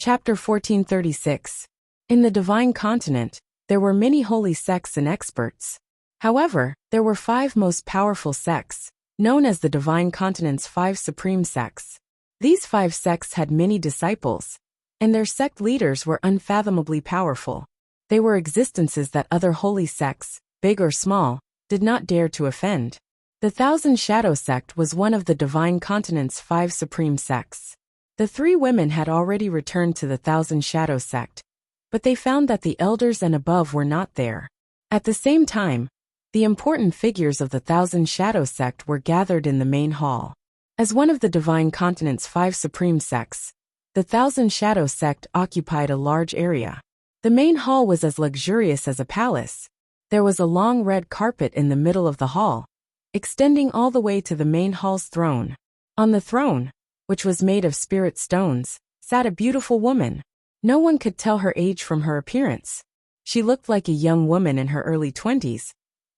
Chapter 1436. In the divine continent, there were many holy sects and experts. However, there were 5 most powerful sects, known as the divine continent's 5 supreme sects. These 5 sects had many disciples, and their sect leaders were unfathomably powerful. They were existences that other holy sects, big or small, did not dare to offend. The Thousand Shadow sect was one of the divine continent's 5 supreme sects. The 3 women had already returned to the Thousand Shadow sect, but they found that the elders and above were not there. At the same time, the important figures of the Thousand Shadow sect were gathered in the main hall. As one of the divine continent's 5 supreme sects, the Thousand Shadow sect occupied a large area. The main hall was as luxurious as a palace. There was a long red carpet in the middle of the hall, extending all the way to the main hall's throne. On the throne, which was made of spirit stones, sat a beautiful woman. No one could tell her age from her appearance. She looked like a young woman in her early 20s,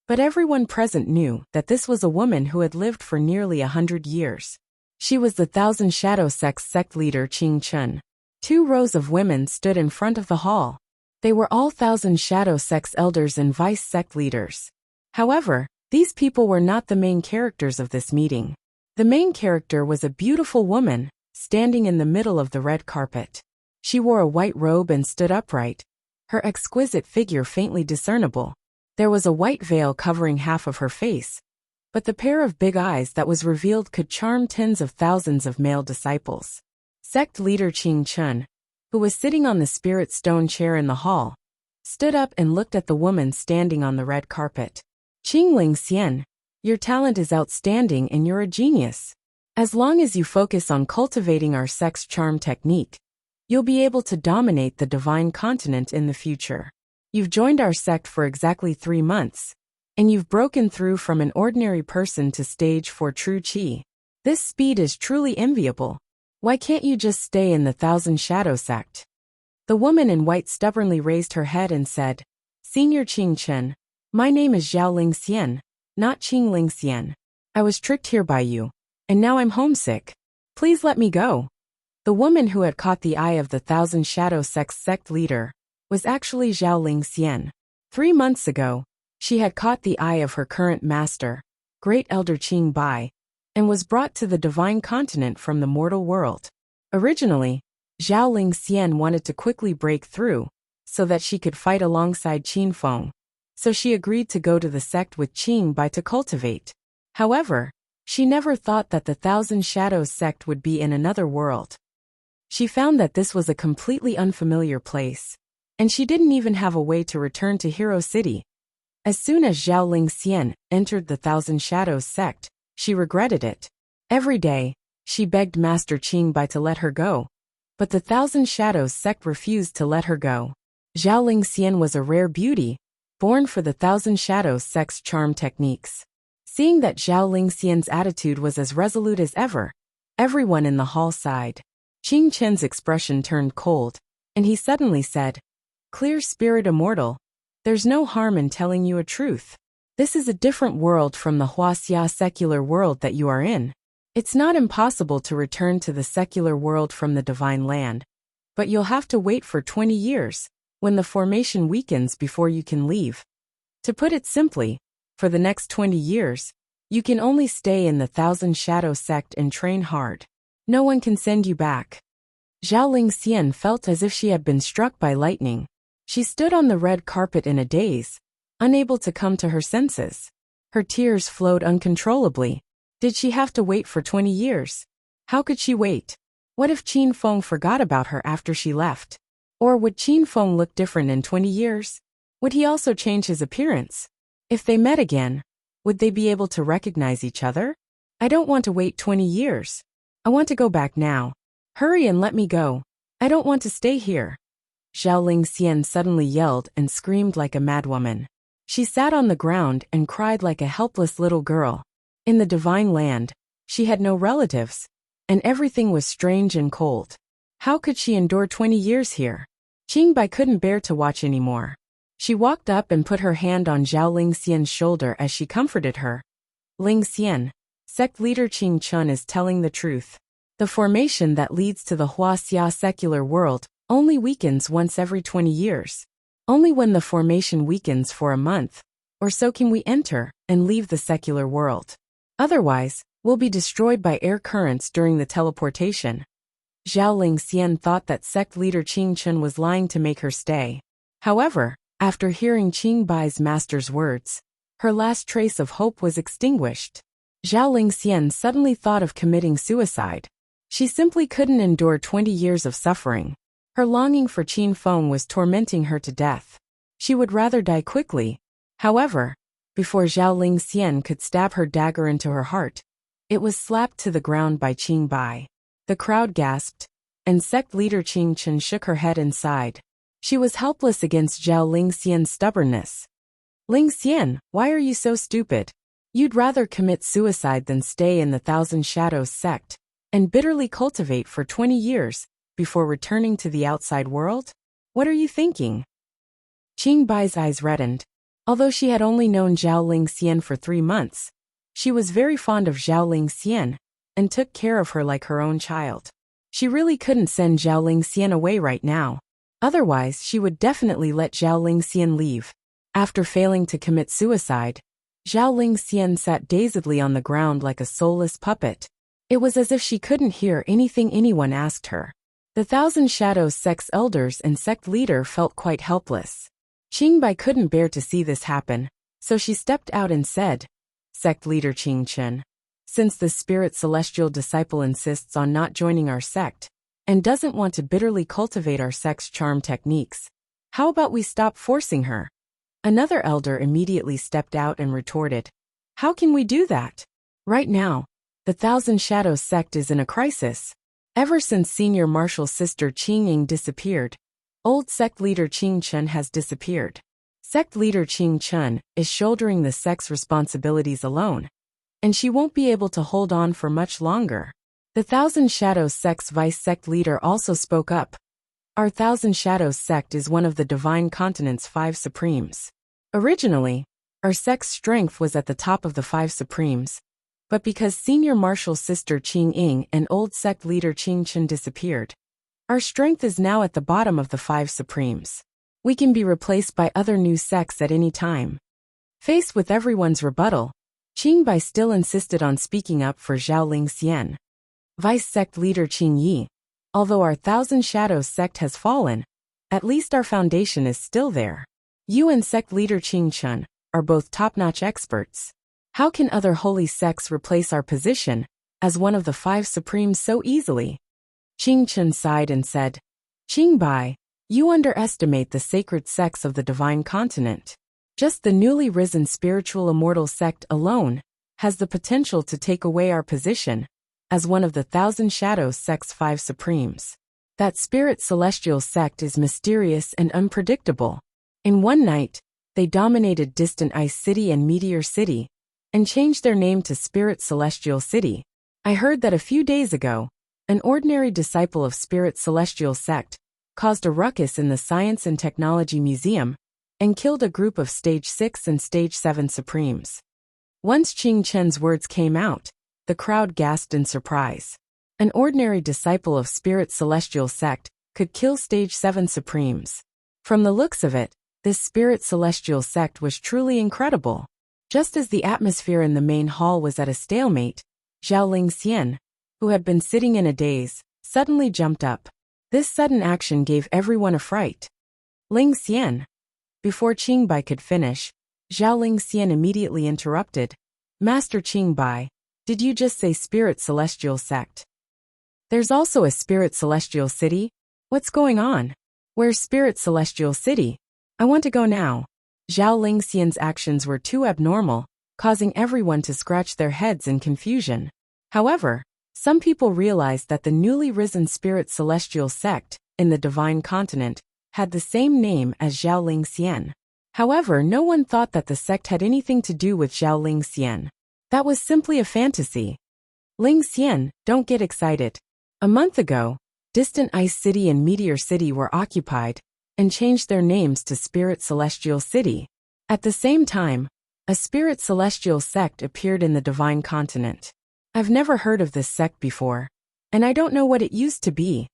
but everyone present knew that this was a woman who had lived for nearly 100 years. She was the Thousand Shadow sect's sect leader Qing Chun. 2 rows of women stood in front of the hall. They were all Thousand Shadow sect's elders and vice sect leaders. However, these people were not the main characters of this meeting. The main character was a beautiful woman, standing in the middle of the red carpet. She wore a white robe and stood upright, her exquisite figure faintly discernible. There was a white veil covering half of her face, but the pair of big eyes that was revealed could charm tens of thousands of male disciples. Sect leader Qing Chun, who was sitting on the spirit stone chair in the hall, stood up and looked at the woman standing on the red carpet. Qing Lingxian, your talent is outstanding and you're a genius. As long as you focus on cultivating our sect's charm technique, you'll be able to dominate the divine continent in the future. You've joined our sect for exactly 3 months, and you've broken through from an ordinary person to stage 4 true qi. This speed is truly enviable. Why can't you just stay in the Thousand Shadow sect? The woman in white stubbornly raised her head and said, Senior Qing Chen, my name is Zhao Lingxian, not Qing Lingxian. I was tricked here by you, and now I'm homesick. Please let me go. The woman who had caught the eye of the Thousand Shadow sect's sect leader was actually Zhao Lingxian. 3 months ago, she had caught the eye of her current master, Great Elder Qing Bai, and was brought to the divine continent from the mortal world. Originally, Zhao Lingxian wanted to quickly break through so that she could fight alongside Qin Feng, so she agreed to go to the sect with Qing Bai to cultivate. However, she never thought that the Thousand Shadows sect would be in another world. She found that this was a completely unfamiliar place, and she didn't even have a way to return to Hero City. As soon as Zhao Lingxian entered the Thousand Shadows sect, she regretted it. Every day, she begged Master Qing Bai to let her go, but the Thousand Shadows sect refused to let her go. Zhao Lingxian was a rare beauty, born for the Thousand Shadows sect's charm techniques. Seeing that Zhao Lingxian's attitude was as resolute as ever, everyone in the hall sighed. Qing Chen's expression turned cold, and he suddenly said, Clear spirit immortal, there's no harm in telling you a truth. This is a different world from the Huaxia secular world that you are in. It's not impossible to return to the secular world from the divine land, but you'll have to wait for 20 years, when the formation weakens before you can leave. To put it simply, for the next 20 years, you can only stay in the Thousand Shadow sect and train hard. No one can send you back. Zhao Lingxian felt as if she had been struck by lightning. She stood on the red carpet in a daze, unable to come to her senses. Her tears flowed uncontrollably. Did she have to wait for 20 years? How could she wait? What if Qin Feng forgot about her after she left? Or would Qin Feng look different in 20 years? Would he also change his appearance? If they met again, would they be able to recognize each other? I don't want to wait 20 years. I want to go back now. Hurry and let me go. I don't want to stay here. Zhao Lingxian suddenly yelled and screamed like a madwoman. She sat on the ground and cried like a helpless little girl. In the divine land, she had no relatives, and everything was strange and cold. How could she endure 20 years here? Qing Bai couldn't bear to watch anymore. She walked up and put her hand on Zhao Lingxian's shoulder as she comforted her. Lingxian, sect leader Qing Chun is telling the truth. The formation that leads to the Huaxia secular world only weakens once every 20 years. Only when the formation weakens for a month or so can we enter and leave the secular world. Otherwise, we'll be destroyed by air currents during the teleportation. Zhao Lingxian thought that sect leader Qing Chen was lying to make her stay. However, after hearing Qing Bai's master's words, her last trace of hope was extinguished. Zhao Lingxian suddenly thought of committing suicide. She simply couldn't endure 20 years of suffering. Her longing for Qin Feng was tormenting her to death. She would rather die quickly. However, before Zhao Lingxian could stab her dagger into her heart, it was slapped to the ground by Qing Bai. The crowd gasped, and sect leader Qing Chen shook her head and sighed. She was helpless against Zhao Lingxian's stubbornness. Lingxian, why are you so stupid? You'd rather commit suicide than stay in the Thousand Shadows sect and bitterly cultivate for 20 years before returning to the outside world? What are you thinking? Qing Bai's eyes reddened. Although she had only known Zhao Lingxian for 3 months, she was very fond of Zhao Lingxian and took care of her like her own child. She really couldn't send Zhao Lingxian away right now. Otherwise, she would definitely let Zhao Lingxian leave. After failing to commit suicide, Zhao Lingxian sat dazedly on the ground like a soulless puppet. It was as if she couldn't hear anything anyone asked her. The Thousand Shadows sect's elders and sect leader felt quite helpless. Qing Bai couldn't bear to see this happen, so she stepped out and said, "Sect leader Qing Chen, since the spirit celestial disciple insists on not joining our sect, and doesn't want to bitterly cultivate our sect's charm techniques, how about we stop forcing her?" Another elder immediately stepped out and retorted, "How can we do that? Right now, the Thousand Shadows sect is in a crisis. Ever since senior martial sister Qing Ying disappeared, old sect leader Qing Chen has disappeared. Sect leader Qing Chen is shouldering the sect's responsibilities alone, and she won't be able to hold on for much longer." The Thousand Shadows sect's vice sect leader also spoke up. "Our Thousand Shadows sect is one of the Divine Continent's 5 Supremes. Originally, our sect's strength was at the top of the 5 Supremes, but because senior martial sister Qing Ying and old sect leader Qing Chen disappeared, our strength is now at the bottom of the 5 Supremes. We can be replaced by other new sects at any time." Faced with everyone's rebuttal, Qing Bai still insisted on speaking up for Zhao Lingxian. "Vice sect leader Qing Yi, although our Thousand Shadows sect has fallen, at least our foundation is still there. You and sect leader Qing Chen are both top-notch experts. How can other holy sects replace our position as one of the 5 Supremes so easily?" Qing Chen sighed and said, "Qing Bai, you underestimate the sacred sects of the Divine Continent. Just the newly risen spiritual immortal sect alone has the potential to take away our position as one of the Thousand Shadows sect's 5 Supremes. That spirit celestial sect is mysterious and unpredictable. In one night, they dominated distant Ice City and Meteor City, and changed their name to Spirit Celestial City. I heard that a few days ago, an ordinary disciple of Spirit Celestial sect caused a ruckus in the Science and Technology Museum and killed a group of Stage 6 and Stage 7 Supremes." Once Qing Chen's words came out, the crowd gasped in surprise. An ordinary disciple of Spirit Celestial sect could kill Stage 7 Supremes. From the looks of it, this Spirit Celestial sect was truly incredible. Just as the atmosphere in the main hall was at a stalemate, Zhao Lingxian, who had been sitting in a daze, suddenly jumped up. This sudden action gave everyone a fright. "Lingxian." Before Qing Bai could finish, Zhao Lingxian immediately interrupted. "Master Qing Bai, did you just say Spirit Celestial sect? There's also a Spirit Celestial City? What's going on? Where's Spirit Celestial City? I want to go now." Zhao Lingxian's actions were too abnormal, causing everyone to scratch their heads in confusion. However, some people realized that the newly risen Spirit Celestial sect in the Divine Continent had the same name as Zhao Lingxian. However, no one thought that the sect had anything to do with Zhao Lingxian. That was simply a fantasy. "Lingxian, don't get excited. A month ago, distant Ice City and Meteor City were occupied and changed their names to Spirit Celestial City. At the same time, a Spirit Celestial sect appeared in the Divine Continent. I've never heard of this sect before, and I don't know what it used to be.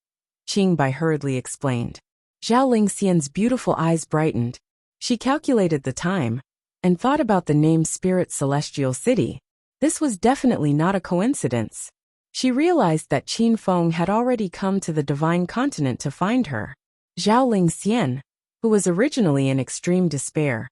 Qingbai hurriedly explained. Zhao Lingxian's beautiful eyes brightened. She calculated the time and thought about the name Spirit Celestial City. This was definitely not a coincidence. She realized that Qin Feng had already come to the Divine Continent to find her. Zhao Lingxian, who was originally in extreme despair,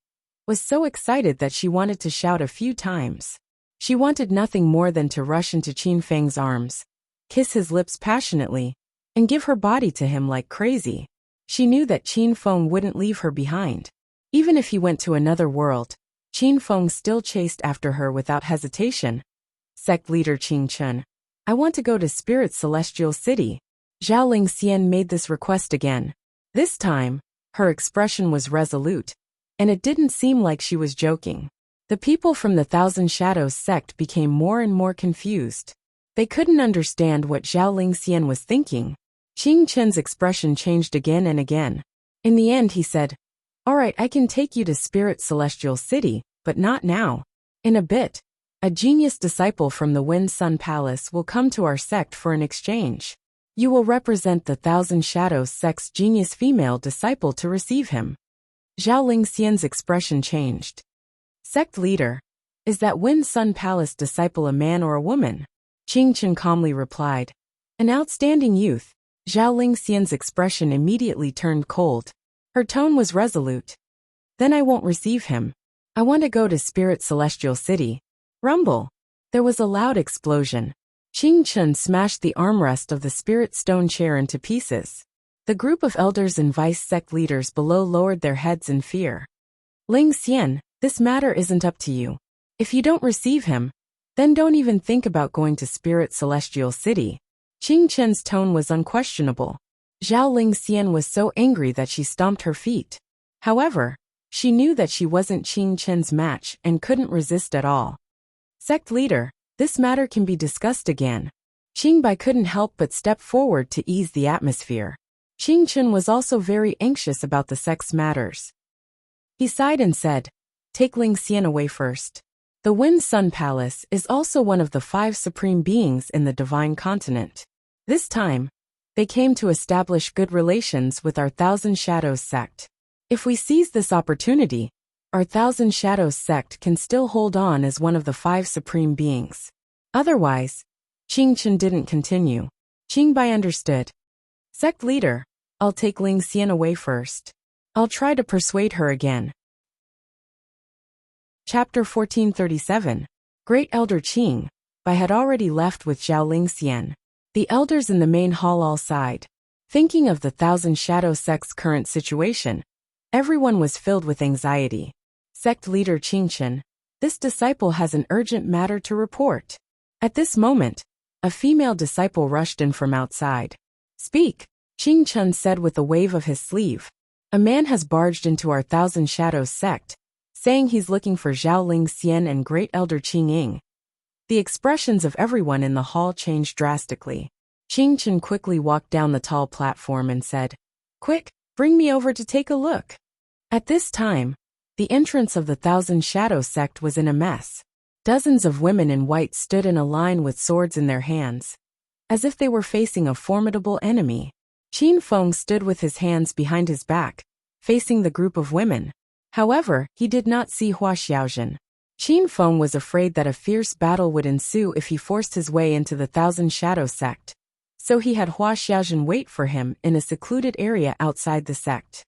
was so excited that she wanted to shout a few times. She wanted nothing more than to rush into Qin Feng's arms, kiss his lips passionately, and give her body to him like crazy. She knew that Qin Feng wouldn't leave her behind. Even if he went to another world, Qin Feng still chased after her without hesitation. Sect leader Qing Chen, I want to go to Spirit Celestial City. Zhao Lingxian made this request again. This time, her expression was resolute, and it didn't seem like she was joking. The people from the Thousand Shadows sect became more and more confused. They couldn't understand what Zhao Lingxian was thinking. Qing Chen's expression changed again and again. In the end he said, "All right, I can take you to Spirit Celestial City, but not now. In a bit, a genius disciple from the Wind Sun Palace will come to our sect for an exchange. You will represent the Thousand Shadows sect's genius female disciple to receive him." Zhao Lingxian's expression changed. Sect leader, is that Wind Sun Palace disciple a man or a woman? Qing Chen calmly replied. An outstanding youth. Zhao Lingxian's expression immediately turned cold. Her tone was resolute. Then I won't receive him. I want to go to Spirit Celestial City. Rumble. There was a loud explosion. Qing Chen smashed the armrest of the spirit stone chair into pieces. The group of elders and vice sect leaders below lowered their heads in fear. Lingxian, this matter isn't up to you. If you don't receive him, then don't even think about going to Spirit Celestial City. Qing Chen's tone was unquestionable. Zhao Lingxian was so angry that she stomped her feet. However, she knew that she wasn't Qing Chen's match and couldn't resist at all. Sect leader, this matter can be discussed again. Qingbai couldn't help but step forward to ease the atmosphere. Qing Chen was also very anxious about the sect's matters. He sighed and said, take Lingxian away first. The Wind Sun Palace is also one of the 5 supreme beings in the Divine Continent. This time, they came to establish good relations with our Thousand Shadows sect. If we seize this opportunity, our Thousand Shadows sect can still hold on as one of the 5 supreme beings. Otherwise, Qing Chen didn't continue. Qingbai understood. Sect leader, I'll take Lingxian away first. I'll try to persuade her again. Chapter 1437. Great Elder Qing Bai had already left with Zhao Lingxian. The elders in the main hall all sighed. Thinking of the Thousand Shadows sect's current situation, everyone was filled with anxiety. Sect leader Qing Chen, this disciple has an urgent matter to report. At this moment, a female disciple rushed in from outside. Speak, Qing Chen said with a wave of his sleeve. A man has barged into our Thousand Shadows sect, saying he's looking for Zhao Lingxian and Great Elder Qing Ying. The expressions of everyone in the hall changed drastically. Qing Chen quickly walked down the tall platform and said, Quick, bring me over to take a look. At this time, the entrance of the Thousand Shadows sect was in a mess. Dozens of women in white stood in a line with swords in their hands, as if they were facing a formidable enemy. Qin Feng stood with his hands behind his back, facing the group of women. However, he did not see Hua Xiaozhen. Qin Feng was afraid that a fierce battle would ensue if he forced his way into the Thousand Shadows sect, so he had Hua Xiaozhen wait for him in a secluded area outside the sect.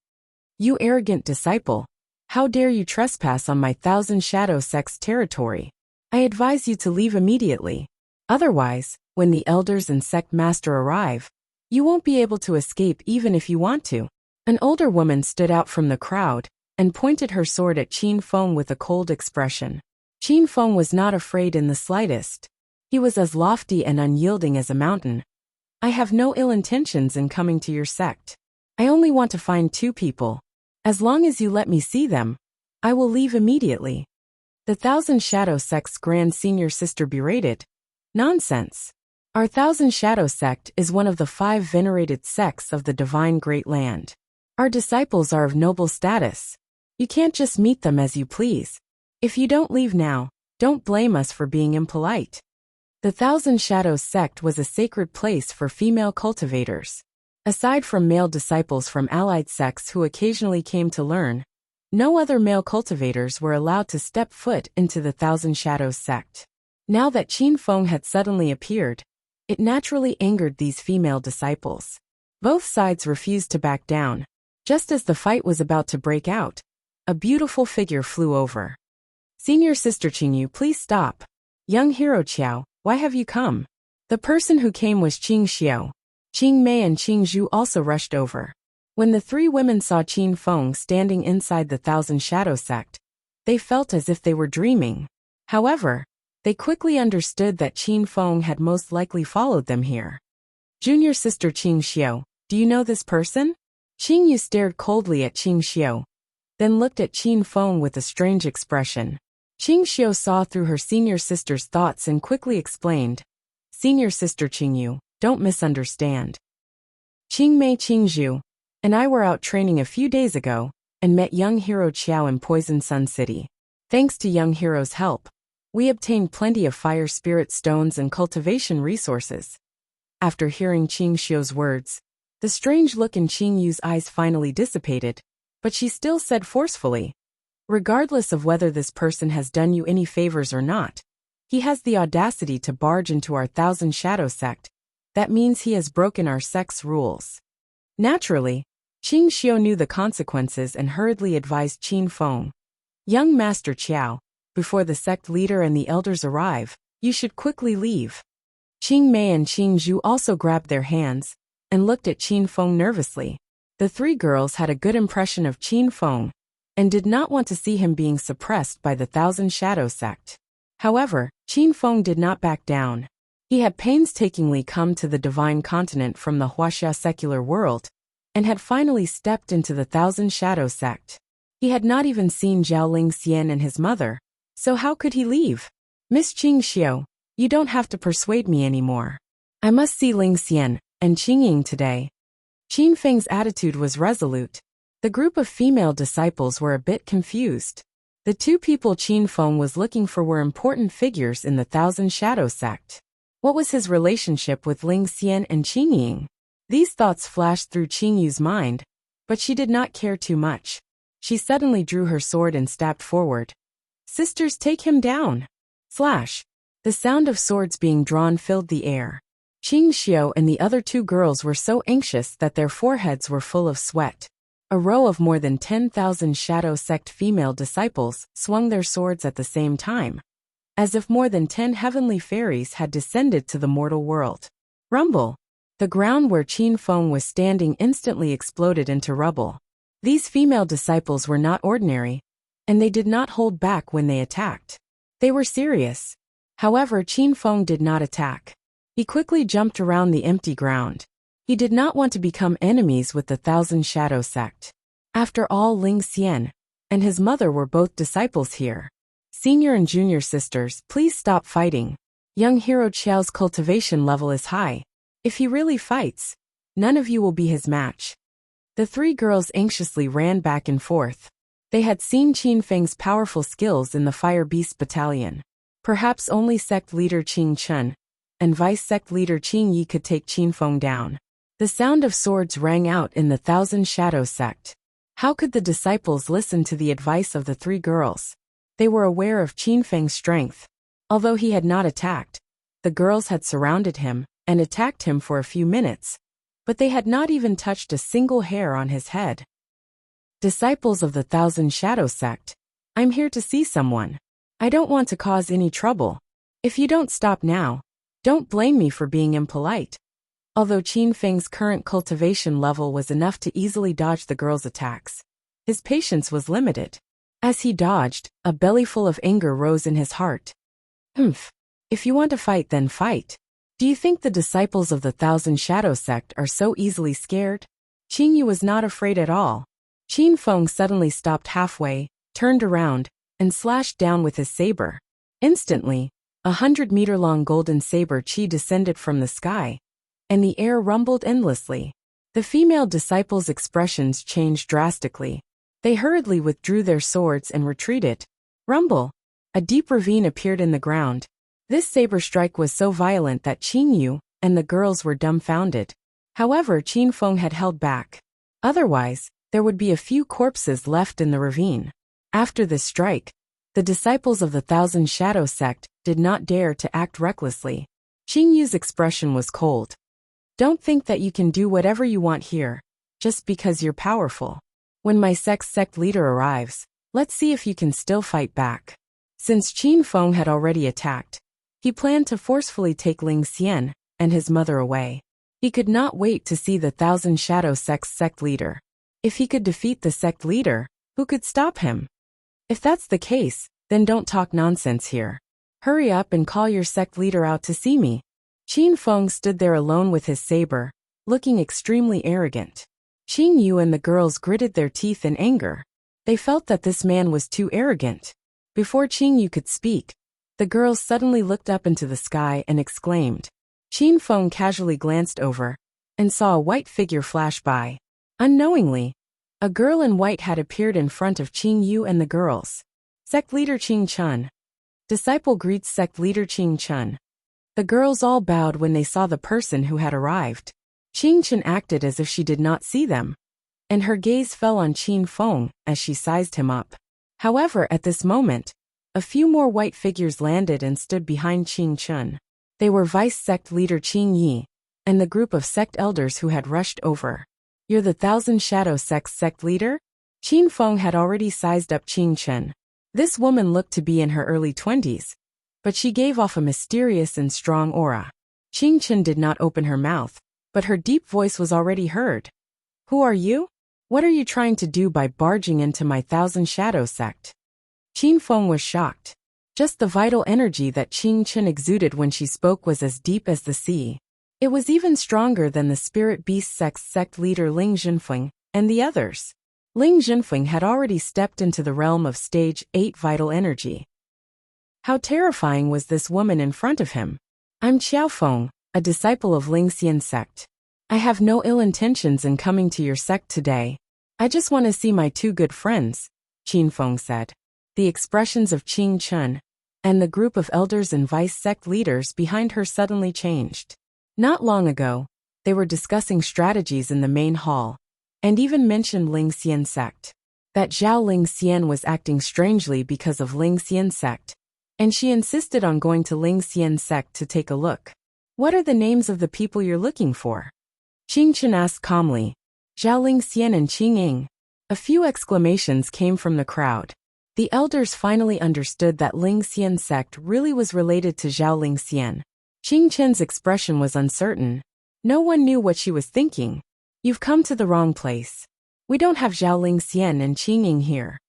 You arrogant disciple! How dare you trespass on my Thousand Shadows sect's territory? I advise you to leave immediately. Otherwise, when the elders and sect master arrive, you won't be able to escape even if you want to. An older woman stood out from the crowd and pointed her sword at Qin Feng with a cold expression. Qin Feng was not afraid in the slightest. He was as lofty and unyielding as a mountain. I have no ill intentions in coming to your sect. I only want to find 2 people. As long as you let me see them, I will leave immediately. The Thousand Shadows sect's Grand Senior Sister berated. Nonsense. Our Thousand Shadows sect is one of the 5 venerated sects of the Divine Great Land. Our disciples are of noble status. You can't just meet them as you please. If you don't leave now, don't blame us for being impolite. The Thousand Shadows sect was a sacred place for female cultivators. Aside from male disciples from allied sects who occasionally came to learn, no other male cultivators were allowed to step foot into the Thousand Shadows sect. Now that Qin Feng had suddenly appeared, it naturally angered these female disciples. Both sides refused to back down. Just as the fight was about to break out, a beautiful figure flew over. "Senior Sister Qingyu, please stop. Young hero Qiao, why have you come?" The person who came was Qing Xiao. Qing Mei and Qing Zhu also rushed over. When the three women saw Qin Feng standing inside the Thousand Shadow sect, they felt as if they were dreaming. However, they quickly understood that Qin Feng had most likely followed them here. "Junior Sister Qing Xiao, do you know this person?" Qing Yu stared coldly at Qing Xiao, then looked at Qin Feng with a strange expression. Qing Xiao saw through her senior sister's thoughts and quickly explained, "Senior Sister Qing Yu, don't misunderstand. Qing Mei Qing Zhu and I were out training a few days ago and met young hero Qiao in Poison Sun City. Thanks to young hero's help, we obtained plenty of fire spirit stones and cultivation resources." After hearing Qing Xiao's words, the strange look in Qing Yu's eyes finally dissipated, but she still said forcefully, "Regardless of whether this person has done you any favors or not, he has the audacity to barge into our Thousand Shadow sect. That means he has broken our sect's rules." Naturally, Qing Xiao knew the consequences and hurriedly advised Qin Feng, "Young Master Qiao, before the sect leader and the elders arrive, you should quickly leave." Qing Mei and Qing Zhu also grabbed their hands and looked at Qin Feng nervously. The three girls had a good impression of Qin Feng and did not want to see him being suppressed by the Thousand Shadow sect. However, Qin Feng did not back down. He had painstakingly come to the divine continent from the Huaxia secular world and had finally stepped into the Thousand Shadow sect. He had not even seen Zhao Lingxian and his mother, so how could he leave? "Miss Qing Xiao, you don't have to persuade me anymore. I must see Lingxian and Qingying today." Qin Feng's attitude was resolute. The group of female disciples were a bit confused. The two people Qin Feng was looking for were important figures in the Thousand Shadow sect. What was his relationship with Lingxian and Qingying? These thoughts flashed through Qing Yu's mind, but she did not care too much. She suddenly drew her sword and stepped forward. "Sisters, take him down!" Slash! The sound of swords being drawn filled the air. Qing Xiao and the other two girls were so anxious that their foreheads were full of sweat. A row of more than 10,000 Shadow Sect female disciples swung their swords at the same time, as if more than 10 heavenly fairies had descended to the mortal world. Rumble! The ground where Qin Feng was standing instantly exploded into rubble. These female disciples were not ordinary, and they did not hold back when they attacked. They were serious. However, Qin Feng did not attack. He quickly jumped around the empty ground. He did not want to become enemies with the Thousand Shadow sect. After all, Ling Xian and his mother were both disciples here. "Senior and junior sisters, please stop fighting. Young hero Qiao's cultivation level is high. If he really fights, none of you will be his match." The three girls anxiously ran back and forth. They had seen Qin Feng's powerful skills in the Fire Beast Battalion. Perhaps only sect leader Qing Chun and vice sect leader Qing Yi could take Qin Feng down. The sound of swords rang out in the Thousand Shadow sect. How could the disciples listen to the advice of the three girls? They were aware of Qin Feng's strength. Although he had not attacked, the girls had surrounded him and attacked him for a few minutes, but they had not even touched a single hair on his head. "Disciples of the Thousand Shadow sect, I'm here to see someone. I don't want to cause any trouble. If you don't stop now, don't blame me for being impolite." Although Qin Feng's current cultivation level was enough to easily dodge the girls' attacks, his patience was limited. As he dodged, a bellyful of anger rose in his heart. If you want to fight, then fight. Do you think the disciples of the Thousand Shadow sect are so easily scared?" Qing Yu was not afraid at all. Qin Feng suddenly stopped halfway, turned around, and slashed down with his saber. Instantly, 100-meter-long golden saber chi descended from the sky, and the air rumbled endlessly. The female disciples' expressions changed drastically. They hurriedly withdrew their swords and retreated. Rumble! A deep ravine appeared in the ground. This saber strike was so violent that Qing Yu and the girls were dumbfounded. However, Qin Feng had held back. Otherwise, there would be a few corpses left in the ravine. After this strike, the disciples of the Thousand Shadow sect did not dare to act recklessly. Qing Yu's expression was cold. Don't think that you can do whatever you want here, just because you're powerful. When my sect leader arrives, let's see if you can still fight back. Since Qin Feng had already attacked, he planned to forcefully take Ling Xian and his mother away. He could not wait to see the Thousand Shadow sect's sect leader. If he could defeat the sect leader, who could stop him? If that's the case, then don't talk nonsense here. Hurry up and call your sect leader out to see me. Qin Feng stood there alone with his saber, looking extremely arrogant. Qing Yu and the girls gritted their teeth in anger. They felt that this man was too arrogant. Before Qing Yu could speak, the girls suddenly looked up into the sky and exclaimed. Qin Feng casually glanced over and saw a white figure flash by. Unknowingly, a girl in white had appeared in front of Qing Yu and the girls. Sect leader Qing Chun. Disciple greets sect leader Qing Chun. The girls all bowed when they saw the person who had arrived. Qing Chun acted as if she did not see them, and her gaze fell on Qin Feng as she sized him up. However, at this moment, a few more white figures landed and stood behind Qing Chun. They were Vice Sect Leader Qing Yi and the group of sect elders who had rushed over. You're the Thousand Shadow Sect's sect leader? Qin Feng had already sized up Qing Chun. This woman looked to be in her early 20s, but she gave off a mysterious and strong aura. Qing Chun did not open her mouth, but her deep voice was already heard. Who are you? What are you trying to do by barging into my Thousand Shadow sect? Qin Feng was shocked. Just the vital energy that Qing Chun exuded when she spoke was as deep as the sea. It was even stronger than the Spirit Beast Sect's sect leader Ling Zhenfeng and the others. Ling Zhenfeng had already stepped into the realm of Stage 8 vital energy. How terrifying was this woman in front of him? I'm Qiao Feng, a disciple of Ling Xian sect. I have no ill intentions in coming to your sect today. I just want to see my two good friends, Qin Feng said. The expressions of Qing Chun and the group of elders and vice sect leaders behind her suddenly changed. Not long ago, they were discussing strategies in the main hall, and even mentioned Ling Xian sect. That Zhao Ling Xian was acting strangely because of Ling Xian sect, and she insisted on going to Ling Xian sect to take a look. What are the names of the people you're looking for? Qing Chun asked calmly. Zhao Ling Xian and Qing Ying. A few exclamations came from the crowd. The elders finally understood that Ling Xian sect really was related to Zhao Ling Xian. Qing Chen's expression was uncertain. No one knew what she was thinking. You've come to the wrong place. We don't have Zhao Ling Xian and Qing Ying here.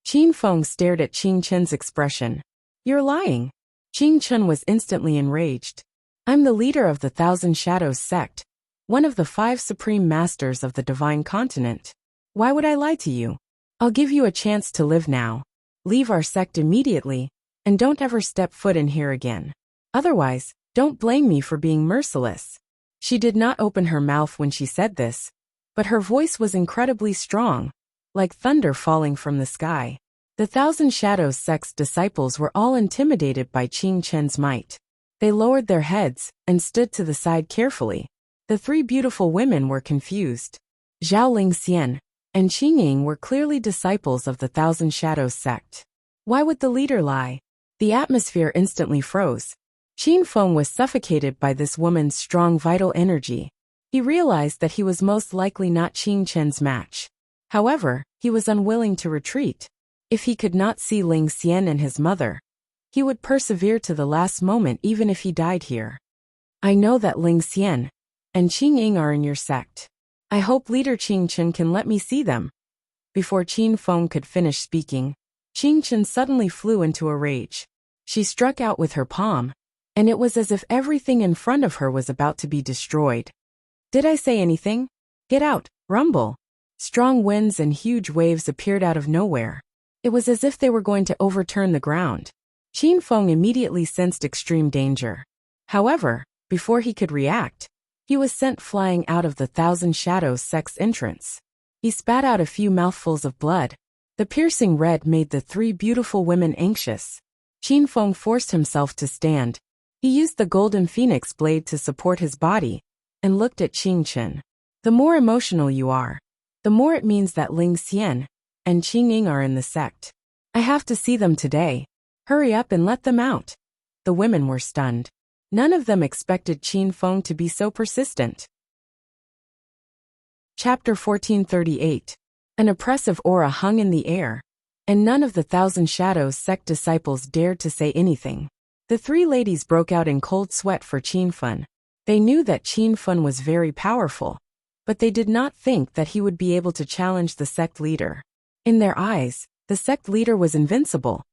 Qin Feng stared at Qing Chen's expression. You're lying. Qing Chen was instantly enraged. I'm the leader of the Thousand Shadows sect, one of the 5 supreme masters of the Divine Continent. Why would I lie to you? I'll give you a chance to live now. Leave our sect immediately, and don't ever step foot in here again. Otherwise, don't blame me for being merciless. She did not open her mouth when she said this, but her voice was incredibly strong, like thunder falling from the sky. The Thousand Shadows sect's disciples were all intimidated by Qing Chen's might. They lowered their heads and stood to the side carefully. The 3 beautiful women were confused. Zhao Ling Xian and Qing Ying were clearly disciples of the Thousand Shadows sect. Why would the leader lie? The atmosphere instantly froze. Qin Feng was suffocated by this woman's strong vital energy. He realized that he was most likely not Qing Chen's match. However, he was unwilling to retreat. If he could not see Ling Xian and his mother, he would persevere to the last moment even if he died here. I know that Ling Xian and Qing Ying are in your sect. I hope leader Qing Chen can let me see them. Before Qin Feng could finish speaking, Qing Chen suddenly flew into a rage. She struck out with her palm, and it was as if everything in front of her was about to be destroyed. Did I say anything? Get out, rumble. Strong winds and huge waves appeared out of nowhere. It was as if they were going to overturn the ground. Qin Feng immediately sensed extreme danger. However, before he could react, he was sent flying out of the Thousand Shadows sect's entrance. He spat out a few mouthfuls of blood. The piercing red made the 3 beautiful women anxious. Qin Feng forced himself to stand. He used the golden phoenix blade to support his body, and looked at Qing Chen. The more emotional you are, the more it means that Ling Xian and Qing Ying are in the sect. I have to see them today. Hurry up and let them out. The women were stunned. None of them expected Qin Feng to be so persistent. Chapter 1438. An oppressive aura hung in the air, and none of the Thousand Shadows sect disciples dared to say anything. The three ladies broke out in cold sweat for Qin Feng. They knew that Qin Feng was very powerful, but they did not think that he would be able to challenge the sect leader. In their eyes, the sect leader was invincible.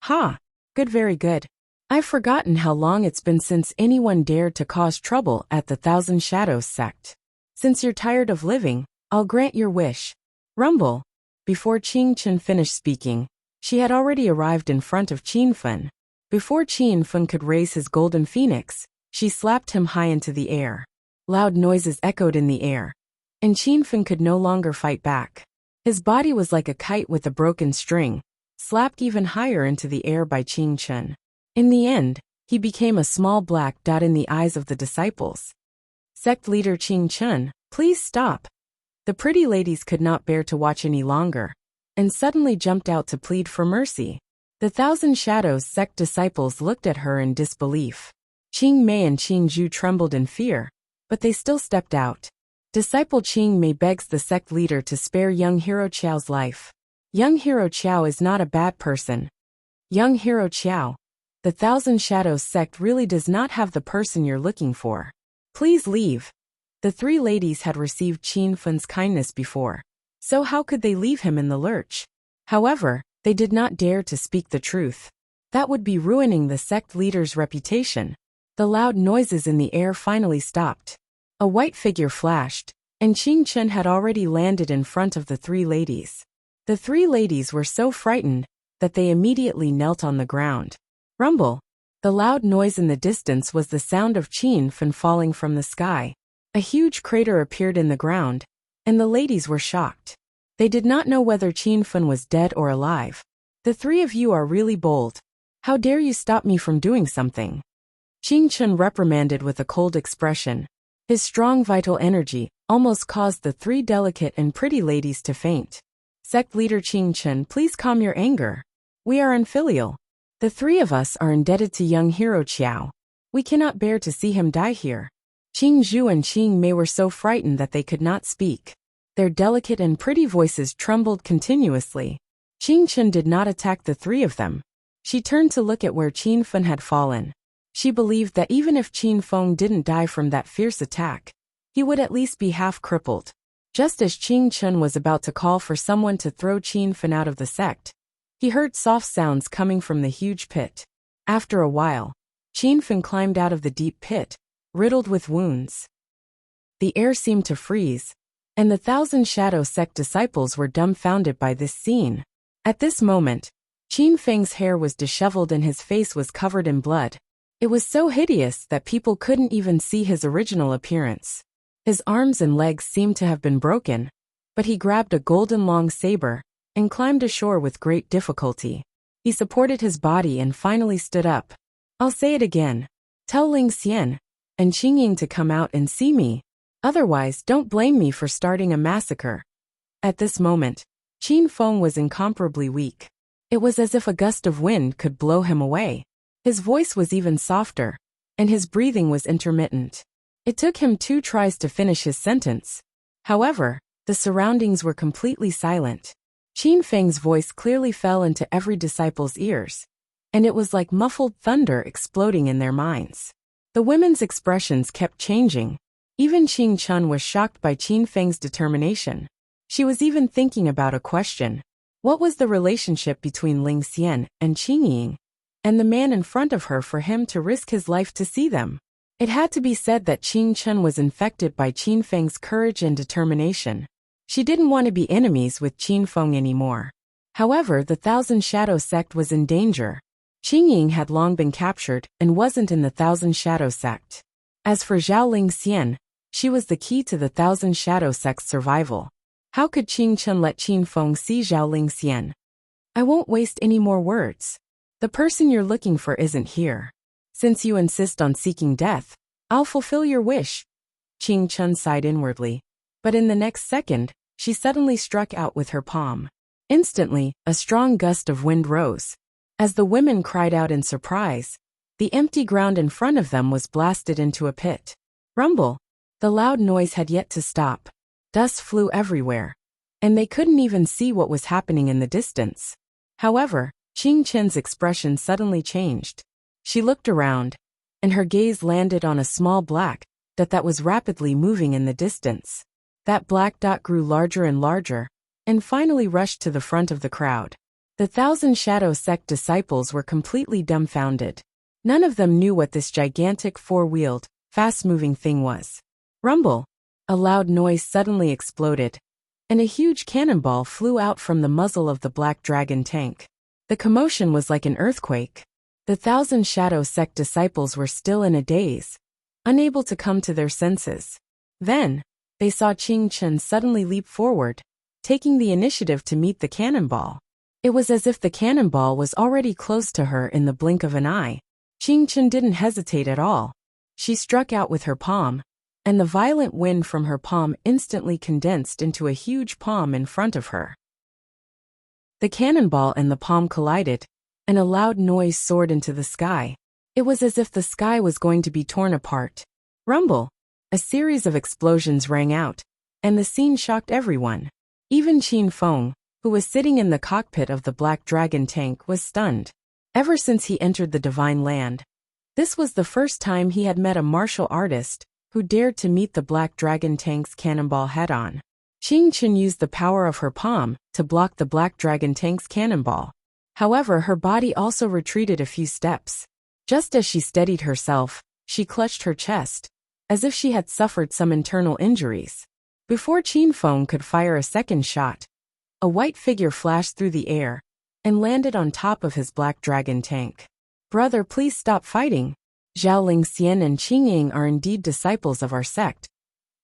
Ha! Good, very good. I've forgotten how long it's been since anyone dared to cause trouble at the Thousand Shadows sect. Since you're tired of living, I'll grant your wish. Rumble. Before Qing Chen finished speaking, she had already arrived in front of Qin Feng. Before Qin Feng could raise his golden phoenix, she slapped him high into the air. Loud noises echoed in the air, and Qin Feng could no longer fight back. His body was like a kite with a broken string, slapped even higher into the air by Qing Chen. In the end, he became a small black dot in the eyes of the disciples. Sect leader Qing Chen, please stop. The pretty ladies could not bear to watch any longer, and suddenly jumped out to plead for mercy. The Thousand Shadows sect disciples looked at her in disbelief. Qing Mei and Qing Zhu trembled in fear, but they still stepped out. Disciple Qing Mei begs the sect leader to spare young Hero Qiao's life. Young Hero Qiao is not a bad person. Young Hero Qiao, the Thousand Shadows sect really does not have the person you're looking for. Please leave. The three ladies had received Qin Feng's kindness before, so how could they leave him in the lurch? However, they did not dare to speak the truth. That would be ruining the sect leader's reputation. The loud noises in the air finally stopped. A white figure flashed, and Qing Chen had already landed in front of the three ladies. The three ladies were so frightened that they immediately knelt on the ground. Rumble. The loud noise in the distance was the sound of Qin Feng falling from the sky. A huge crater appeared in the ground, and the ladies were shocked. They did not know whether Qin Feng was dead or alive. The three of you are really bold. How dare you stop me from doing something? Qing Chen reprimanded with a cold expression. His strong vital energy almost caused the three delicate and pretty ladies to faint. Sect leader Qing Chen, please calm your anger. We are unfilial. The three of us are indebted to young Hero Qiao. We cannot bear to see him die here. Qing Zhu and Qing Mei were so frightened that they could not speak. Their delicate and pretty voices trembled continuously. Qing Chen did not attack the three of them. She turned to look at where Qin Feng had fallen. She believed that even if Qin Feng didn't die from that fierce attack, he would at least be half crippled. Just as Qing Chen was about to call for someone to throw Qin Feng out of the sect, he heard soft sounds coming from the huge pit. After a while, Qin Feng climbed out of the deep pit, riddled with wounds. The air seemed to freeze, and the Thousand Shadow sect disciples were dumbfounded by this scene. At this moment, Qin Feng's hair was disheveled and his face was covered in blood. It was so hideous that people couldn't even see his original appearance. His arms and legs seemed to have been broken, but he grabbed a golden long saber and climbed ashore with great difficulty. He supported his body and finally stood up. I'll say it again. Tell Ling Xian and Qing Ying to come out and see me. Otherwise, don't blame me for starting a massacre. At this moment, Qin Feng was incomparably weak. It was as if a gust of wind could blow him away. His voice was even softer, and his breathing was intermittent. It took him 2 tries to finish his sentence. However, the surroundings were completely silent. Qin Feng's voice clearly fell into every disciple's ears, and it was like muffled thunder exploding in their minds. The women's expressions kept changing. Even Qing Chen was shocked by Qin Feng's determination. She was even thinking about a question. What was the relationship between Ling Xian and Qing Ying, and the man in front of her for him to risk his life to see them? It had to be said that Qing Chen was infected by Qin Feng's courage and determination. She didn't want to be enemies with Qin Feng anymore. However, the Thousand Shadow sect was in danger. Qing Ying had long been captured and wasn't in the Thousand Shadow sect. As for Zhao Ling Xian, she was the key to the Thousand Shadow sect's survival. How could Qing Chen let Qin Feng see Zhao Ling Xian? I won't waste any more words. The person you're looking for isn't here. Since you insist on seeking death, I'll fulfill your wish. Qing Chun sighed inwardly. But in the next second, she suddenly struck out with her palm. Instantly, a strong gust of wind rose. As the women cried out in surprise, the empty ground in front of them was blasted into a pit. Rumble! The loud noise had yet to stop. Dust flew everywhere, and they couldn't even see what was happening in the distance. However, Qing Chen's expression suddenly changed. She looked around, and her gaze landed on a small black dot that was rapidly moving in the distance. That black dot grew larger and larger, and finally rushed to the front of the crowd. The 1,000 Shadow Sect disciples were completely dumbfounded. None of them knew what this gigantic four-wheeled, fast-moving thing was. Rumble! A loud noise suddenly exploded, and a huge cannonball flew out from the muzzle of the Black Dragon tank. The commotion was like an earthquake. The 1,000 Shadow Sect disciples were still in a daze, unable to come to their senses. Then, they saw Qing Chen suddenly leap forward, taking the initiative to meet the cannonball. It was as if the cannonball was already close to her in the blink of an eye. Qing Chen didn't hesitate at all. She struck out with her palm, and the violent wind from her palm instantly condensed into a huge palm in front of her. The cannonball and the palm collided, and a loud noise soared into the sky. It was as if the sky was going to be torn apart. Rumble! A series of explosions rang out, and the scene shocked everyone. Even Qin Feng, who was sitting in the cockpit of the Black Dragon tank, was stunned. Ever since he entered the Divine Land, this was the first time he had met a martial artist who dared to meet the Black Dragon tank's cannonball head-on. Qing Chen used the power of her palm to block the Black Dragon tank's cannonball. However, her body also retreated a few steps. Just as she steadied herself, she clutched her chest, as if she had suffered some internal injuries. Before Qin Feng could fire a second shot, a white figure flashed through the air and landed on top of his Black Dragon tank. "Brother, please stop fighting. Zhao Lingxian and Qing Ying are indeed disciples of our sect."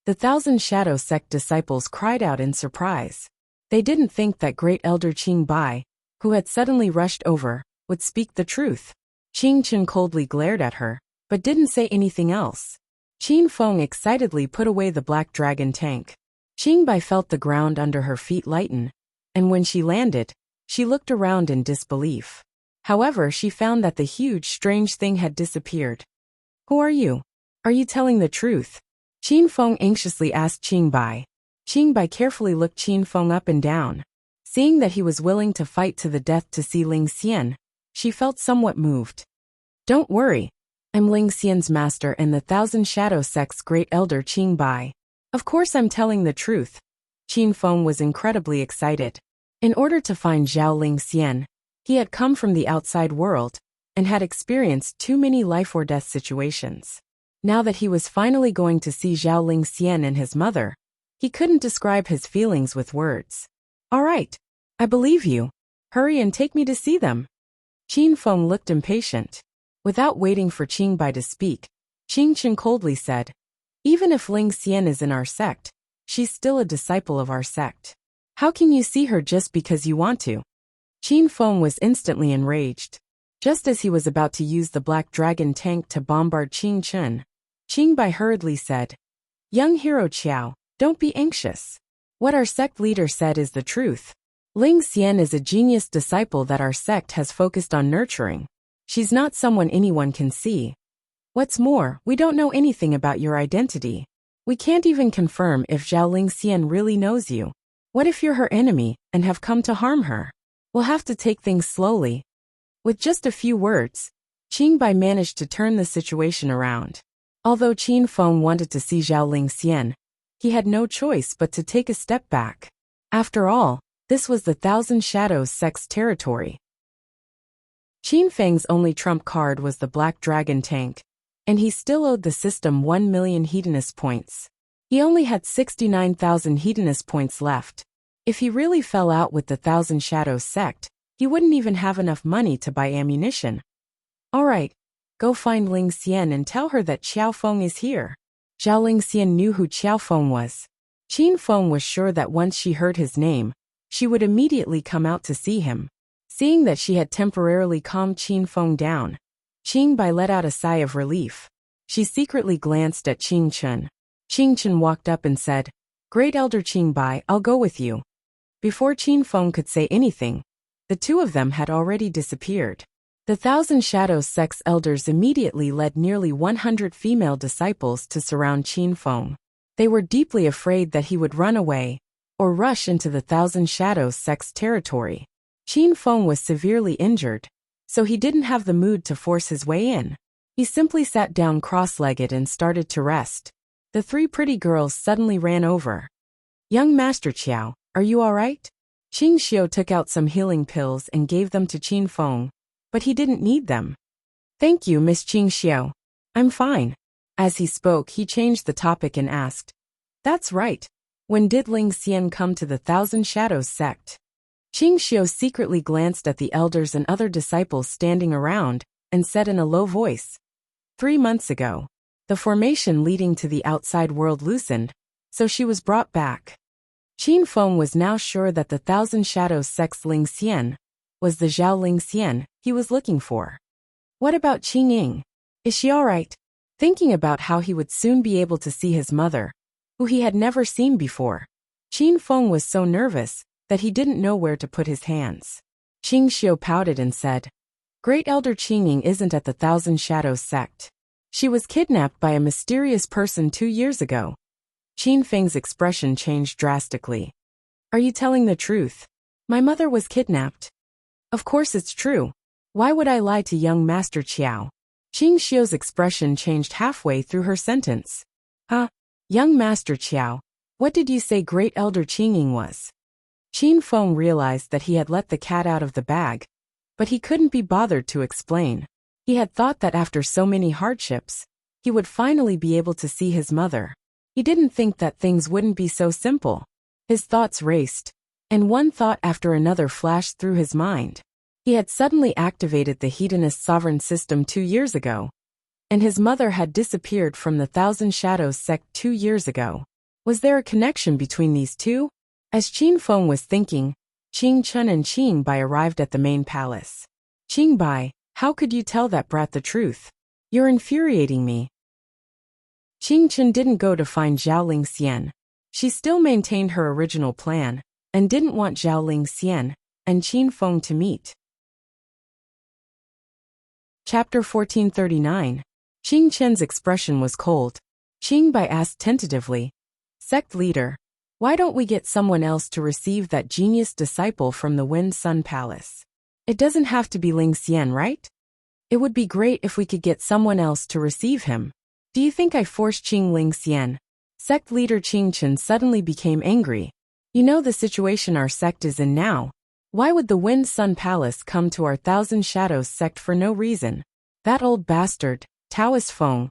The 1,000 Shadow Sect disciples cried out in surprise. They didn't think that Great Elder Qing Bai, who had suddenly rushed over, would speak the truth. Qing Chen coldly glared at her, but didn't say anything else. Qin Feng excitedly put away the Black Dragon tank. Qing Bai felt the ground under her feet lighten, and when she landed, she looked around in disbelief. However, she found that the huge, strange thing had disappeared. "Who are you? Are you telling the truth?" Qin Feng anxiously asked Qing Bai. Qing Bai carefully looked Qin Feng up and down. Seeing that he was willing to fight to the death to see Ling Xian, she felt somewhat moved. "Don't worry. I'm Ling Xian's master and the 1,000 Shadow Sect's Great Elder Qing Bai. Of course I'm telling the truth." Qin Feng was incredibly excited. In order to find Zhao Ling Xian, he had come from the outside world and had experienced too many life-or-death situations. Now that he was finally going to see Zhao Ling Xian and his mother, he couldn't describe his feelings with words. "All right, I believe you. Hurry and take me to see them." Qin Feng looked impatient. Without waiting for Qing Bai to speak, Qing Chen coldly said, "Even if Ling Xian is in our sect, she's still a disciple of our sect. How can you see her just because you want to?" Qin Feng was instantly enraged. Just as he was about to use the Black Dragon tank to bombard Qing Chen, Qing Bai hurriedly said, "Young hero Qiao, don't be anxious. What our sect leader said is the truth. Ling Xian is a genius disciple that our sect has focused on nurturing. She's not someone anyone can see. What's more, we don't know anything about your identity. We can't even confirm if Zhao Ling Xian really knows you. What if you're her enemy and have come to harm her? We'll have to take things slowly." With just a few words, Qing Bai managed to turn the situation around. Although Qin Feng wanted to see Zhao Ling Xian, he had no choice but to take a step back. After all, this was the 1,000 Shadows Sect's territory. Qin Feng's only trump card was the Black Dragon tank, and he still owed the system 1 million Hedonist points. He only had 69,000 Hedonist points left. If he really fell out with the 1,000 Shadows Sect, he wouldn't even have enough money to buy ammunition. "All right, go find Ling Xian and tell her that Qiao Feng is here." Zhao Ling Xian knew who Qiao Feng was. Qin Feng was sure that once she heard his name, she would immediately come out to see him. Seeing that she had temporarily calmed Qin Feng down, Qing Bai let out a sigh of relief. She secretly glanced at Qing Chen. Qing Chen walked up and said, "Great Elder Qing Bai, I'll go with you." Before Qin Feng could say anything, the two of them had already disappeared. The Thousand Shadows sect's elders immediately led nearly 100 female disciples to surround Qin Feng. They were deeply afraid that he would run away or rush into the Thousand Shadows sect's territory. Qin Feng was severely injured, so he didn't have the mood to force his way in. He simply sat down cross-legged and started to rest. The three pretty girls suddenly ran over. "Young Master Qiao, are you all right?" Qing Xiu took out some healing pills and gave them to Qin Feng, but he didn't need them. "Thank you, Miss Qing Xiu. I'm fine." As he spoke, he changed the topic and asked, "That's right. When did Ling Xian come to the Thousand Shadows sect?" Qing Xiu secretly glanced at the elders and other disciples standing around and said in a low voice, 3 months ago. The formation leading to the outside world loosened, so she was brought back. Qin Feng was now sure that the Thousand Shadows sect's Ling Xian was the Zhao Ling Xian he was looking for. What about Qing Ying? Is she all right? Thinking about how he would soon be able to see his mother, who he had never seen before, Qin Feng was so nervous that he didn't know where to put his hands. Qing Xiu pouted and said, "Great Elder Qing Ying isn't at the Thousand Shadows sect. She was kidnapped by a mysterious person 2 years ago." Qin Feng's expression changed drastically. "Are you telling the truth? My mother was kidnapped." "Of course it's true. Why would I lie to young Master Qiao?" Qing Xiu's expression changed halfway through her sentence. "Huh? Young Master Qiao, what did you say Great Elder Qing Ying was?" Qin Feng realized that he had let the cat out of the bag, but he couldn't be bothered to explain. He had thought that after so many hardships, he would finally be able to see his mother. He didn't think that things wouldn't be so simple. His thoughts raced, and one thought after another flashed through his mind. He had suddenly activated the Hedonist sovereign system 2 years ago, and his mother had disappeared from the Thousand Shadows sect 2 years ago. Was there a connection between these two? As Qin Feng was thinking, Qing Chen and Qing Bai arrived at the main palace. "Qing Bai, how could you tell that brat the truth? You're infuriating me." Qing Chen didn't go to find Zhao Ling Xian. She still maintained her original plan and didn't want Zhao Ling Xian and Qin Feng to meet. Chapter 1439. Qing Chen's expression was cold. Qing Bai asked tentatively, "Sect leader, why don't we get someone else to receive that genius disciple from the Wind Sun Palace? It doesn't have to be Ling Xian, right? It would be great if we could get someone else to receive him. Do you think I forced Qing Ling Xian?" Sect leader Qing Chen suddenly became angry. "You know the situation our sect is in now. Why would the Wind Sun Palace come to our Thousand Shadows sect for no reason? That old bastard, Taoist Feng,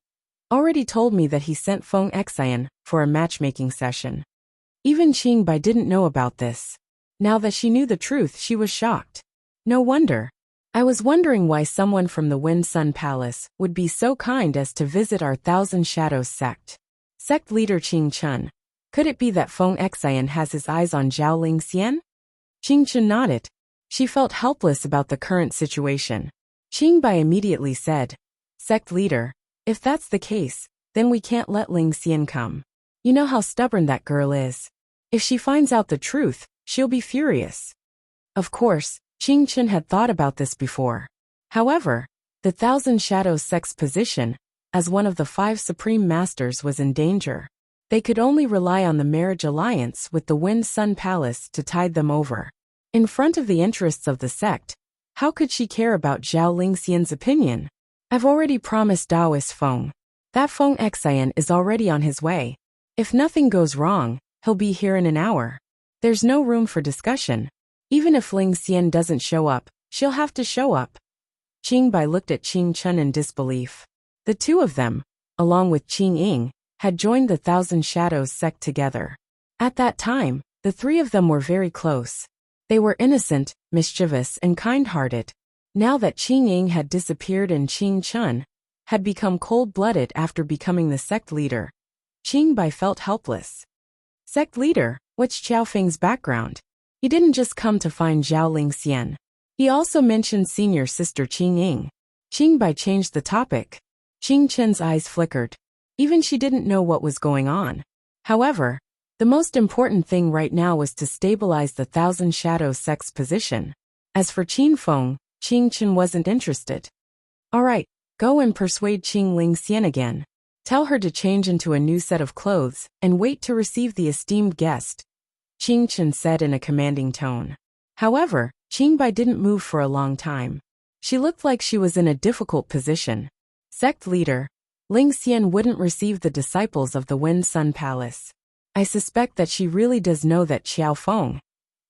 already told me that he sent Feng Xian for a matchmaking session." Even Qing Bai didn't know about this. Now that she knew the truth, she was shocked. "No wonder. I was wondering why someone from the Wind Sun Palace would be so kind as to visit our Thousand Shadows sect." Sect leader Qing Chen, could it be that Feng Xian has his eyes on Zhao Ling Xian? Qing Chen nodded. She felt helpless about the current situation. Qing Bai immediately said, "Sect leader, if that's the case, then we can't let Ling Xian come. You know how stubborn that girl is. If she finds out the truth, she'll be furious." Of course, Qing Chen had thought about this before. However, the Thousand Shadows sect's position as one of the 5 supreme masters was in danger. They could only rely on the marriage alliance with the Wind Sun Palace to tide them over. In front of the interests of the sect, how could she care about Zhao Ling Xian's opinion? "I've already promised Taoist Feng. That Feng Xian is already on his way. If nothing goes wrong, he'll be here in an hour. There's no room for discussion. Even if Ling Xian doesn't show up, she'll have to show up." Qing Bai looked at Qing Chen in disbelief. The two of them, along with Qing Ying, had joined the Thousand Shadows sect together. At that time, the three of them were very close. They were innocent, mischievous, and kind-hearted. Now that Qing Ying had disappeared and Qing Chen had become cold-blooded after becoming the sect leader, Qing Bai felt helpless. "Sect leader, what's Qiao Feng's background? He didn't just come to find Zhao Ling Xian. He also mentioned senior sister Qing Ying." Qing Bai changed the topic. Qing Chen's eyes flickered. Even she didn't know what was going on. However, the most important thing right now was to stabilize the Thousand Shadows sect's position. As for Qin Feng, Qing Chen wasn't interested. Alright, go and persuade Qing Lingxian again. Tell her to change into a new set of clothes, and wait to receive the esteemed guest, Qing Chen said in a commanding tone. However, Qingbai didn't move for a long time. She looked like she was in a difficult position. Sect leader, Lingxian wouldn't receive the disciples of the Wind Sun Palace. I suspect that she really does know that Xiao Feng,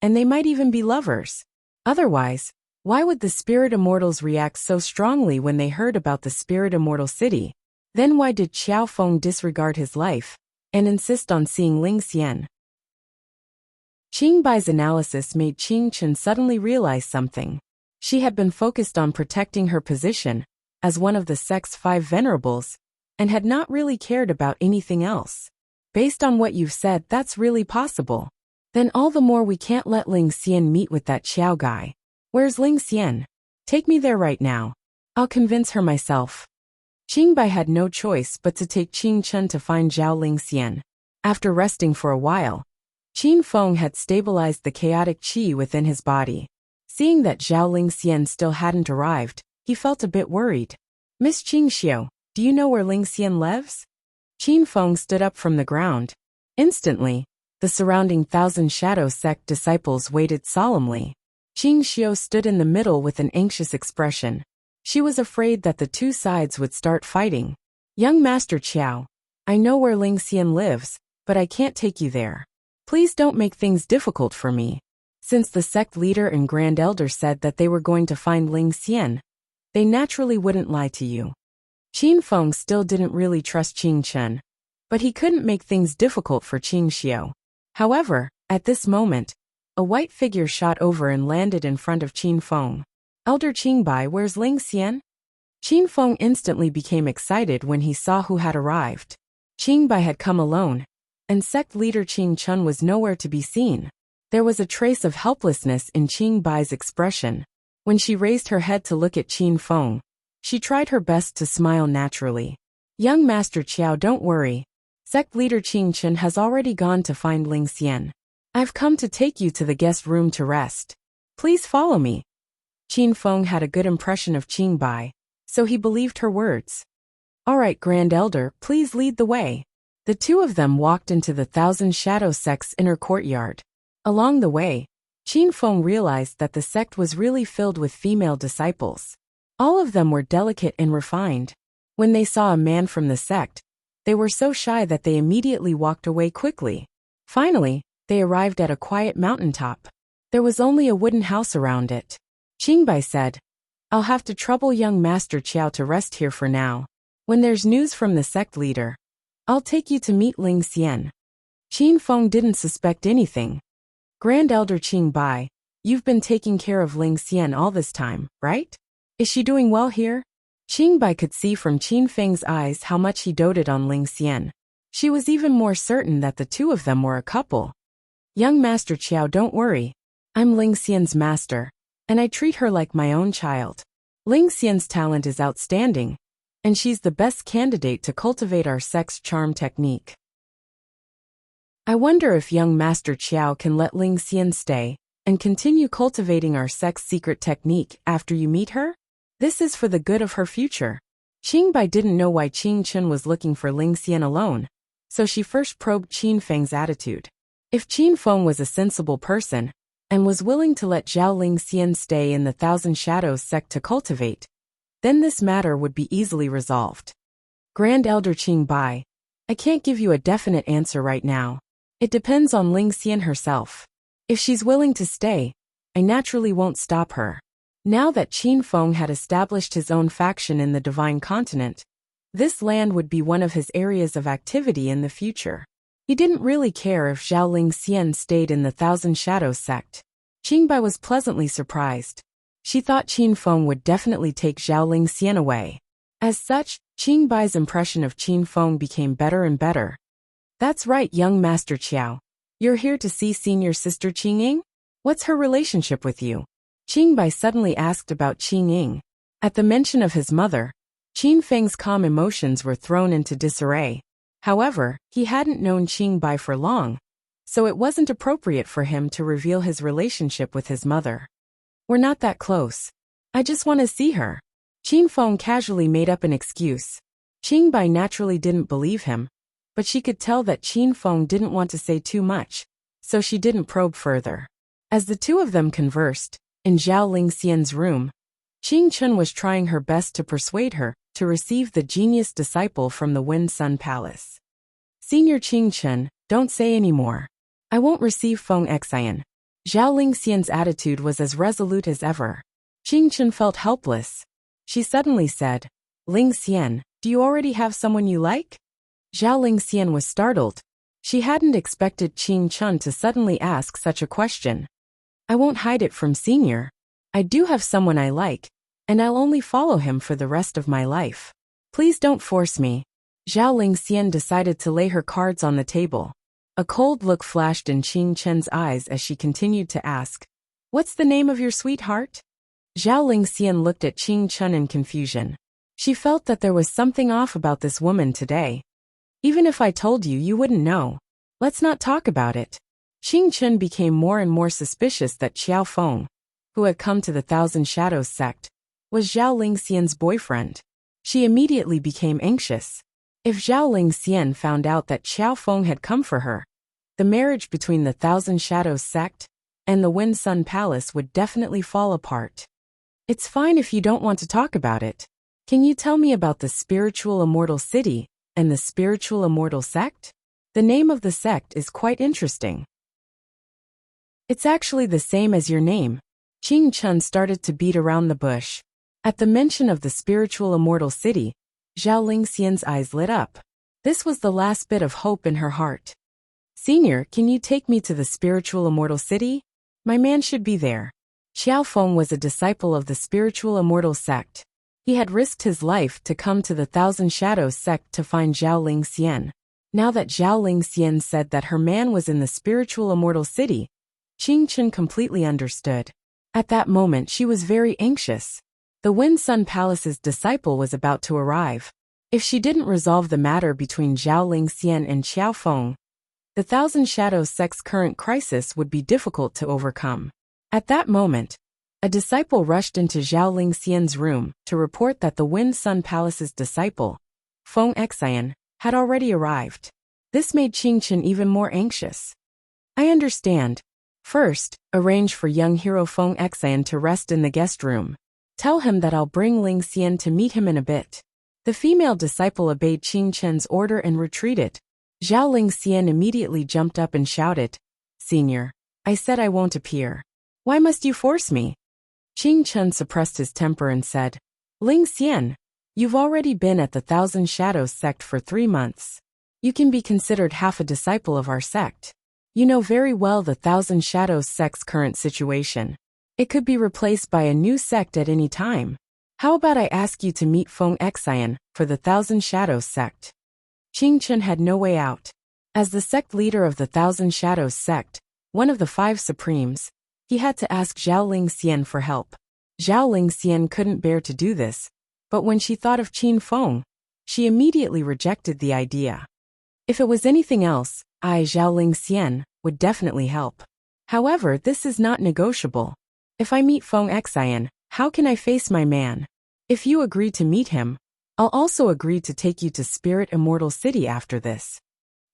and they might even be lovers. Otherwise, why would the Spirit Immortals react so strongly when they heard about the Spirit Immortal City? Then why did Xiao Feng disregard his life and insist on seeing Lingxian? Qingbai's analysis made Qing Chen suddenly realize something. She had been focused on protecting her position as one of the sect's 5 venerables, and had not really cared about anything else. Based on what you've said, that's really possible. Then all the more we can't let Lingxian meet with that Xiao guy. Where's Lingxian? Take me there right now. I'll convince her myself. Qingbai had no choice but to take Qing Chen to find Zhao Lingxian. After resting for a while, Qin Feng had stabilized the chaotic qi within his body. Seeing that Zhao Lingxian still hadn't arrived, he felt a bit worried. Miss Qingxiu, do you know where Lingxian lives? Qin Feng stood up from the ground. Instantly, the surrounding Thousand Shadows sect disciples waited solemnly. Qingxiu stood in the middle with an anxious expression. She was afraid that the two sides would start fighting. Young Master Qiao, I know where Lingxian lives, but I can't take you there. Please don't make things difficult for me. Since the sect leader and Grand Elder said that they were going to find Lingxian, they naturally wouldn't lie to you. Qin Feng still didn't really trust Qing Chen, but he couldn't make things difficult for Qingxiu. However, at this moment, a white figure shot over and landed in front of Qin Feng. Elder Qingbai, where's Lingxian? Qin Feng instantly became excited when he saw who had arrived. Qingbai had come alone, and sect leader Qing Chen was nowhere to be seen. There was a trace of helplessness in Qingbai's expression. When she raised her head to look at Qin Feng, she tried her best to smile naturally. Young Master Qiao, don't worry. Sect leader Qing Chen has already gone to find Lingxian. I've come to take you to the guest room to rest. Please follow me. Qin Feng had a good impression of Qingbai, so he believed her words. Alright, Grand Elder, please lead the way. The two of them walked into the Thousand Shadows sect's inner courtyard. Along the way, Qin Feng realized that the sect was really filled with female disciples. All of them were delicate and refined. When they saw a man from the sect, they were so shy that they immediately walked away quickly. Finally, they arrived at a quiet mountaintop. There was only a wooden house around it. Qingbai said, I'll have to trouble young Master Qiao to rest here for now. When there's news from the sect leader, I'll take you to meet Lingxian. Qin Feng didn't suspect anything. Grand Elder Qingbai, you've been taking care of Lingxian all this time, right? Is she doing well here? Qingbai could see from Qin Feng's eyes how much he doted on Lingxian. She was even more certain that the two of them were a couple. Young Master Qiao, don't worry. I'm Lingxian's master, and I treat her like my own child. Lingxian's talent is outstanding, and she's the best candidate to cultivate our sex charm technique. I wonder if young Master Qiao can let Lingxian stay and continue cultivating our sex secret technique after you meet her? This is for the good of her future. Qingbai didn't know why Qing Chen was looking for Lingxian alone, so she first probed Qin Feng's attitude. If Qin Feng was a sensible person and was willing to let Zhao Lingxian stay in the Thousand Shadows sect to cultivate, then this matter would be easily resolved. Grand Elder Qingbai, I can't give you a definite answer right now. It depends on Lingxian herself. If she's willing to stay, I naturally won't stop her. Now that Qin Feng had established his own faction in the Divine Continent, this land would be one of his areas of activity in the future. He didn't really care if Zhao Lingxian stayed in the Thousand Shadows sect. Qingbai was pleasantly surprised. She thought Qin Feng would definitely take Zhao Lingxian away. As such, Qingbai's impression of Qin Feng became better and better. That's right, young Master Qiao. You're here to see senior sister Qingying? What's her relationship with you? Qingbai suddenly asked about Qingying. At the mention of his mother, Qin Feng's calm emotions were thrown into disarray. However, he hadn't known Qing Bai for long, so it wasn't appropriate for him to reveal his relationship with his mother. We're not that close. I just want to see her. Qin Feng casually made up an excuse. Qing Bai naturally didn't believe him, but she could tell that Qin Feng didn't want to say too much, so she didn't probe further. As the two of them conversed, in Zhao Lingxian's room, Qing Chun was trying her best to persuade her to receive the genius disciple from the Wind Sun Palace. Senior Qing Chun, don't say any more. I won't receive Feng Xian. Zhao Lingxian's attitude was as resolute as ever. Qing Chun felt helpless. She suddenly said, Lingxian, do you already have someone you like? Zhao Lingxian was startled. She hadn't expected Qing Chun to suddenly ask such a question. I won't hide it from Senior. I do have someone I like, and I'll only follow him for the rest of my life. Please don't force me. Zhao Lingxian decided to lay her cards on the table. A cold look flashed in Qing Chun's eyes as she continued to ask, What's the name of your sweetheart? Zhao Lingxian looked at Qing Chun in confusion. She felt that there was something off about this woman today. Even if I told you, you wouldn't know. Let's not talk about it. Qing Chun became more and more suspicious that Xiao Feng, who had come to the Thousand Shadows sect, was Zhao Lingxian's boyfriend. She immediately became anxious. If Zhao Lingxian found out that Xiao Feng had come for her, the marriage between the Thousand Shadows sect and the Wind Sun Palace would definitely fall apart. It's fine if you don't want to talk about it. Can you tell me about the Spiritual Immortal City and the Spiritual Immortal Sect? The name of the sect is quite interesting. It's actually the same as your name. Qing Chun started to beat around the bush. At the mention of the Spiritual Immortal City, Zhao Lingxian's eyes lit up. This was the last bit of hope in her heart. Senior, can you take me to the Spiritual Immortal City? My man should be there. Xiao Feng was a disciple of the Spiritual Immortal Sect. He had risked his life to come to the Thousand Shadows sect to find Zhao Lingxian. Now that Zhao Lingxian said that her man was in the Spiritual Immortal City, Qing Chun completely understood. At that moment she was very anxious. The Wind Sun Palace's disciple was about to arrive. If she didn't resolve the matter between Zhao Lingxian and Xiao Feng, the Thousand Shadows sect's current crisis would be difficult to overcome. At that moment, a disciple rushed into Zhao Lingxian's room to report that the Wind Sun Palace's disciple, Feng Xian, had already arrived. This made Qing Chun even more anxious. I understand. First, arrange for young hero Feng Xian to rest in the guest room. Tell him that I'll bring Lingxian to meet him in a bit. The female disciple obeyed Qing Chun's order and retreated. Zhao Lingxian immediately jumped up and shouted, Senior, I said I won't appear. Why must you force me? Qing Chun suppressed his temper and said, Lingxian, you've already been at the Thousand Shadows sect for 3 months. You can be considered half a disciple of our sect. You know very well the Thousand Shadows sect's current situation. It could be replaced by a new sect at any time. How about I ask you to meet Feng Xian for the Thousand Shadows sect? Qing Chun had no way out. As the sect leader of the Thousand Shadows sect, one of the 5 supremes, he had to ask Zhao Lingxian for help. Zhao Lingxian couldn't bear to do this, but when she thought of Qin Feng, she immediately rejected the idea. If it was anything else, Zhao Lingxian, would definitely help. However, this is not negotiable. If I meet Feng Xian, how can I face my man? If you agree to meet him, I'll also agree to take you to Spirit Immortal City after this.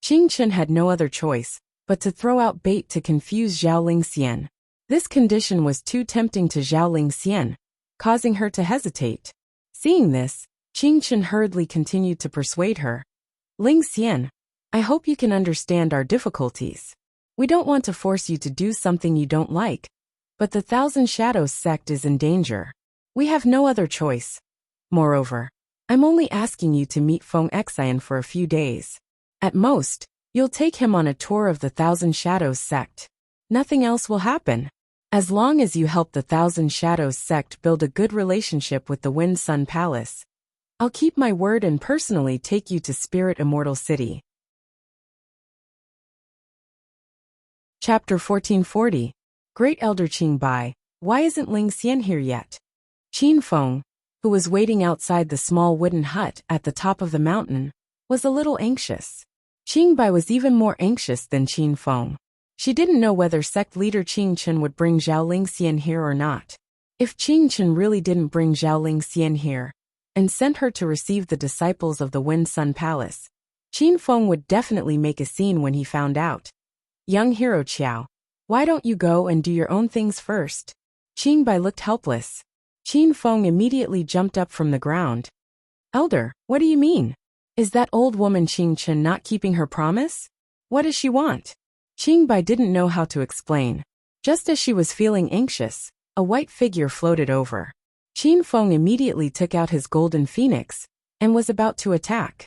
Qing Chun had no other choice but to throw out bait to confuse Zhao Lingxian. This condition was too tempting to Zhao Lingxian, causing her to hesitate. Seeing this, Qing Chun hurriedly continued to persuade her. Lingxian, I hope you can understand our difficulties. We don't want to force you to do something you don't like, but the Thousand Shadows sect is in danger. We have no other choice. Moreover, I'm only asking you to meet Feng Xian for a few days. At most, you'll take him on a tour of the Thousand Shadows sect. Nothing else will happen. As long as you help the Thousand Shadows sect build a good relationship with the Wind Sun Palace, I'll keep my word and personally take you to Spirit Immortal City. Chapter 1440. Great Elder Qing Bai, why isn't Lingxian here yet? Qin Feng, who was waiting outside the small wooden hut at the top of the mountain, was a little anxious. Qing Bai was even more anxious than Qin Feng. She didn't know whether sect leader Qing Chen would bring Zhao Lingxian here or not. If Qing Chen really didn't bring Zhao Lingxian here, and sent her to receive the disciples of the Wind Sun Palace, Qin Feng would definitely make a scene when he found out. Young hero Qiao, why don't you go and do your own things first? Qing Bai looked helpless. Qin Feng immediately jumped up from the ground. Elder, what do you mean? Is that old woman Qing Chen not keeping her promise? What does she want? Qing Bai didn't know how to explain. Just as she was feeling anxious, a white figure floated over. Qin Feng immediately took out his golden phoenix and was about to attack.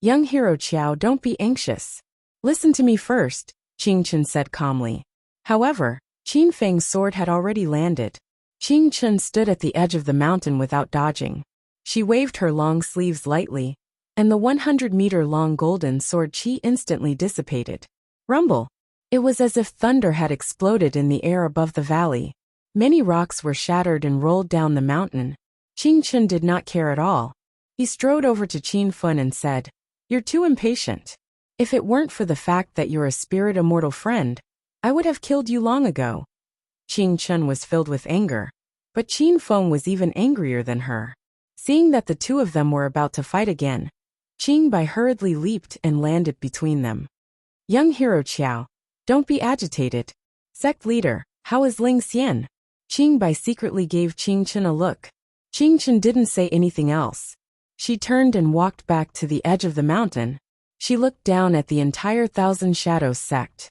Young hero Qiao, don't be anxious. Listen to me first, Qing Chen said calmly. However, Qin Feng's sword had already landed. Qing Chen stood at the edge of the mountain without dodging. She waved her long sleeves lightly, and the 100-meter-long golden sword qi instantly dissipated. Rumble! It was as if thunder had exploded in the air above the valley. Many rocks were shattered and rolled down the mountain. Qing Chen did not care at all. He strode over to Qin Feng and said, "You're too impatient. If it weren't for the fact that you're a spirit immortal friend, I would have killed you long ago." Qing Chen was filled with anger, but Qin Feng was even angrier than her. Seeing that the two of them were about to fight again, Qing Bai hurriedly leaped and landed between them. Young hero Qiao, don't be agitated. Sect leader, how is Ling Xian? Qing Bai secretly gave Qing Chen a look. Qing Chen didn't say anything else. She turned and walked back to the edge of the mountain. She looked down at the entire Thousand Shadows sect.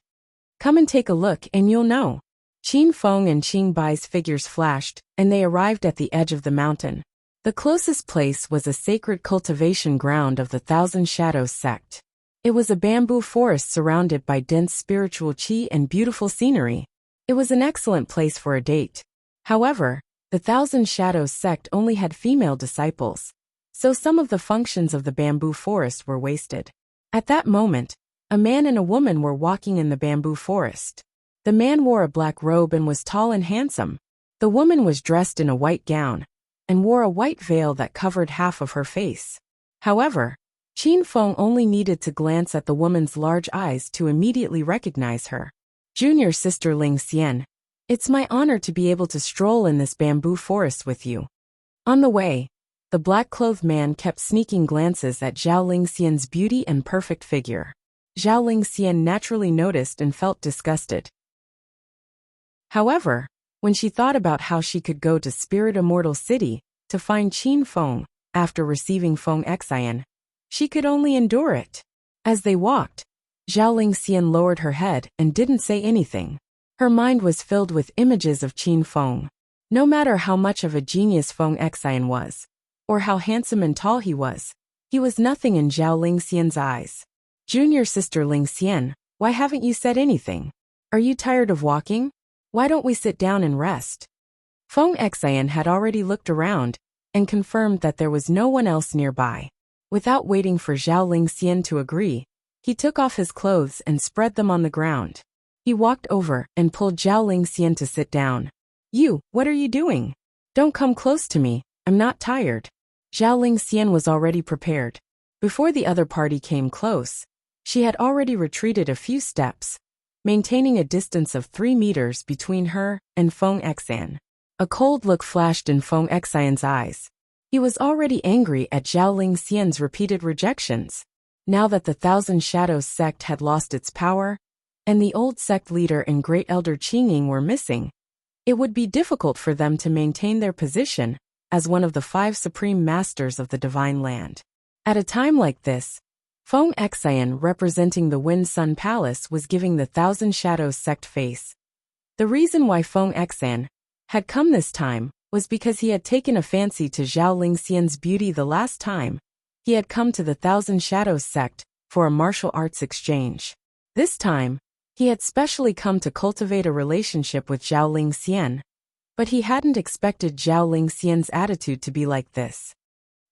Come and take a look and you'll know. Qin Feng and Qing Bai's figures flashed, and they arrived at the edge of the mountain. The closest place was a sacred cultivation ground of the Thousand Shadows sect. It was a bamboo forest surrounded by dense spiritual qi and beautiful scenery. It was an excellent place for a date. However, the Thousand Shadows sect only had female disciples, so some of the functions of the bamboo forest were wasted. At that moment, a man and a woman were walking in the bamboo forest. The man wore a black robe and was tall and handsome. The woman was dressed in a white gown and wore a white veil that covered half of her face. However, Qin Feng only needed to glance at the woman's large eyes to immediately recognize her. Junior sister Ling Xian, it's my honor to be able to stroll in this bamboo forest with you. On the way, the black-clothed man kept sneaking glances at Zhao Lingxian's beauty and perfect figure. Zhao Lingxian naturally noticed and felt disgusted. However, when she thought about how she could go to Spirit Immortal City to find Qin Feng after receiving Feng Xian, she could only endure it. As they walked, Zhao Lingxian lowered her head and didn't say anything. Her mind was filled with images of Qin Feng. No matter how much of a genius Feng Xian was, or how handsome and tall he was nothing in Zhao Lingxian's eyes. Junior sister Lingxian, why haven't you said anything? Are you tired of walking? Why don't we sit down and rest? Feng Xian had already looked around and confirmed that there was no one else nearby. Without waiting for Zhao Lingxian to agree, he took off his clothes and spread them on the ground. He walked over and pulled Zhao Lingxian to sit down. You, what are you doing? Don't come close to me, I'm not tired. Zhao Lingxian was already prepared. Before the other party came close, she had already retreated a few steps, maintaining a distance of 3 meters between her and Feng Xian. A cold look flashed in Feng Xian's eyes. He was already angry at Zhao Lingxian's repeated rejections. Now that the Thousand Shadows sect had lost its power, and the old sect leader and great elder Qingying were missing, it would be difficult for them to maintain their position as one of the 5 supreme masters of the divine land. At a time like this, Feng Xian representing the Wind Sun Palace was giving the Thousand Shadows sect face. The reason why Feng Xian had come this time was because he had taken a fancy to Zhao Lingxian's beauty the last time he had come to the Thousand Shadows sect for a martial arts exchange. This time, he had specially come to cultivate a relationship with Zhao Lingxian, but he hadn't expected Zhao Lingxian's attitude to be like this.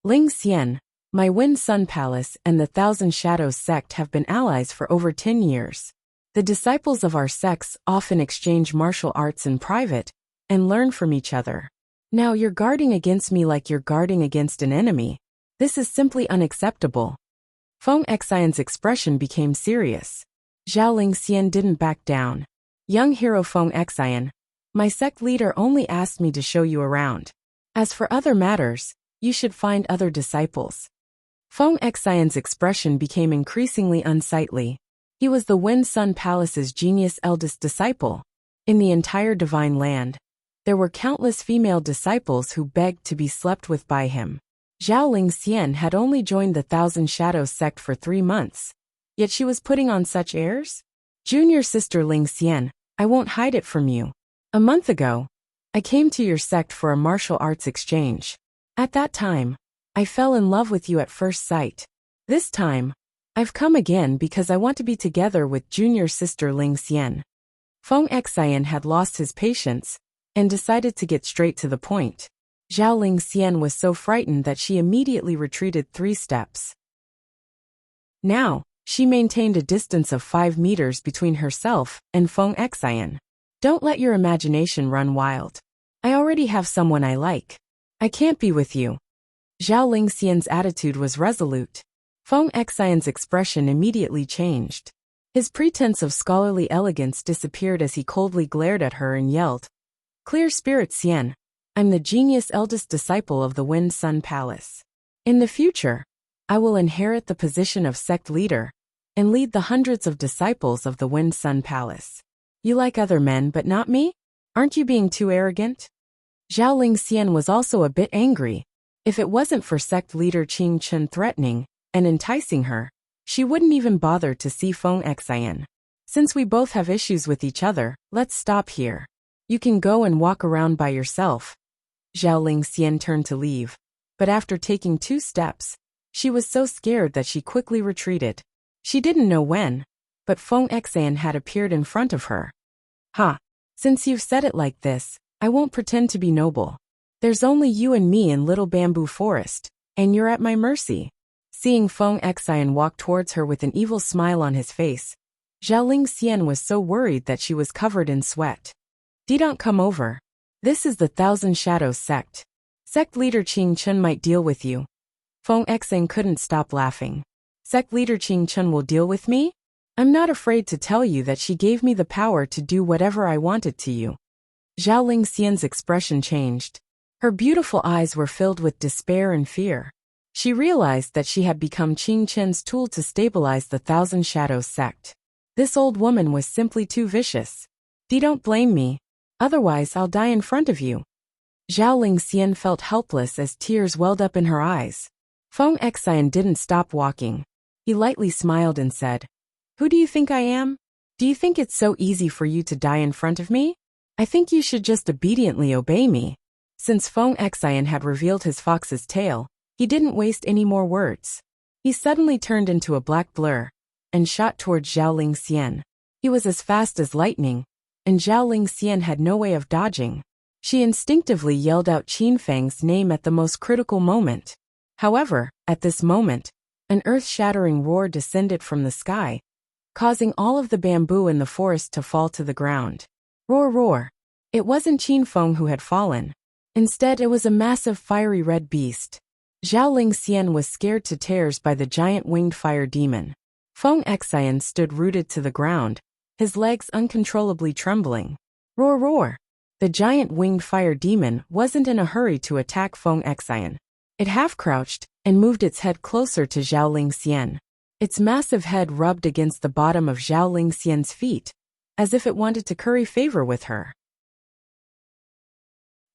Lingxian, my Wind Sun Palace and the Thousand Shadows sect have been allies for over 10 years. The disciples of our sects often exchange martial arts in private and learn from each other. Now you're guarding against me like you're guarding against an enemy. This is simply unacceptable. Feng Xian's expression became serious. Zhao Lingxian didn't back down. Young hero Feng Xian, my sect leader only asked me to show you around. As for other matters, you should find other disciples. Feng Xian's expression became increasingly unsightly. He was the Wind Sun Palace's genius eldest disciple. In the entire divine land, there were countless female disciples who begged to be slept with by him. Zhao Lingxian had only joined the Thousand Shadows sect for 3 months, yet she was putting on such airs? Junior sister Lingxian, I won't hide it from you. A month ago, I came to your sect for a martial arts exchange. At that time, I fell in love with you at first sight. This time, I've come again because I want to be together with junior sister Lingxian. Feng Xian had lost his patience and decided to get straight to the point. Zhao Lingxian was so frightened that she immediately retreated 3 steps. Now, she maintained a distance of 5 meters between herself and Feng Xian. Don't let your imagination run wild. I already have someone I like. I can't be with you. Zhao Lingxian's attitude was resolute. Feng Xian's expression immediately changed. His pretense of scholarly elegance disappeared as he coldly glared at her and yelled, Clear Spirit Xian, I'm the genius eldest disciple of the Wind Sun Palace. In the future, I will inherit the position of sect leader and lead the hundreds of disciples of the Wind Sun Palace. You like other men but not me? Aren't you being too arrogant? Zhao Lingxian was also a bit angry. If it wasn't for sect leader Qing Chen threatening and enticing her, she wouldn't even bother to see Feng Xian. Since we both have issues with each other, let's stop here. You can go and walk around by yourself. Zhao Lingxian turned to leave, but after taking 2 steps, she was so scared that she quickly retreated. She didn't know when, but Feng Xian had appeared in front of her. Ha! Since you've said it like this, I won't pretend to be noble. There's only you and me in Little Bamboo Forest, and you're at my mercy. Seeing Feng Xian walk towards her with an evil smile on his face, Zhao Lingxian was so worried that she was covered in sweat. Don't come over. This is the Thousand Shadows sect. Sect leader Qing Chen might deal with you. Feng Xian couldn't stop laughing. Sect leader Qing Chen will deal with me? I'm not afraid to tell you that she gave me the power to do whatever I wanted to you. Zhao Lingxian's expression changed. Her beautiful eyes were filled with despair and fear. She realized that she had become Qing Chen's tool to stabilize the Thousand Shadows sect. This old woman was simply too vicious. Don't blame me. Otherwise I'll die in front of you. Zhao Lingxian felt helpless as tears welled up in her eyes. Feng Xian didn't stop walking. He lightly smiled and said, Who do you think I am? Do you think it's so easy for you to die in front of me? I think you should just obediently obey me. Since Feng Xian had revealed his fox's tail, he didn't waste any more words. He suddenly turned into a black blur and shot towards Zhao Lingxian. He was as fast as lightning, and Zhao Lingxian had no way of dodging. She instinctively yelled out Qin Feng's name at the most critical moment. However, at this moment, an earth-shattering roar descended from the sky, causing all of the bamboo in the forest to fall to the ground. Roar, roar. It wasn't Qin Feng who had fallen. Instead, it was a massive fiery red beast. Zhao Lingxian was scared to tears by the giant winged fire demon. Feng Xian stood rooted to the ground, his legs uncontrollably trembling. Roar, roar. The giant winged fire demon wasn't in a hurry to attack Feng Xian. It half-crouched and moved its head closer to Zhao Lingxian. Its massive head rubbed against the bottom of Zhao Lingxian's feet, as if it wanted to curry favor with her.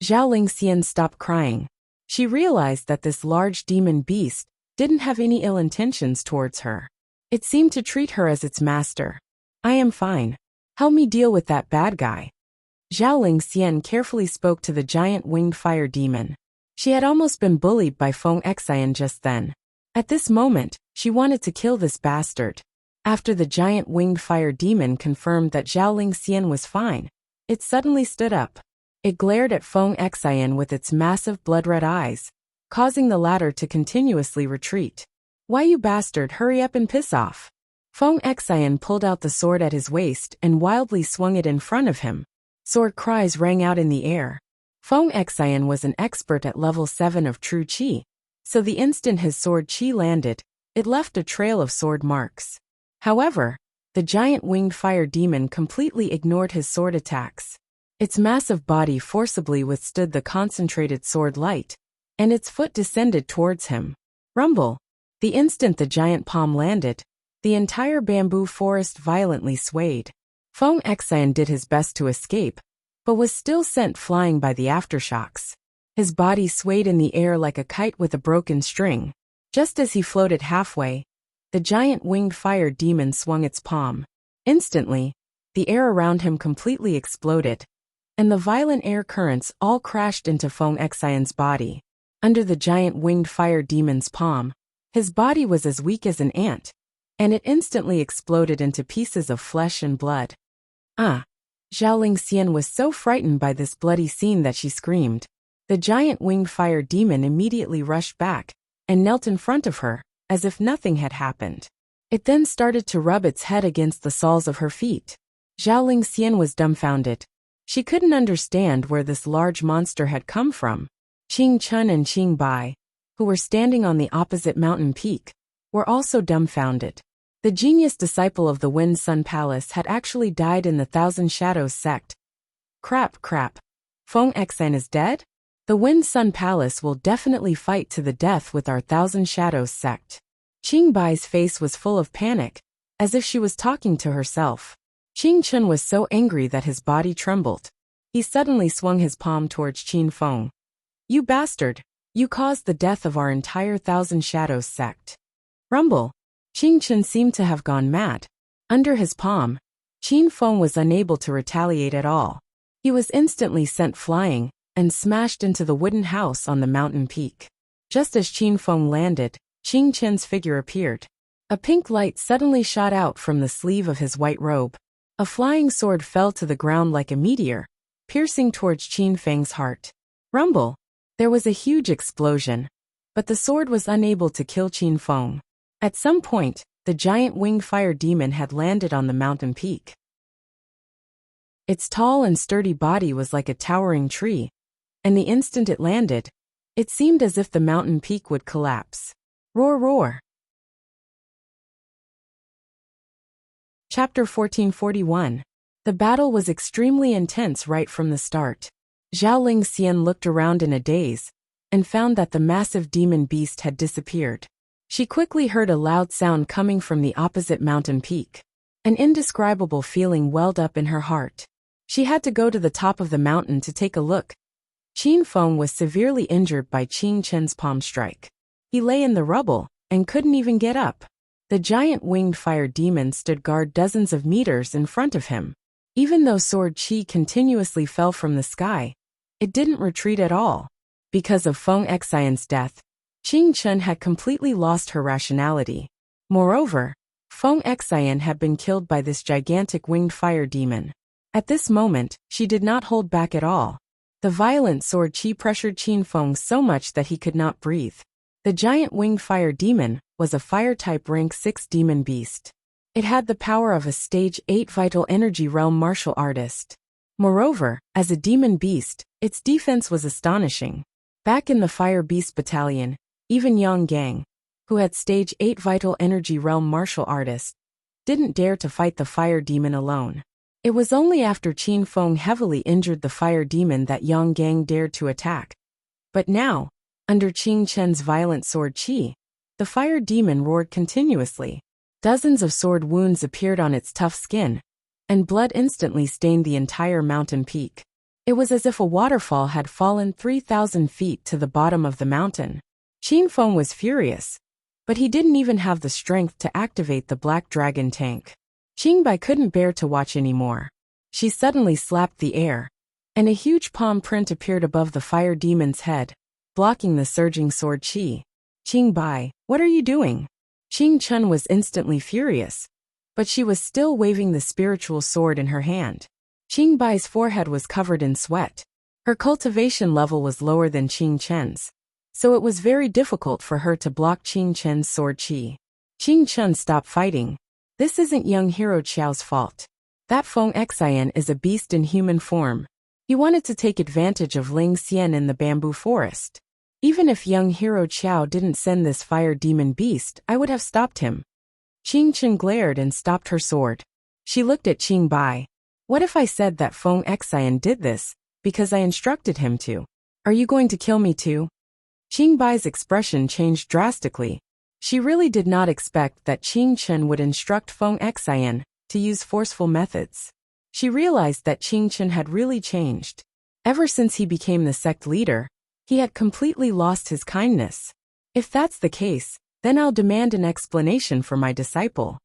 Zhao Lingxian stopped crying. She realized that this large demon beast didn't have any ill intentions towards her. It seemed to treat her as its master. I am fine. Help me deal with that bad guy. Zhao Lingxian carefully spoke to the giant winged fire demon. She had almost been bullied by Feng Xian just then. At this moment, she wanted to kill this bastard. After the giant winged fire demon confirmed that Zhao Lingxian was fine, it suddenly stood up. It glared at Feng Xian with its massive blood-red eyes, causing the latter to continuously retreat. Why, you bastard, hurry up and piss off. Feng Xian pulled out the sword at his waist and wildly swung it in front of him. Sword cries rang out in the air. Feng Xian was an expert at level 7 of true qi, so the instant his sword qi landed, it left a trail of sword marks. However, the giant winged fire demon completely ignored his sword attacks. Its massive body forcibly withstood the concentrated sword light, and its foot descended towards him. Rumble! The instant the giant palm landed, the entire bamboo forest violently swayed. Feng Xian did his best to escape, but was still sent flying by the aftershocks. His body swayed in the air like a kite with a broken string. Just as he floated halfway, the giant winged fire demon swung its palm. Instantly, the air around him completely exploded, and the violent air currents all crashed into Feng Xian's body. Under the giant winged fire demon's palm, his body was as weak as an ant, and it instantly exploded into pieces of flesh and blood. Zhao Lingxian was so frightened by this bloody scene that she screamed. The giant winged fire demon immediately rushed back and knelt in front of her, as if nothing had happened. It then started to rub its head against the soles of her feet. Zhao Lingxian was dumbfounded. She couldn't understand where this large monster had come from. Qing Chun and Qing Bai, who were standing on the opposite mountain peak, were also dumbfounded. The genius disciple of the Wind Sun Palace had actually died in the Thousand Shadows sect. Crap. Feng Xian is dead? The Wind Sun Palace will definitely fight to the death with our Thousand Shadows sect. Qing Bai's face was full of panic, as if she was talking to herself. Qing Chun was so angry that his body trembled. He suddenly swung his palm towards Qin Feng. You bastard! You caused the death of our entire Thousand Shadows sect. Rumble! Qing Chun seemed to have gone mad. Under his palm, Qin Feng was unable to retaliate at all. He was instantly sent flying and smashed into the wooden house on the mountain peak. Just as Qin Feng landed, Qing Chen's figure appeared. A pink light suddenly shot out from the sleeve of his white robe. A flying sword fell to the ground like a meteor, piercing towards Qin Feng's heart. Rumble! There was a huge explosion, but the sword was unable to kill Qin Feng. At some point, the giant winged fire demon had landed on the mountain peak. Its tall and sturdy body was like a towering tree, and the instant it landed, it seemed as if the mountain peak would collapse. Roar, roar! Chapter 1441. The battle was extremely intense right from the start. Zhao Lingxian looked around in a daze, and found that the massive demon beast had disappeared. She quickly heard a loud sound coming from the opposite mountain peak. An indescribable feeling welled up in her heart. She had to go to the top of the mountain to take a look. Qin Feng was severely injured by Qing Chen's palm strike. He lay in the rubble and couldn't even get up. The giant winged fire demon stood guard dozens of meters in front of him. Even though sword qi continuously fell from the sky, it didn't retreat at all. Because of Feng Xian's death, Qing Chun had completely lost her rationality. Moreover, Feng Xian had been killed by this gigantic winged fire demon. At this moment, she did not hold back at all. The violent sword qi pressured Qin Feng so much that he could not breathe. The giant winged fire demon was a fire-type rank 6 demon beast. It had the power of a stage 8 vital energy realm martial artist. Moreover, as a demon beast, its defense was astonishing. Back in the Fire Beast Battalion, even Yang Gang, who had stage 8 vital energy realm martial artist, didn't dare to fight the fire demon alone. It was only after Qin Feng heavily injured the fire demon that Yang Gang dared to attack. But now, under Qing Chen's violent sword qi, the fire demon roared continuously. Dozens of sword wounds appeared on its tough skin, and blood instantly stained the entire mountain peak. It was as if a waterfall had fallen 3,000 feet to the bottom of the mountain. Qin Feng was furious, but he didn't even have the strength to activate the Black Dragon tank. Qing Bai couldn't bear to watch anymore. She suddenly slapped the air, and a huge palm print appeared above the fire demon's head, blocking the surging sword qi. Qing Bai, what are you doing? Qing Chun was instantly furious, but she was still waving the spiritual sword in her hand. Qing Bai's forehead was covered in sweat. Her cultivation level was lower than Qing Chen's, so it was very difficult for her to block Qing Chen's sword qi. Qing Chun stopped fighting. This isn't young hero Qiao's fault. That Feng Xian is a beast in human form. He wanted to take advantage of Ling Xian in the bamboo forest. Even if young hero Qiao didn't send this fire demon beast, I would have stopped him. Qing Chen glared and stopped her sword. She looked at Qing Bai. What if I said that Feng Xian did this because I instructed him to? Are you going to kill me too? Qing Bai's expression changed drastically. She really did not expect that Qing Chen would instruct Feng Xian to use forceful methods. She realized that Qing Chen had really changed. Ever since he became the sect leader, he had completely lost his kindness. If that's the case, then I'll demand an explanation for my disciple.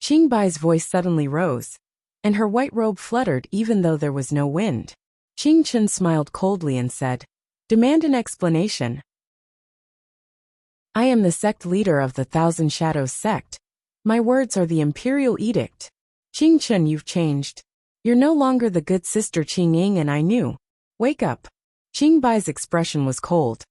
Qing Bai's voice suddenly rose, and her white robe fluttered even though there was no wind. Qing Chen smiled coldly and said, "Demand an explanation. I am the sect leader of the Thousand Shadows sect. My words are the imperial edict. Qing Chen, you've changed. You're no longer the good sister Qing Ying and I knew. Wake up." Qing Bai's expression was cold.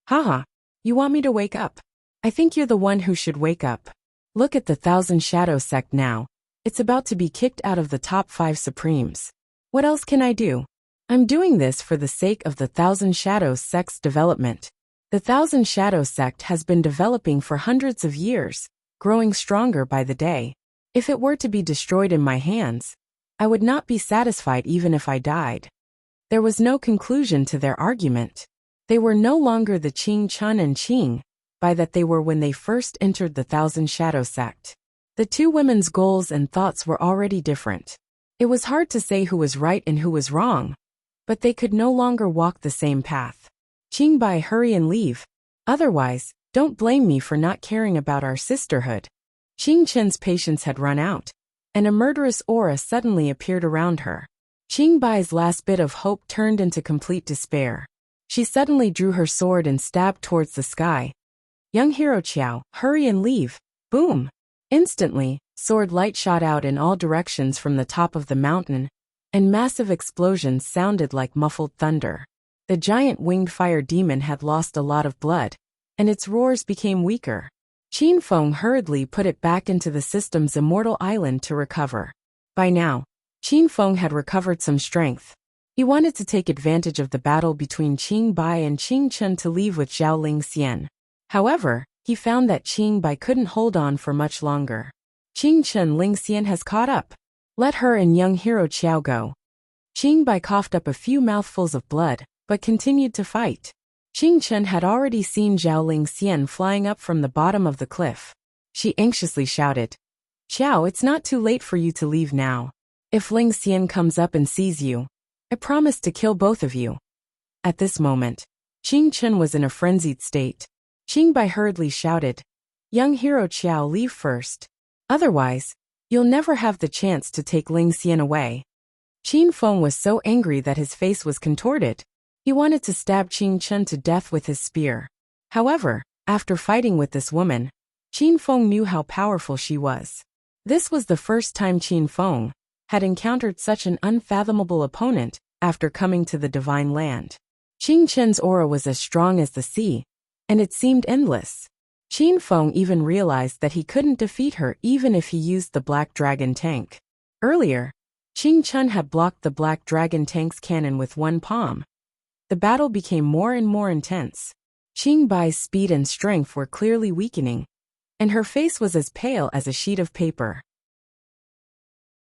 Haha, you want me to wake up? I think you're the one who should wake up. Look at the Thousand Shadows sect now. It's about to be kicked out of the top 5 supremes. What else can I do? I'm doing this for the sake of the Thousand Shadows sect's development. The Thousand Shadows sect has been developing for hundreds of years, growing stronger by the day. If it were to be destroyed in my hands, I would not be satisfied even if I died. There was no conclusion to their argument. They were no longer the Qing Chun and Qing Bai that they were when they first entered the Thousand Shadows sect. The two women's goals and thoughts were already different. It was hard to say who was right and who was wrong, but they could no longer walk the same path. Qing Bai, hurry and leave. Otherwise, don't blame me for not caring about our sisterhood. Qing Chen's patience had run out, and a murderous aura suddenly appeared around her. Qing Bai's last bit of hope turned into complete despair. She suddenly drew her sword and stabbed towards the sky. Young hero Qiao, hurry and leave. Boom! Instantly, sword light shot out in all directions from the top of the mountain, and massive explosions sounded like muffled thunder. The giant winged fire demon had lost a lot of blood, and its roars became weaker. Qin Feng hurriedly put it back into the system's immortal island to recover. By now, Qin Feng had recovered some strength. He wanted to take advantage of the battle between Qing Bai and Qing Chen to leave with Zhao Ling Xian. However, he found that Qing Bai couldn't hold on for much longer. Qing Chen, Ling Xian has caught up. Let her and young hero Qiao go. Qing Bai coughed up a few mouthfuls of blood, but continued to fight. Qing Chen had already seen Zhao Ling Xian flying up from the bottom of the cliff. She anxiously shouted, "Qiao, it's not too late for you to leave now. If Ling Xian comes up and sees you, I promise to kill both of you." At this moment, Qing Chen was in a frenzied state. Qing Bai hurriedly shouted, "Young hero Qiao, leave first. Otherwise, you'll never have the chance to take Ling Xian away." Qin Feng was so angry that his face was contorted. He wanted to stab Qing Chen to death with his spear. However, after fighting with this woman, Qin Feng knew how powerful she was. This was the first time Qin Feng had encountered such an unfathomable opponent after coming to the Divine Land. Qing Chen's aura was as strong as the sea, and it seemed endless. Qin Feng even realized that he couldn't defeat her even if he used the Black Dragon tank. Earlier, Qing Chen had blocked the Black Dragon tank's cannon with one palm. The battle became more and more intense. Qing Bai's speed and strength were clearly weakening, and her face was as pale as a sheet of paper.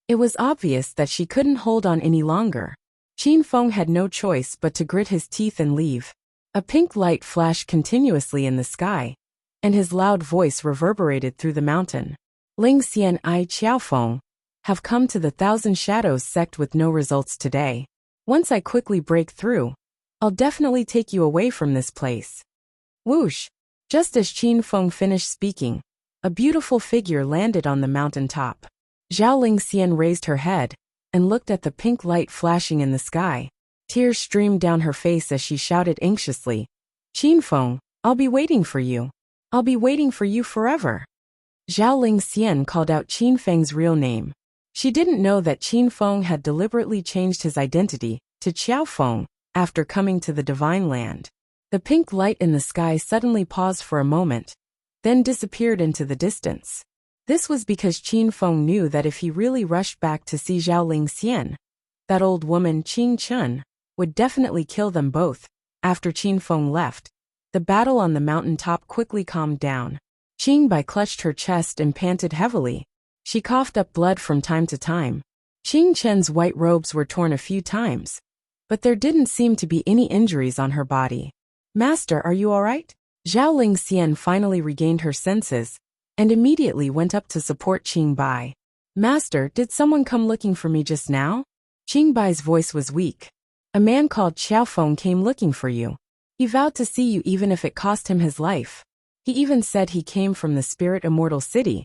It was obvious that she couldn't hold on any longer. Qin Feng had no choice but to grit his teeth and leave. A pink light flashed continuously in the sky, and his loud voice reverberated through the mountain. Ling Xian, I, Qiao Feng, have come to the Thousand Shadows sect with no results today. Once I quickly break through, I'll definitely take you away from this place. Whoosh! Just as Qin Feng finished speaking, a beautiful figure landed on the mountain top. Zhao Ling Xian raised her head and looked at the pink light flashing in the sky. Tears streamed down her face as she shouted anxiously, "Qin Feng, I'll be waiting for you. I'll be waiting for you forever." Zhao Ling Xian called out Qin Feng's real name. She didn't know that Qin Feng had deliberately changed his identity to Qiao Feng after coming to the Divine Land. The pink light in the sky suddenly paused for a moment, then disappeared into the distance. This was because Qin Feng knew that if he really rushed back to see Zhao Ling Xian, That old woman Qing Chun would definitely kill them both. After Qin Feng left, the battle on the mountaintop quickly calmed down. Qing Bai clutched her chest and panted heavily. She coughed up blood from time to time. Qing Chen's white robes were torn a few times, but there didn't seem to be any injuries on her body. "Master, are you all right?" Zhao Lingxian finally regained her senses and immediately went up to support Qing Bai. "Master, did someone come looking for me just now?" Qing Bai's voice was weak. "A man called Xiao Feng came looking for you. He vowed to see you even if it cost him his life. He even said he came from the Spirit Immortal City."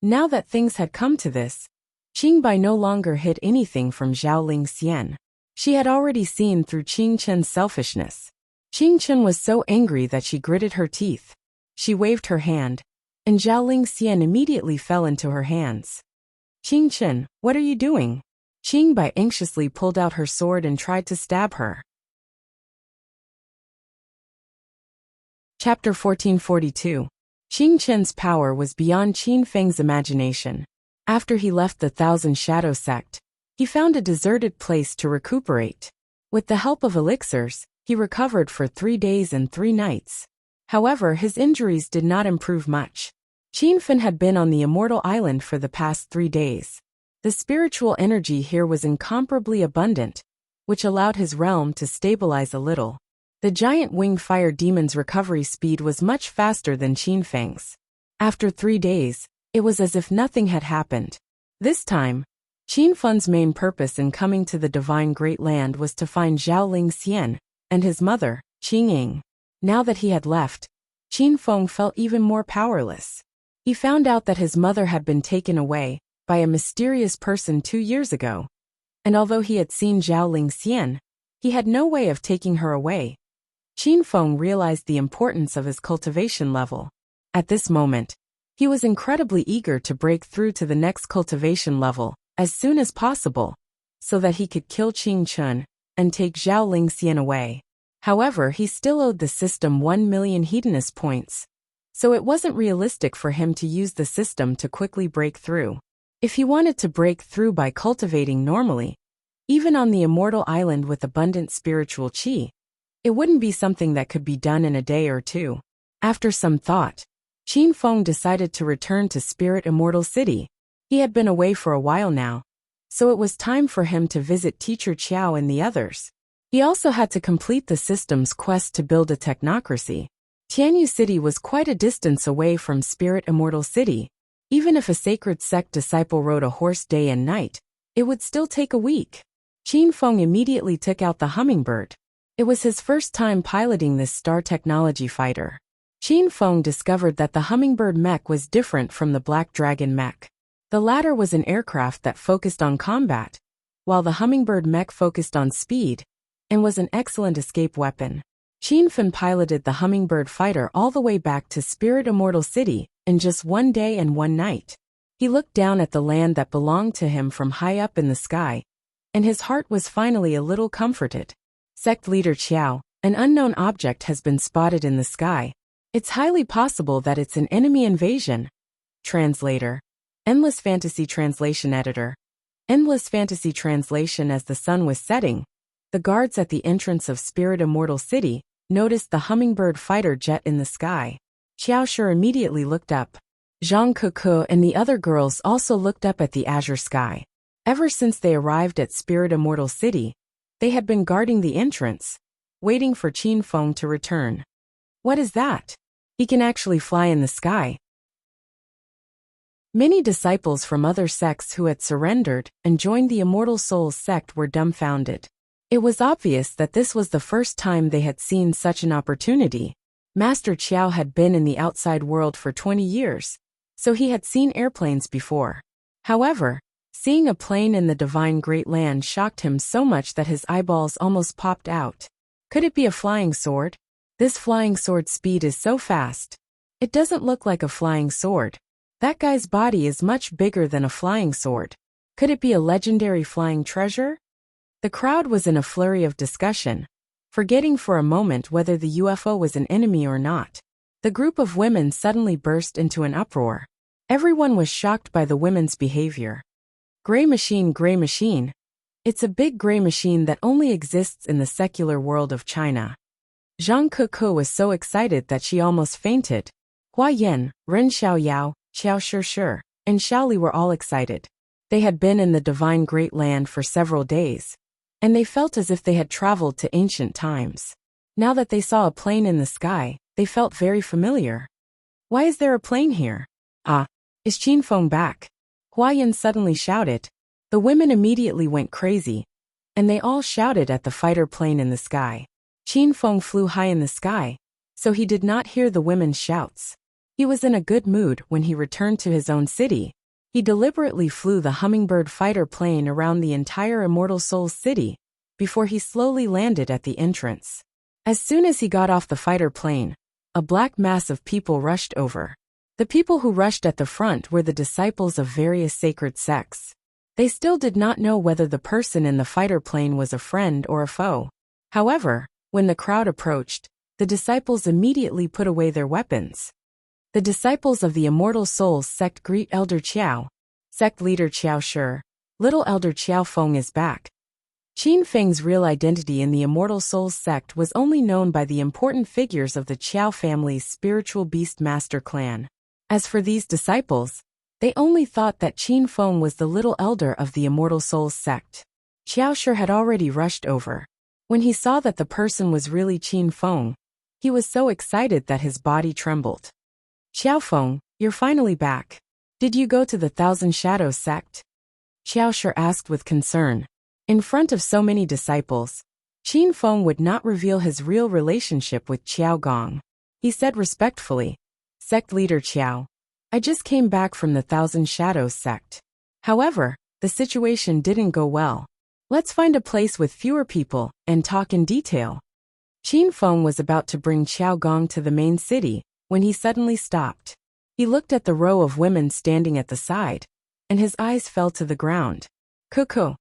Now that things had come to this, Qing Bai no longer hid anything from Zhao Lingxian. She had already seen through Qing Chen's selfishness. Qing Chen was so angry that she gritted her teeth. She waved her hand, and Zhao Lingxian immediately fell into her hands. "Qing Chen, what are you doing?" Qing Bai anxiously pulled out her sword and tried to stab her. Chapter 1442. Qing Chen's power was beyond Qin Feng's imagination. After he left the Thousand Shadow sect, he found a deserted place to recuperate. With the help of elixirs, he recovered for 3 days and 3 nights. However, his injuries did not improve much. Qin Fen had been on the Immortal Island for the past 3 days. The spiritual energy here was incomparably abundant, which allowed his realm to stabilize a little. The giant winged fire demon's recovery speed was much faster than Qin Feng's. After 3 days, it was as if nothing had happened. This time, Qin Fen's main purpose in coming to the Divine Great Land was to find Zhao Lingxian and his mother, Qing Ying. Now that he had left, Qin Feng felt even more powerless. He found out that his mother had been taken away by a mysterious person 2 years ago, and although he had seen Zhao Lingxian, he had no way of taking her away. Qin Feng realized the importance of his cultivation level. At this moment, he was incredibly eager to break through to the next cultivation level as soon as possible, so that he could kill Qing Chun and take Zhao Lingxian away. However, he still owed the system 1 million Hedonist points, so it wasn't realistic for him to use the system to quickly break through. If he wanted to break through by cultivating normally, even on the Immortal Island with abundant spiritual qi, it wouldn't be something that could be done in a day or 2. After some thought, Qin Feng decided to return to Spirit Immortal City. He had been away for a while now, so it was time for him to visit Teacher Qiao and the others. He also had to complete the system's quest to build a technocracy. Tianyu City was quite a distance away from Spirit Immortal City. Even if a sacred sect disciple rode a horse day and night, it would still take a week. Qin Feng immediately took out the hummingbird. It was his first time piloting this star technology fighter. Qin Feng discovered that the hummingbird mech was different from the Black Dragon mech. The latter was an aircraft that focused on combat, while the hummingbird mech focused on speed and was an excellent escape weapon. Qin Fen piloted the hummingbird fighter all the way back to Spirit Immortal City in just 1 day and 1 night. He looked down at the land that belonged to him from high up in the sky, and his heart was finally a little comforted. Sect leader Qiao, an unknown object has been spotted in the sky. It's highly possible that it's an enemy invasion. Translator. Endless Fantasy Translation Editor. Endless Fantasy Translation. As the sun was setting, the guards at the entrance of Spirit Immortal City noticed the hummingbird fighter jet in the sky. Xiao Shi immediately looked up. Zhang Kuku and the other girls also looked up at the azure sky. Ever since they arrived at Spirit Immortal City, they had been guarding the entrance, waiting for Qin Feng to return. What is that? He can actually fly in the sky. Many disciples from other sects who had surrendered and joined the Immortal Souls sect were dumbfounded. It was obvious that this was the first time they had seen such an opportunity. Master Qiao had been in the outside world for 20 years, so he had seen airplanes before. However, seeing a plane in the Divine Great Land shocked him so much that his eyeballs almost popped out. Could it be a flying sword? This flying sword's speed is so fast. It doesn't look like a flying sword. That guy's body is much bigger than a flying sword. Could it be a legendary flying treasure? The crowd was in a flurry of discussion, forgetting for a moment whether the UFO was an enemy or not. The group of women suddenly burst into an uproar. Everyone was shocked by the women's behavior. Gray machine, It's a big gray machine that only exists in the secular world of China. Zhang Kuku was so excited that she almost fainted. Hua Yan, Ren Xiaoyao, Xiao Shi, and Xiaoli were all excited. They had been in the divine great land for several days, and they felt as if they had traveled to ancient times. Now that they saw a plane in the sky, they felt very familiar. Why is there a plane here? Ah, is Qin Feng back? Hua Yan suddenly shouted. The women immediately went crazy, and they all shouted at the fighter plane in the sky. Qin Feng flew high in the sky, so he did not hear the women's shouts. He was in a good mood when he returned to his own city. He deliberately flew the hummingbird fighter plane around the entire Immortal Souls city before he slowly landed at the entrance. As soon as he got off the fighter plane, a black mass of people rushed over. The people who rushed at the front were the disciples of various sacred sects. They still did not know whether the person in the fighter plane was a friend or a foe. However, when the crowd approached, the disciples immediately put away their weapons. The disciples of the Immortal Souls sect greet Elder Qiao. Sect leader Qiao Shi, little Elder Qiao Feng is back. Qin Feng's real identity in the Immortal Souls sect was only known by the important figures of the Qiao family's spiritual beast master clan. As for these disciples, they only thought that Qin Feng was the little elder of the Immortal Souls sect. Qiao Shi had already rushed over. When he saw that the person was really Qin Feng, he was so excited that his body trembled. Qiao Feng, you're finally back. Did you go to the Thousand Shadows sect? Qiao Shi asked with concern. In front of so many disciples, Qin Feng would not reveal his real relationship with Qiao Gong. He said respectfully, Sect leader Qiao, I just came back from the Thousand Shadows sect. However, the situation didn't go well. Let's find a place with fewer people and talk in detail. Qin Feng was about to bring Qiao Gong to the main city when he suddenly stopped. He looked at the row of women standing at the side, and his eyes fell to the ground. Kuku.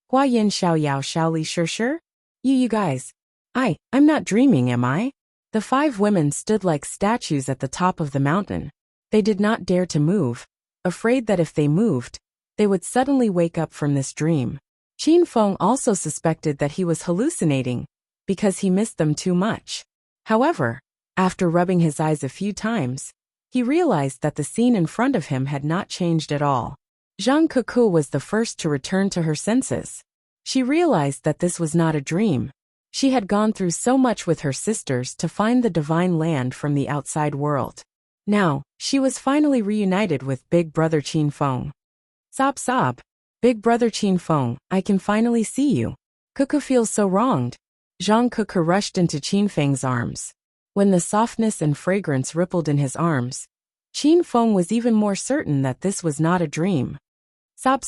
Hua Yin Xiaoyao Xiaoli Shi? You guys. I'm not dreaming, am I? The 5 women stood like statues at the top of the mountain. They did not dare to move, afraid that if they moved, they would suddenly wake up from this dream. Qin Feng also suspected that he was hallucinating, because he missed them too much. However, after rubbing his eyes a few times, he realized that the scene in front of him had not changed at all. Zhang Kuku was the first to return to her senses. She realized that this was not a dream. She had gone through so much with her sisters to find the divine land from the outside world. Now, she was finally reunited with Big Brother Qin Feng. Sob. Big Brother Qin Feng, I can finally see you. Kuku feels so wronged. Zhang Kuku rushed into Qin Feng's arms. When the softness and fragrance rippled in his arms, Qin Feng was even more certain that this was not a dream. Sob.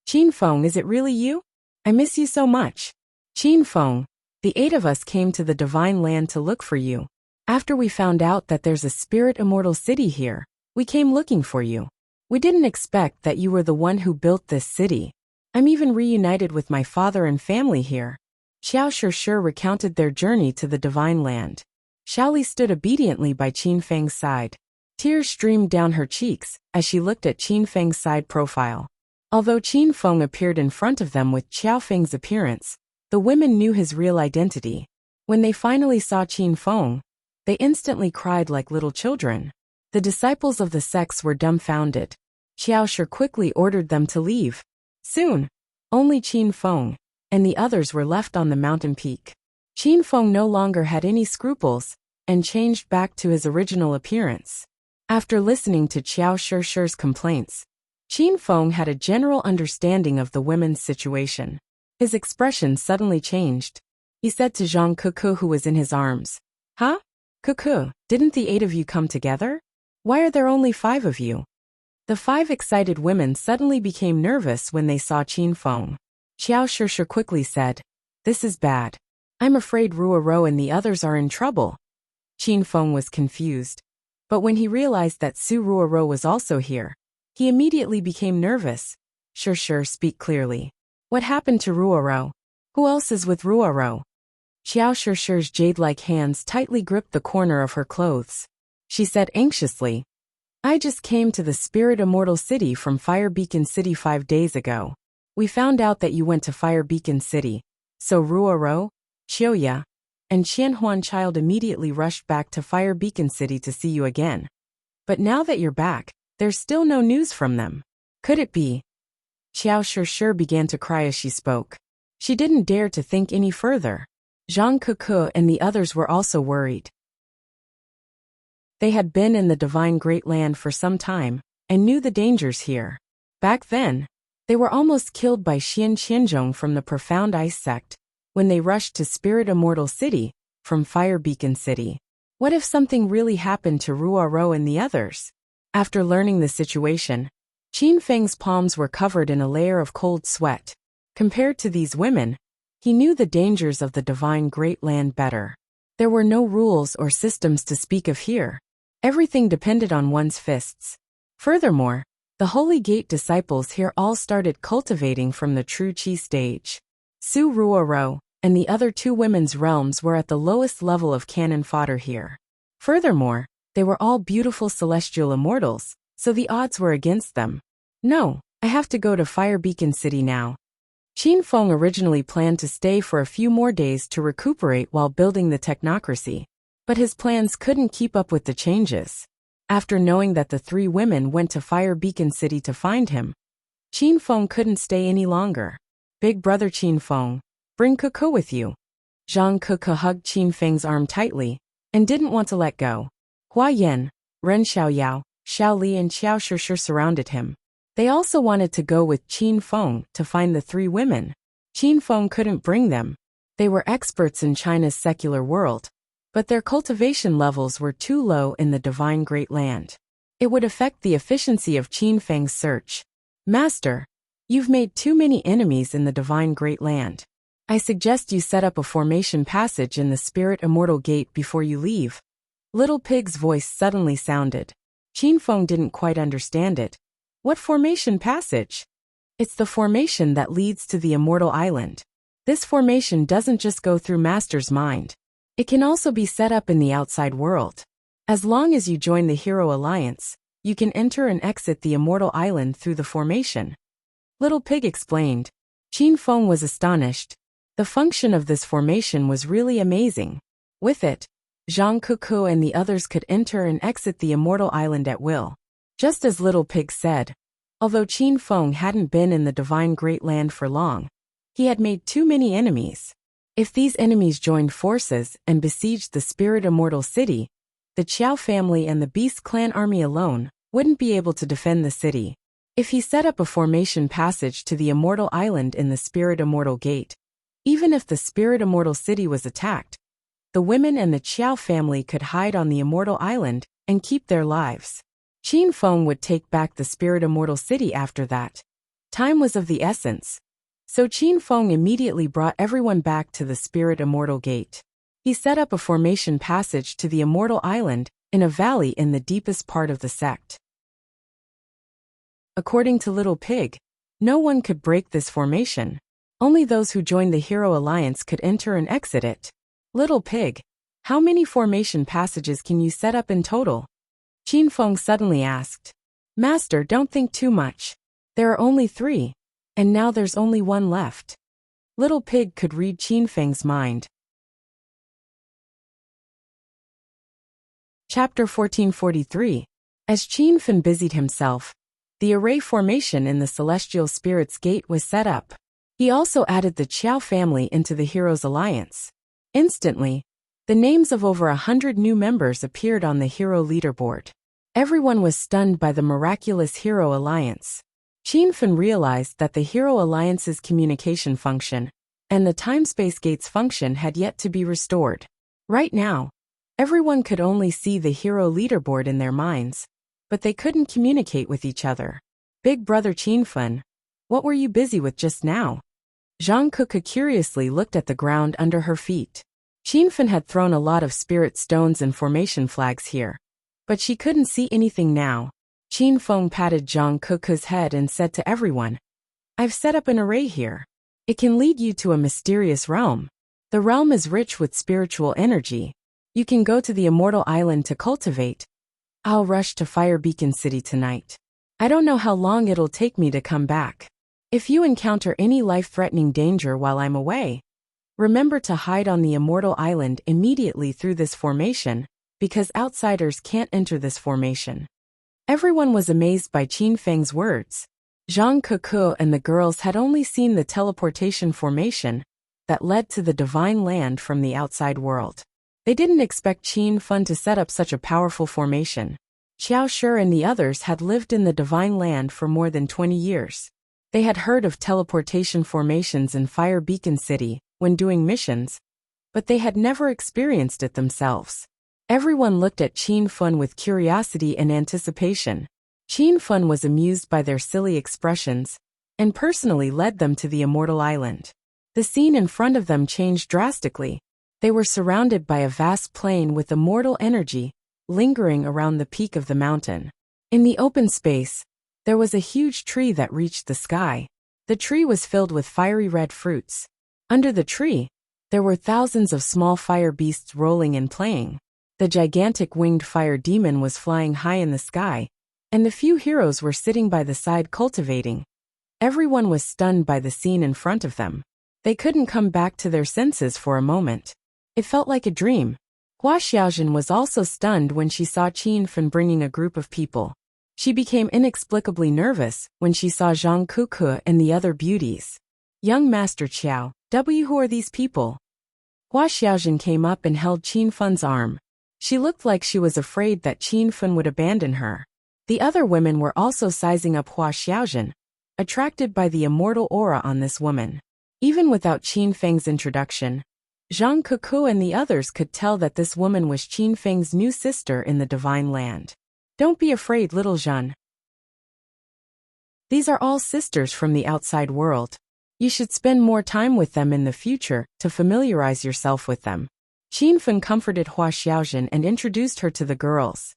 Qin Feng, is it really you? I miss you so much. Qin Feng, the 8 of us came to the divine land to look for you. After we found out that there's a spirit immortal city here, we came looking for you. We didn't expect that you were the one who built this city. I'm even reunited with my father and family here. Xiao Shi recounted their journey to the divine land. Xiaoli stood obediently by Qin Feng's side. Tears streamed down her cheeks as she looked at Qin Feng's side profile. Although Qin Feng appeared in front of them with Qiao Feng's appearance, the women knew his real identity. When they finally saw Qin Feng, they instantly cried like little children. The disciples of the sects were dumbfounded. Qiao Shi quickly ordered them to leave. Soon, only Qin Feng and the others were left on the mountain peak. Qin Feng no longer had any scruples and changed back to his original appearance. After listening to Qiao Shi's complaints, Qin Feng had a general understanding of the women's situation. His expression suddenly changed. He said to Zhang Kuku, who was in his arms, Huh? Kuku, didn't the 8 of you come together? Why are there only 5 of you? The 5 excited women suddenly became nervous when they saw Qin Feng. Qiao Shi quickly said, This is bad. I'm afraid Ruoro and the others are in trouble. Qin Feng was confused. But when he realized that Su Ruoro was also here, he immediately became nervous. Shi, speak clearly. What happened to Ruoro? Who else is with Ruoro? Xiao Shi's jade-like hands tightly gripped the corner of her clothes. She said anxiously, I just came to the Spirit Immortal City from Fire Beacon City 5 days ago. We found out that you went to Fire Beacon City, so Ruoro, Chioya, and Qianhuan Child immediately rushed back to Fire Beacon City to see you again. But now that you're back, there's still no news from them. Could it be? Xiao Shishir began to cry as she spoke. She didn't dare to think any further. Zhang Kuku and the others were also worried. They had been in the Divine Great Land for some time, and knew the dangers here. Back then, they were almost killed by Xian Qianzhong from the Profound Ice Sect, when they rushed to Spirit Immortal City, from Fire Beacon City. What if something really happened to Ruoro and the others? After learning the situation, Qin Feng's palms were covered in a layer of cold sweat. Compared to these women, he knew the dangers of the Divine Great Land better. There were no rules or systems to speak of here. Everything depended on one's fists. Furthermore, the Holy Gate disciples here all started cultivating from the true Qi stage. Su Ruoro and the other two women's realms were at the lowest level of cannon fodder here. Furthermore, they were all beautiful celestial immortals, so the odds were against them. No, I have to go to Fire Beacon City now. Qin Feng originally planned to stay for a few more days to recuperate while building the technocracy, but his plans couldn't keep up with the changes. After knowing that the three women went to Fire Beacon City to find him, Qin Feng couldn't stay any longer. Big brother Qin Feng, bring Kuku with you. Zhang Kuku hugged Qin Feng's arm tightly, and didn't want to let go. Hua Yan, Ren Xiaoyao, Xiao Li and Xiao Shishir surrounded him. They also wanted to go with Qin Feng to find the three women. Qin Feng couldn't bring them. They were experts in China's secular world, but their cultivation levels were too low in the Divine Great Land. It would affect the efficiency of Qin Feng's search. Master, you've made too many enemies in the Divine Great Land. I suggest you set up a formation passage in the Spirit Immortal Gate before you leave. Little Pig's voice suddenly sounded. Qin Feng didn't quite understand it. What formation passage? It's the formation that leads to the Immortal Island. This formation doesn't just go through Master's mind. It can also be set up in the outside world. As long as you join the Hero Alliance, you can enter and exit the Immortal Island through the formation. Little Pig explained. Qin Feng was astonished. The function of this formation was really amazing. With it, Zhang Kuku and the others could enter and exit the Immortal Island at will. Just as Little Pig said, although Qin Feng hadn't been in the Divine Great Land for long, he had made too many enemies. If these enemies joined forces and besieged the Spirit Immortal City, the Qiao family and the Beast Clan army alone wouldn't be able to defend the city. If he set up a formation passage to the Immortal Island in the Spirit Immortal Gate, even if the Spirit Immortal City was attacked, the women and the Qiao family could hide on the Immortal Island and keep their lives. Qin Feng would take back the Spirit Immortal City after that. Time was of the essence, so Qin Feng immediately brought everyone back to the Spirit Immortal Gate. He set up a formation passage to the Immortal Island in a valley in the deepest part of the sect. According to Little Pig, no one could break this formation. Only those who joined the Hero Alliance could enter and exit it. Little Pig, how many formation passages can you set up in total? Qin Feng suddenly asked. Master, don't think too much. There are only 3, and now there's only 1 left. Little Pig could read Qin Feng's mind. Chapter 1443. As Qin Feng busied himself, the array formation in the Celestial Spirits Gate was set up. He also added the Qiao family into the Heroes Alliance. Instantly, the names of over 100 new members appeared on the Hero leaderboard. Everyone was stunned by the miraculous Hero Alliance. Qin Feng realized that the Hero Alliance's communication function and the Time-Space Gate's function had yet to be restored. Right now, everyone could only see the Hero leaderboard in their minds, but they couldn't communicate with each other. Big brother Qin Feng, what were you busy with just now? Zhang Kuku curiously looked at the ground under her feet. Qin Feng had thrown a lot of spirit stones and formation flags here, but she couldn't see anything now. Qin Feng patted Zhang Kuku's head and said to everyone, I've set up an array here. It can lead you to a mysterious realm. The realm is rich with spiritual energy. You can go to the Immortal Island to cultivate. I'll rush to Fire Beacon City tonight. I don't know how long it'll take me to come back. If you encounter any life-threatening danger while I'm away, remember to hide on the immortal island immediately through this formation, because outsiders can't enter this formation. Everyone was amazed by Qin Feng's words. Zhang Kuku and the girls had only seen the teleportation formation that led to the divine land from the outside world. They didn't expect Qin Feng to set up such a powerful formation. Xiao Shi and the others had lived in the divine land for more than 20 years. They had heard of teleportation formations in Fire Beacon City when doing missions, but they had never experienced it themselves. Everyone looked at Qin Feng with curiosity and anticipation. Qin Feng was amused by their silly expressions and personally led them to the immortal island. The scene in front of them changed drastically. They were surrounded by a vast plain with immortal energy lingering around the peak of the mountain. In the open space, there was a huge tree that reached the sky. The tree was filled with fiery red fruits. Under the tree, there were thousands of small fire beasts rolling and playing. The gigantic winged fire demon was flying high in the sky, and the few heroes were sitting by the side cultivating. Everyone was stunned by the scene in front of them. They couldn't come back to their senses for a moment. It felt like a dream. Hua Xiaojin was also stunned when she saw Qin Feng bringing a group of people. She became inexplicably nervous when she saw Zhang Kuku and the other beauties. Young Master Qiao, who are these people? Hua Xiaojin came up and held Qin Feng's arm. She looked like she was afraid that Qin Feng would abandon her. The other women were also sizing up Hua Xiaojin, attracted by the immortal aura on this woman. Even without Qin Feng's introduction, Zhang Kuku and the others could tell that this woman was Qin Feng's new sister in the divine land. Don't be afraid, little Zhan. These are all sisters from the outside world. You should spend more time with them in the future to familiarize yourself with them. Qin Feng comforted Hua Xiaojin and introduced her to the girls.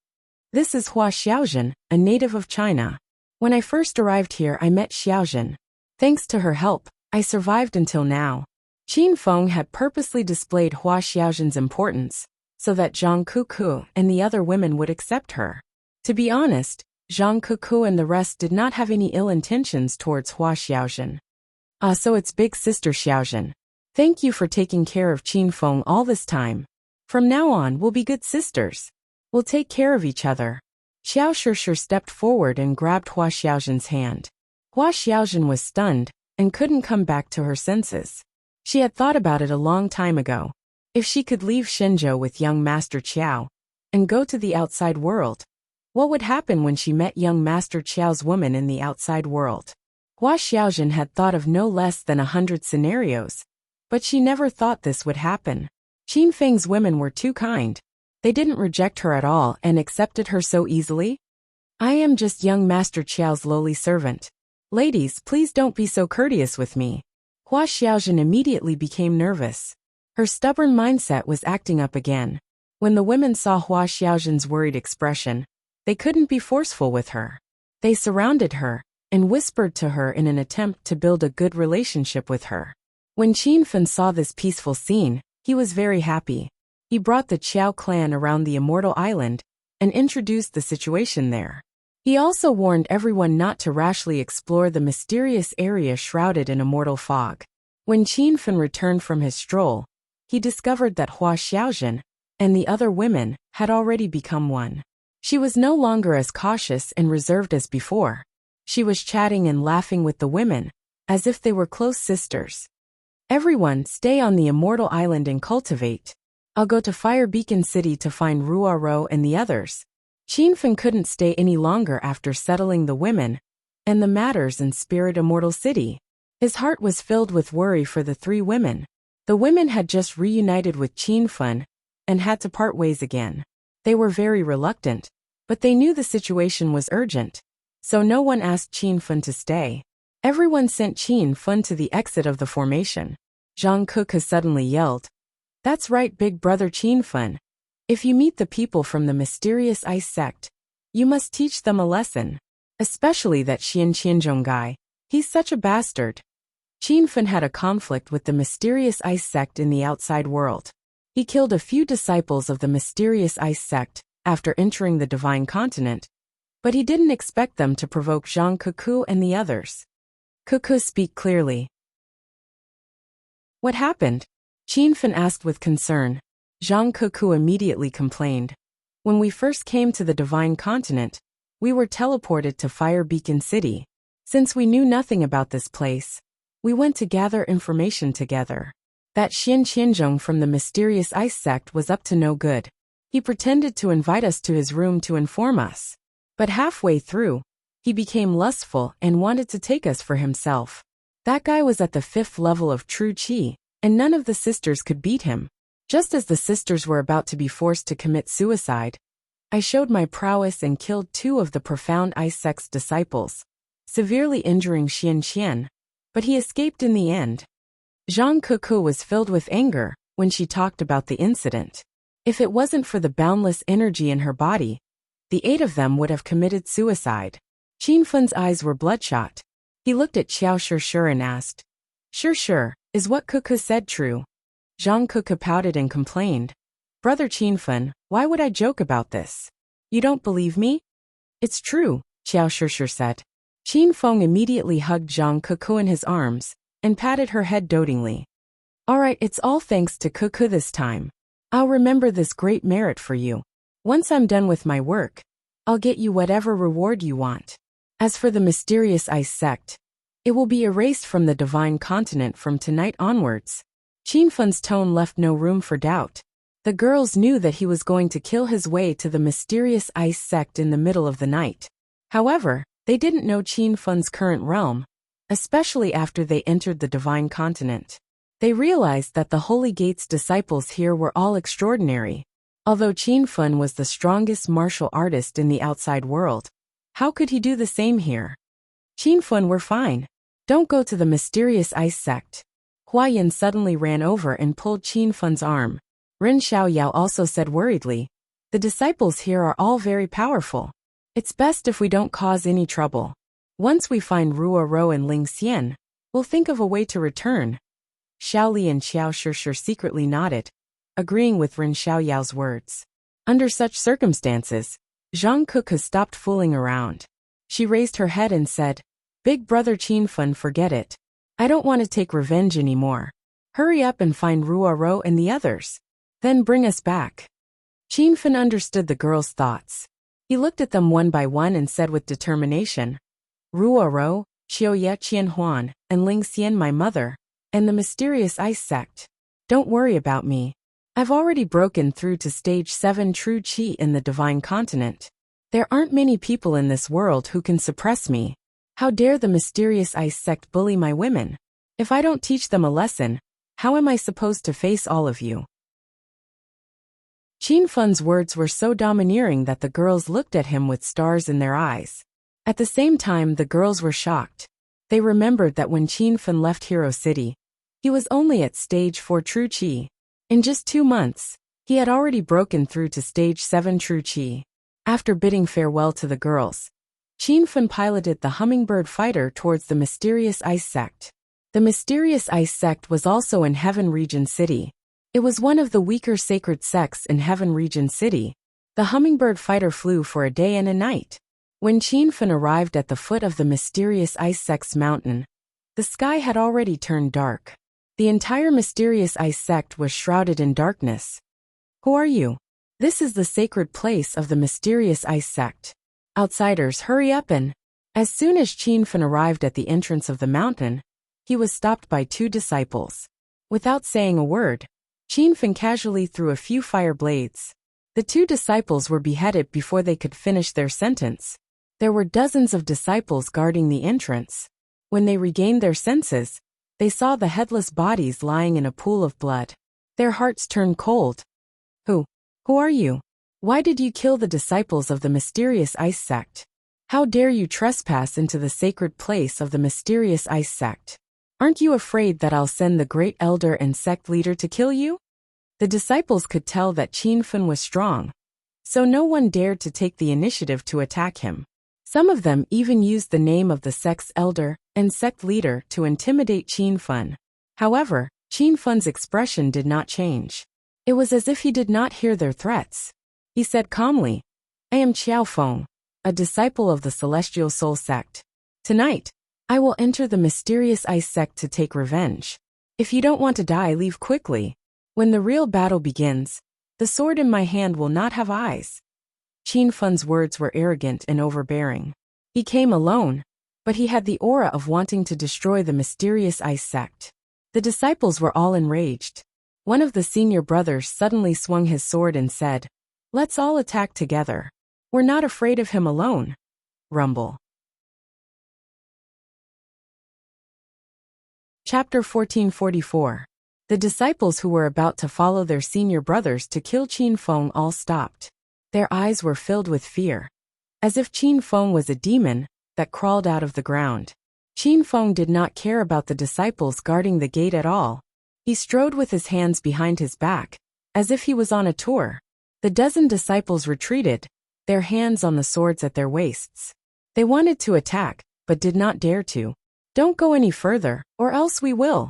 This is Hua Xiaojin, a native of China. When I first arrived here, I met Xiaojin. Thanks to her help, I survived until now. Qin Feng had purposely displayed Hua Xiaojin's importance so that Zhang Kuku and the other women would accept her. To be honest, Zhang Kuku and the rest did not have any ill intentions towards Hua Xiaojin. So it's big sister Xiaojin. Thank you for taking care of Qin Feng all this time. From now on, we'll be good sisters. We'll take care of each other. Xiao Shi stepped forward and grabbed Hua Xiaojin's hand. Hua Xiaojin was stunned and couldn't come back to her senses. She had thought about it a long time ago. If she could leave Shenzhou with young Master Qiao and go to the outside world, what would happen when she met young Master Qiao's woman in the outside world? Hua Xiaojin had thought of no less than 100 scenarios, but she never thought this would happen. Qin Feng's women were too kind. They didn't reject her at all and accepted her so easily. I am just young Master Qiao's lowly servant. Ladies, please don't be so courteous with me. Hua Xiaojin immediately became nervous. Her stubborn mindset was acting up again. When the women saw Hua Xiaojin's worried expression, they couldn't be forceful with her. They surrounded her and whispered to her in an attempt to build a good relationship with her. When Qin Feng saw this peaceful scene, he was very happy. He brought the Qiao clan around the immortal island and introduced the situation there. He also warned everyone not to rashly explore the mysterious area shrouded in immortal fog. When Qin Feng returned from his stroll, he discovered that Hua Xiaojin and the other women had already become one. She was no longer as cautious and reserved as before. She was chatting and laughing with the women, as if they were close sisters. Everyone, stay on the immortal island and cultivate. I'll go to Fire Beacon City to find Ruaro and the others. Qin Feng couldn't stay any longer after settling the women and the matters in Spirit Immortal City. His heart was filled with worry for the three women. The women had just reunited with Qin Feng and had to part ways again. They were very reluctant, but they knew the situation was urgent, so no one asked Qin Feng to stay. Everyone sent Qin Feng to the exit of the formation. Zhang Kuku suddenly yelled, "That's right, big brother Qin Feng. If you meet the people from the mysterious ice sect, you must teach them a lesson. Especially that Xian Qianzhong guy. He's such a bastard." Qin Feng had a conflict with the mysterious ice sect in the outside world. He killed a few disciples of the mysterious ice sect after entering the divine continent, but he didn't expect them to provoke Zhang Kuku and the others. Cuckoo, speak clearly. What happened? Qinfen asked with concern. Zhang Cuckoo immediately complained. When we first came to the Divine Continent, we were teleported to Fire Beacon City. Since we knew nothing about this place, we went to gather information together. That Xian Qianzhong from the mysterious ice sect was up to no good. He pretended to invite us to his room to inform us. But halfway through, he became lustful and wanted to take us for himself. That guy was at the 5th level of true qi, and none of the sisters could beat him. Just as the sisters were about to be forced to commit suicide, I showed my prowess and killed 2 of the profound ice sect's disciples, severely injuring Xian Qian, but he escaped in the end. Zhang Cuckoo was filled with anger when she talked about the incident. If it wasn't for the boundless energy in her body, the 8 of them would have committed suicide. Qinfen's eyes were bloodshot. He looked at Xiao Shishir and asked, Sure, is what Cuckoo said true? Zhang Cuckoo pouted and complained. Brother Qinfen, why would I joke about this? You don't believe me? It's true, Xiao Shishir said. Qinfeng immediately hugged Zhang Cuckoo in his arms and patted her head dotingly. Alright, it's all thanks to Cuckoo this time. I'll remember this great merit for you. Once I'm done with my work, I'll get you whatever reward you want. As for the mysterious ice sect, it will be erased from the Divine Continent from tonight onwards. Qinfen's tone left no room for doubt. The girls knew that he was going to kill his way to the mysterious ice sect in the middle of the night. However, they didn't know Qinfen's current realm, especially after they entered the Divine Continent. They realized that the Holy Gate's disciples here were all extraordinary. Although Qinfen was the strongest martial artist in the outside world, how could he do the same here? Qinfen, we're fine. Don't go to the mysterious ice sect. Huayan suddenly ran over and pulled Qinfen's arm. Ren Xiaoyao also said worriedly, the disciples here are all very powerful. It's best if we don't cause any trouble. Once we find Ruo Ro and Ling Xian, we'll think of a way to return. Xiaoli and Xiao Shishir secretly nodded, agreeing with Ren Xiaoyao's words. Under such circumstances, Zhang Cuckoo stopped fooling around. She raised her head and said, Big brother Qinfen, forget it. I don't want to take revenge anymore. Hurry up and find Ruo Ro and the others. Then bring us back. Qinfen understood the girls' thoughts. He looked at them one by one and said with determination, Ruo Ro, Xiaoye Qianhuan, and Ling Xian, my mother, and the mysterious ice sect. Don't worry about me. I've already broken through to stage 7 true qi in the Divine Continent. There aren't many people in this world who can suppress me. How dare the mysterious ice sect bully my women? If I don't teach them a lesson, how am I supposed to face all of you? Qinfen's words were so domineering that the girls looked at him with stars in their eyes. At the same time, the girls were shocked. They remembered that when Qinfen left Hero City, he was only at stage 4 true qi. In just 2 months, he had already broken through to stage 7 true qi. After bidding farewell to the girls, Qinfen piloted the hummingbird fighter towards the mysterious ice sect. The mysterious ice sect was also in Heaven Region City. It was one of the weaker sacred sects in Heaven Region City. The hummingbird fighter flew for a day and a night. When Qinfen arrived at the foot of the mysterious ice sect's mountain, the sky had already turned dark. The entire mysterious ice sect was shrouded in darkness. Who are you? This is the sacred place of the mysterious ice sect. Outsiders, hurry up and... As soon as Qinfen arrived at the entrance of the mountain, he was stopped by 2 disciples. Without saying a word, Qinfen casually threw a few fire blades. The 2 disciples were beheaded before they could finish their sentence. There were dozens of disciples guarding the entrance. When they regained their senses, they saw the headless bodies lying in a pool of blood. Their hearts turned cold. Who are you? Why did you kill the disciples of the mysterious ice sect? How dare you trespass into the sacred place of the mysterious ice sect? Aren't you afraid that I'll send the great elder and sect leader to kill you? The disciples could tell that Qinfen was strong, so no one dared to take the initiative to attack him. Some of them even used the name of the sect's elder and sect leader to intimidate Qinfen. However, Qinfen's expression did not change. It was as if he did not hear their threats. He said calmly, I am Qiao Feng, a disciple of the Celestial Soul sect. Tonight, I will enter the mysterious ice sect to take revenge. If you don't want to die, leave quickly. When the real battle begins, the sword in my hand will not have eyes. Qin Feng's words were arrogant and overbearing. He came alone, but he had the aura of wanting to destroy the mysterious ice sect. The disciples were all enraged. One of the senior brothers suddenly swung his sword and said, "Let's all attack together. We're not afraid of him alone." Rumble. Chapter 1444. The disciples who were about to follow their senior brothers to kill Qin Feng all stopped. Their eyes were filled with fear, as if Qin Feng was a demon that crawled out of the ground. Qin Feng did not care about the disciples guarding the gate at all. He strode with his hands behind his back, as if he was on a tour. The dozen disciples retreated, their hands on the swords at their waists. They wanted to attack, but did not dare to. "Don't go any further, or else we will."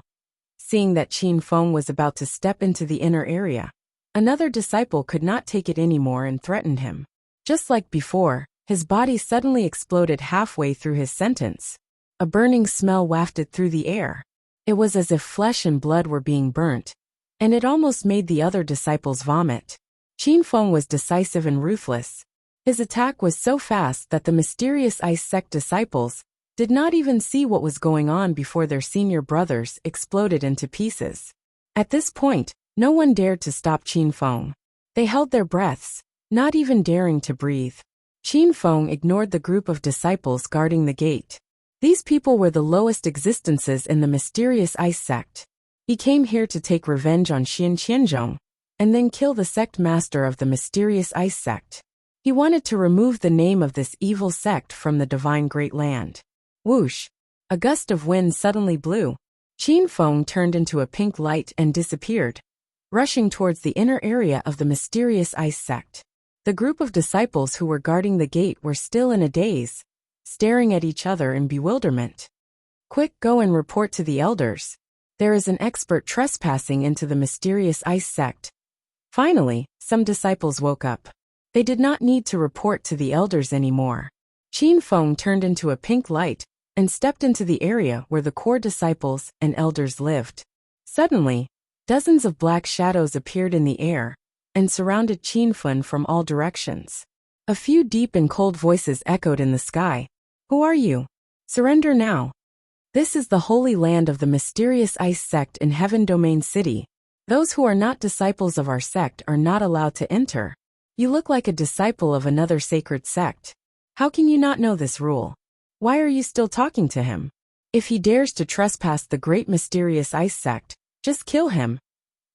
Seeing that Qin Feng was about to step into the inner area, another disciple could not take it anymore and threatened him. Just like before, his body suddenly exploded halfway through his sentence. A burning smell wafted through the air. It was as if flesh and blood were being burnt, and it almost made the other disciples vomit. Qin Feng was decisive and ruthless. His attack was so fast that the mysterious ice sect disciples did not even see what was going on before their senior brothers exploded into pieces. At this point, no one dared to stop Qin Feng. They held their breaths, not even daring to breathe. Qin Feng ignored the group of disciples guarding the gate. These people were the lowest existences in the mysterious ice sect. He came here to take revenge on Xin Qianzhong, and then kill the sect master of the mysterious ice sect. He wanted to remove the name of this evil sect from the divine great land. Whoosh! A gust of wind suddenly blew. Qin Feng turned into a pink light and disappeared, rushing towards the inner area of the mysterious ice sect. The group of disciples who were guarding the gate were still in a daze, staring at each other in bewilderment. "Quick, go and report to the elders. There is an expert trespassing into the mysterious ice sect." Finally, some disciples woke up. They did not need to report to the elders anymore. Qin Feng turned into a pink light and stepped into the area where the core disciples and elders lived. Suddenly, dozens of black shadows appeared in the air and surrounded Qin Feng from all directions. A few deep and cold voices echoed in the sky. "Who are you? Surrender now. This is the holy land of the mysterious ice sect in Heaven Domain City. Those who are not disciples of our sect are not allowed to enter. You look like a disciple of another sacred sect. How can you not know this rule? Why are you still talking to him? If he dares to trespass the great mysterious ice sect, just kill him."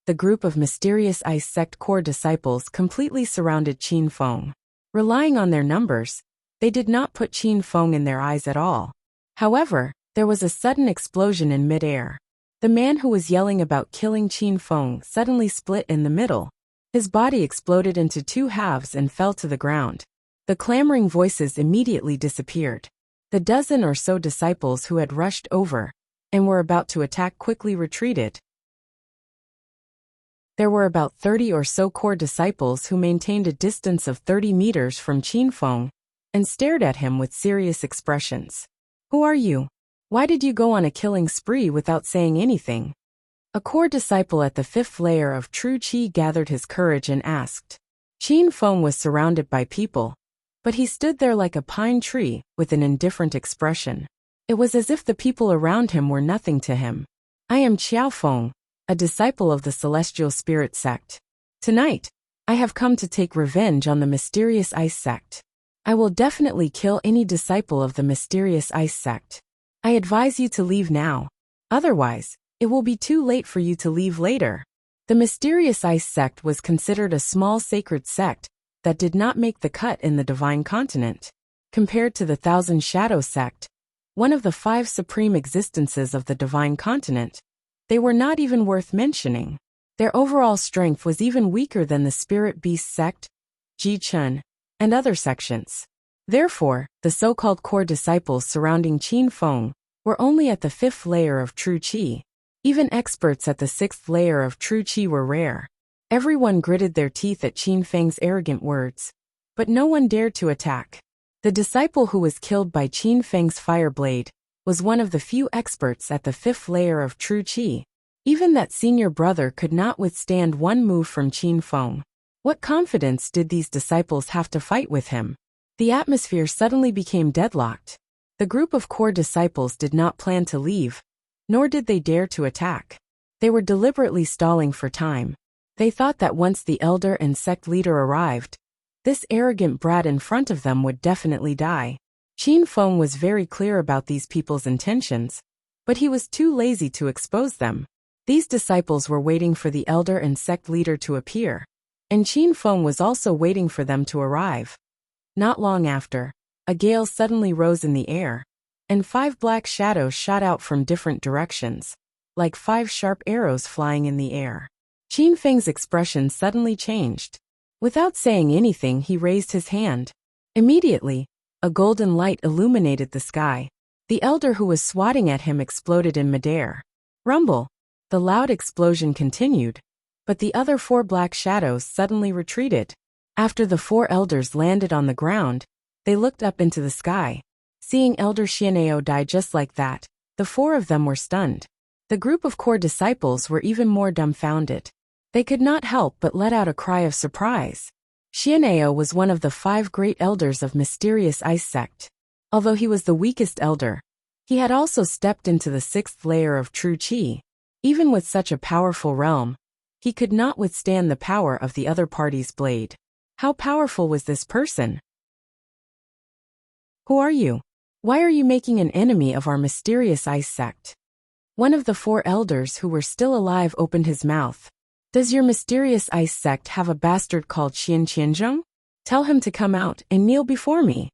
The group of mysterious ice sect core disciples completely surrounded Qin Feng. Relying on their numbers, they did not put Qin Feng in their eyes at all. However, there was a sudden explosion in midair. The man who was yelling about killing Qin Feng suddenly split in the middle. His body exploded into two halves and fell to the ground. The clamoring voices immediately disappeared. The dozen or so disciples who had rushed over and were about to attack quickly retreated. There were about 30 or so core disciples who maintained a distance of 30 meters from Qin Feng and stared at him with serious expressions. "Who are you? Why did you go on a killing spree without saying anything?" A core disciple at the 5th layer of True Qi gathered his courage and asked. Qin Feng was surrounded by people, but he stood there like a pine tree with an indifferent expression. It was as if the people around him were nothing to him. "I am Qiao Feng, a disciple of the Celestial Spirit sect. Tonight, I have come to take revenge on the mysterious ice sect. I will definitely kill any disciple of the mysterious ice sect. I advise you to leave now. Otherwise, it will be too late for you to leave later." The mysterious ice sect was considered a small sacred sect that did not make the cut in the divine continent. Compared to the Thousand Shadow sect, one of the 5 supreme existences of the divine continent, they were not even worth mentioning. Their overall strength was even weaker than the Spirit Beast sect, Ji Chun, and other sections. Therefore, the so-called core disciples surrounding Qin Feng were only at the 5th layer of True Qi. Even experts at the 6th layer of True Qi were rare. Everyone gritted their teeth at Qin Feng's arrogant words, but no one dared to attack. The disciple who was killed by Qin Feng's fire blade was one of the few experts at the 5th layer of true qi. Even that senior brother could not withstand one move from Qin Feng. What confidence did these disciples have to fight with him? The atmosphere suddenly became deadlocked. The group of core disciples did not plan to leave, nor did they dare to attack. They were deliberately stalling for time. They thought that once the elder and sect leader arrived, this arrogant brat in front of them would definitely die. Qin Feng was very clear about these people's intentions, but he was too lazy to expose them. These disciples were waiting for the elder and sect leader to appear, and Qin Feng was also waiting for them to arrive. Not long after, a gale suddenly rose in the air, and 5 black shadows shot out from different directions, like 5 sharp arrows flying in the air. Qin Feng's expression suddenly changed. Without saying anything, he raised his hand. Immediately, a golden light illuminated the sky. The elder who was swatting at him exploded in midair. Rumble! The loud explosion continued, but the other 4 black shadows suddenly retreated. After the 4 elders landed on the ground, they looked up into the sky. Seeing Elder Xianao die just like that, the 4 of them were stunned. The group of core disciples were even more dumbfounded. They could not help but let out a cry of surprise. Xianao was one of the 5 great elders of Mysterious Ice Sect. Although he was the weakest elder, he had also stepped into the 6th layer of true qi. Even with such a powerful realm, he could not withstand the power of the other party's blade. How powerful was this person? Who are you? Why are you making an enemy of our Mysterious Ice Sect? One of the 4 elders who were still alive opened his mouth. Does your Mysterious Ice Sect have a bastard called Qianzhong? Tell him to come out and kneel before me.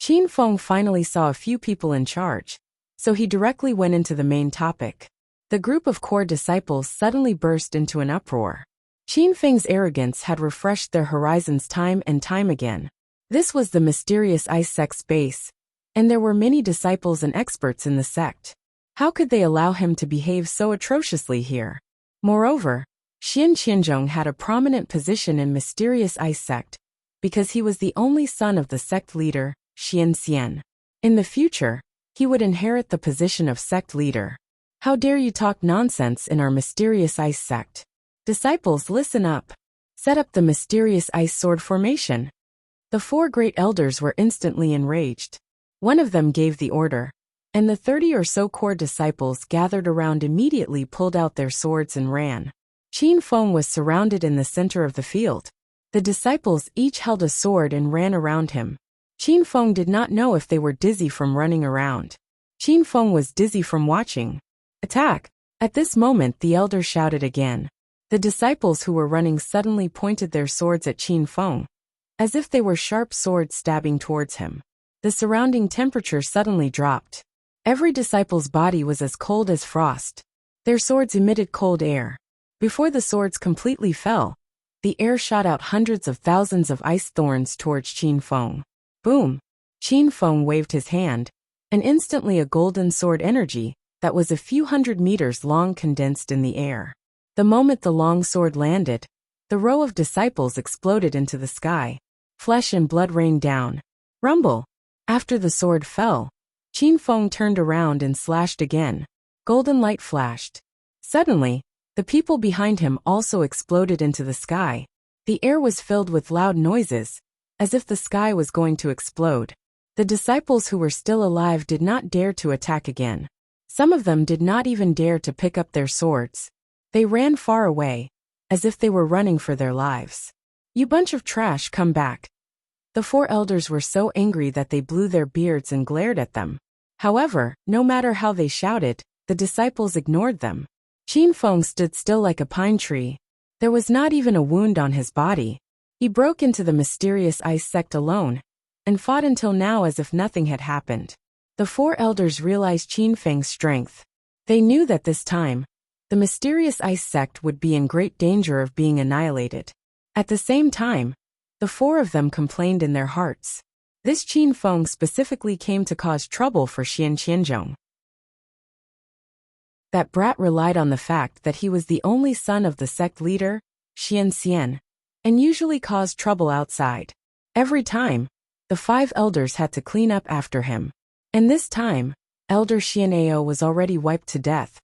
Qin Feng finally saw a few people in charge, so he directly went into the main topic. The group of core disciples suddenly burst into an uproar. Qin Feng's arrogance had refreshed their horizons time and time again. This was the Mysterious Ice Sect's base, and there were many disciples and experts in the sect. How could they allow him to behave so atrociously here? Moreover, Qianzhong had a prominent position in Mysterious Ice Sect, because he was the only son of the sect leader, Xian. In the future, he would inherit the position of sect leader. How dare you talk nonsense in our Mysterious Ice Sect? Disciples, listen up. Set up the Mysterious Ice Sword formation. The 4 great elders were instantly enraged. One of them gave the order, and the 30 or so core disciples gathered around immediately pulled out their swords and ran. Qin Feng was surrounded in the center of the field. The disciples each held a sword and ran around him. Qin Feng did not know if they were dizzy from running around. Qin Feng was dizzy from watching. Attack! At this moment the elder shouted again. The disciples who were running suddenly pointed their swords at Qin Feng, as if they were sharp swords stabbing towards him. The surrounding temperature suddenly dropped. Every disciple's body was as cold as frost. Their swords emitted cold air. Before the swords completely fell, the air shot out hundreds of thousands of ice thorns towards Qin Feng. Boom! Qin Feng waved his hand, and instantly a golden sword energy that was a few hundred meters long condensed in the air. The moment the long sword landed, the row of disciples exploded into the sky. Flesh and blood rained down. Rumble! After the sword fell, Qin Feng turned around and slashed again. Golden light flashed. Suddenly, the people behind him also exploded into the sky. The air was filled with loud noises, as if the sky was going to explode. The disciples who were still alive did not dare to attack again. Some of them did not even dare to pick up their swords. They ran far away, as if they were running for their lives. You bunch of trash, come back. The 4 elders were so angry that they blew their beards and glared at them. However, no matter how they shouted, the disciples ignored them. Qin Feng stood still like a pine tree. There was not even a wound on his body. He broke into the Mysterious Ice Sect alone, and fought until now as if nothing had happened. The 4 elders realized Qin Feng's strength. They knew that this time, the Mysterious Ice Sect would be in great danger of being annihilated. At the same time, the 4 of them complained in their hearts. This Qin Feng specifically came to cause trouble for Qianzhong. That brat relied on the fact that he was the only son of the sect leader, Xian, and usually caused trouble outside. Every time, the 5 elders had to clean up after him. And this time, Elder Xianao was already wiped to death.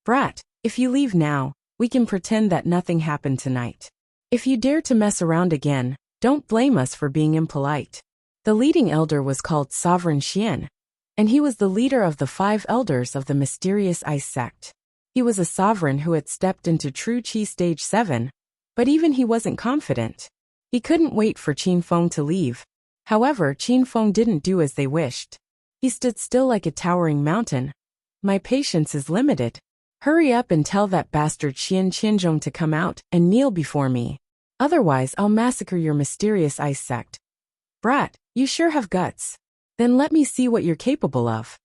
Brat, if you leave now, we can pretend that nothing happened tonight. If you dare to mess around again, don't blame us for being impolite. The leading elder was called Sovereign Xian, and he was the leader of the 5 elders of the mysterious ice sect. He was a sovereign who had stepped into true Qi stage 7, but even he wasn't confident. He couldn't wait for Qin Feng to leave. However, Qin Feng didn't do as they wished. He stood still like a towering mountain. My patience is limited. Hurry up and tell that bastard Xian Qinzhong to come out and kneel before me. Otherwise I'll massacre your mysterious ice sect. Brat, you sure have guts. Then let me see what you're capable of.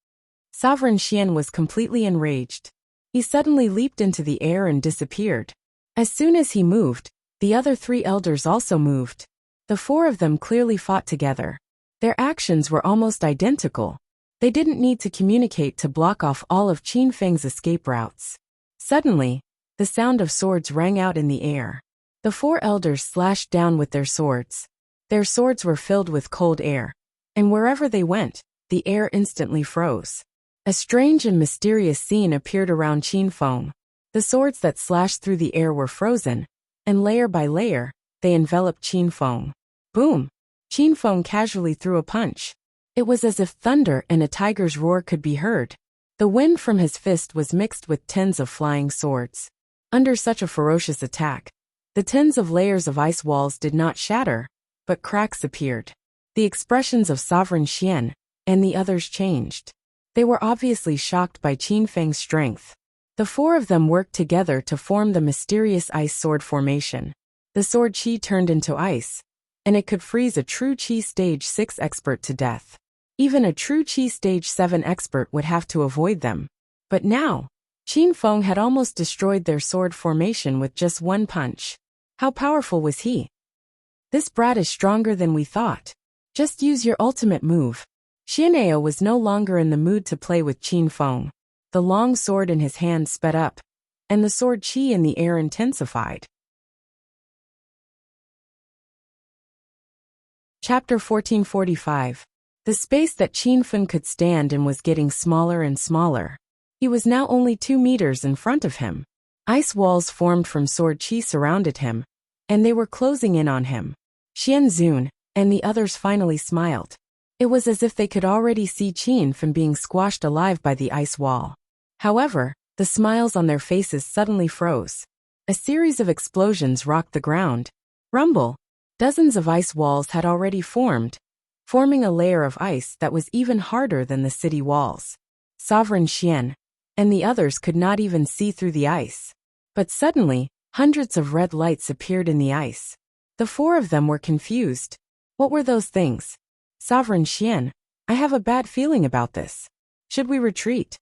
Sovereign Xian was completely enraged. He suddenly leaped into the air and disappeared. As soon as he moved, the other 3 elders also moved. The 4 of them clearly fought together. Their actions were almost identical. They didn't need to communicate to block off all of Qin Feng's escape routes. Suddenly, the sound of swords rang out in the air. The 4 elders slashed down with their swords. Their swords were filled with cold air, and wherever they went, the air instantly froze. A strange and mysterious scene appeared around Qin Feng. The swords that slashed through the air were frozen, and layer by layer, they enveloped Qin Feng. Boom! Qin Feng casually threw a punch. It was as if thunder and a tiger's roar could be heard. The wind from his fist was mixed with tens of flying swords. Under such a ferocious attack, the tens of layers of ice walls did not shatter, but cracks appeared. The expressions of Sovereign Xian and the others changed. They were obviously shocked by Qin Feng's strength. The 4 of them worked together to form the mysterious ice sword formation. The sword Qi turned into ice, and it could freeze a true Qi stage 6 expert to death. Even a true Qi stage 7 expert would have to avoid them. But now, Qin Feng had almost destroyed their sword formation with just one punch. How powerful was he? This brat is stronger than we thought. Just use your ultimate move. Xianao was no longer in the mood to play with Qin Feng. The long sword in his hand sped up, and the sword Qi in the air intensified. Chapter 1445. The space that Qin Feng could stand in was getting smaller and smaller. He was now only 2 meters in front of him. Ice walls formed from sword Qi surrounded him, and they were closing in on him. Xian Zun and the others finally smiled. It was as if they could already see Qin Feng being squashed alive by the ice wall. However, the smiles on their faces suddenly froze. A series of explosions rocked the ground. Rumble! Dozens of ice walls had already formed, forming a layer of ice that was even harder than the city walls. Sovereign Xian and the others could not even see through the ice. But suddenly, hundreds of red lights appeared in the ice. The 4 of them were confused. What were those things? Sovereign Xian, I have a bad feeling about this. Should we retreat?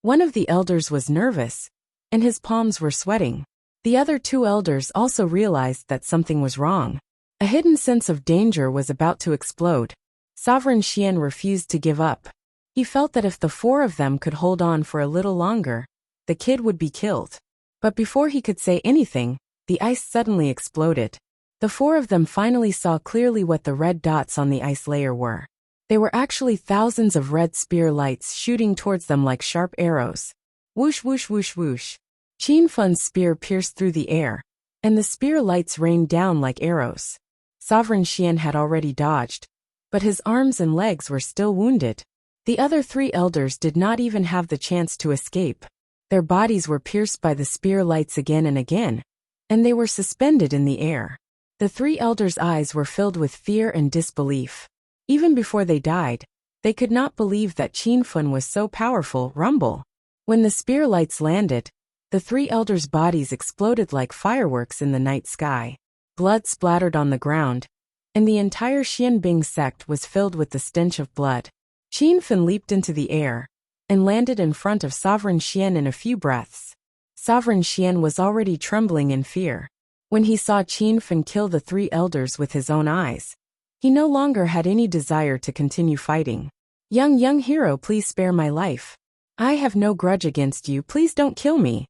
One of the elders was nervous, and his palms were sweating. The other 2 elders also realized that something was wrong. A hidden sense of danger was about to explode. Sovereign Xian refused to give up. He felt that if the 4 of them could hold on for a little longer, the kid would be killed. But before he could say anything, the ice suddenly exploded. The 4 of them finally saw clearly what the red dots on the ice layer were. They were actually thousands of red spear lights shooting towards them like sharp arrows. Whoosh whoosh whoosh whoosh. Qin Feng's spear pierced through the air, and the spear lights rained down like arrows. Sovereign Xian had already dodged, but his arms and legs were still wounded. The other 3 elders did not even have the chance to escape. Their bodies were pierced by the spear lights again and again, and they were suspended in the air. The 3 elders' eyes were filled with fear and disbelief. Even before they died, they could not believe that Qin Feng was so powerful. Rumble! When the spear lights landed, the 3 elders' bodies exploded like fireworks in the night sky. Blood splattered on the ground, and the entire Xianbing sect was filled with the stench of blood. Qin Feng leaped into the air and landed in front of Sovereign Xian in a few breaths. Sovereign Xian was already trembling in fear. When he saw Qin Feng kill the 3 elders with his own eyes, he no longer had any desire to continue fighting. Young hero, please spare my life. I have no grudge against you, please don't kill me.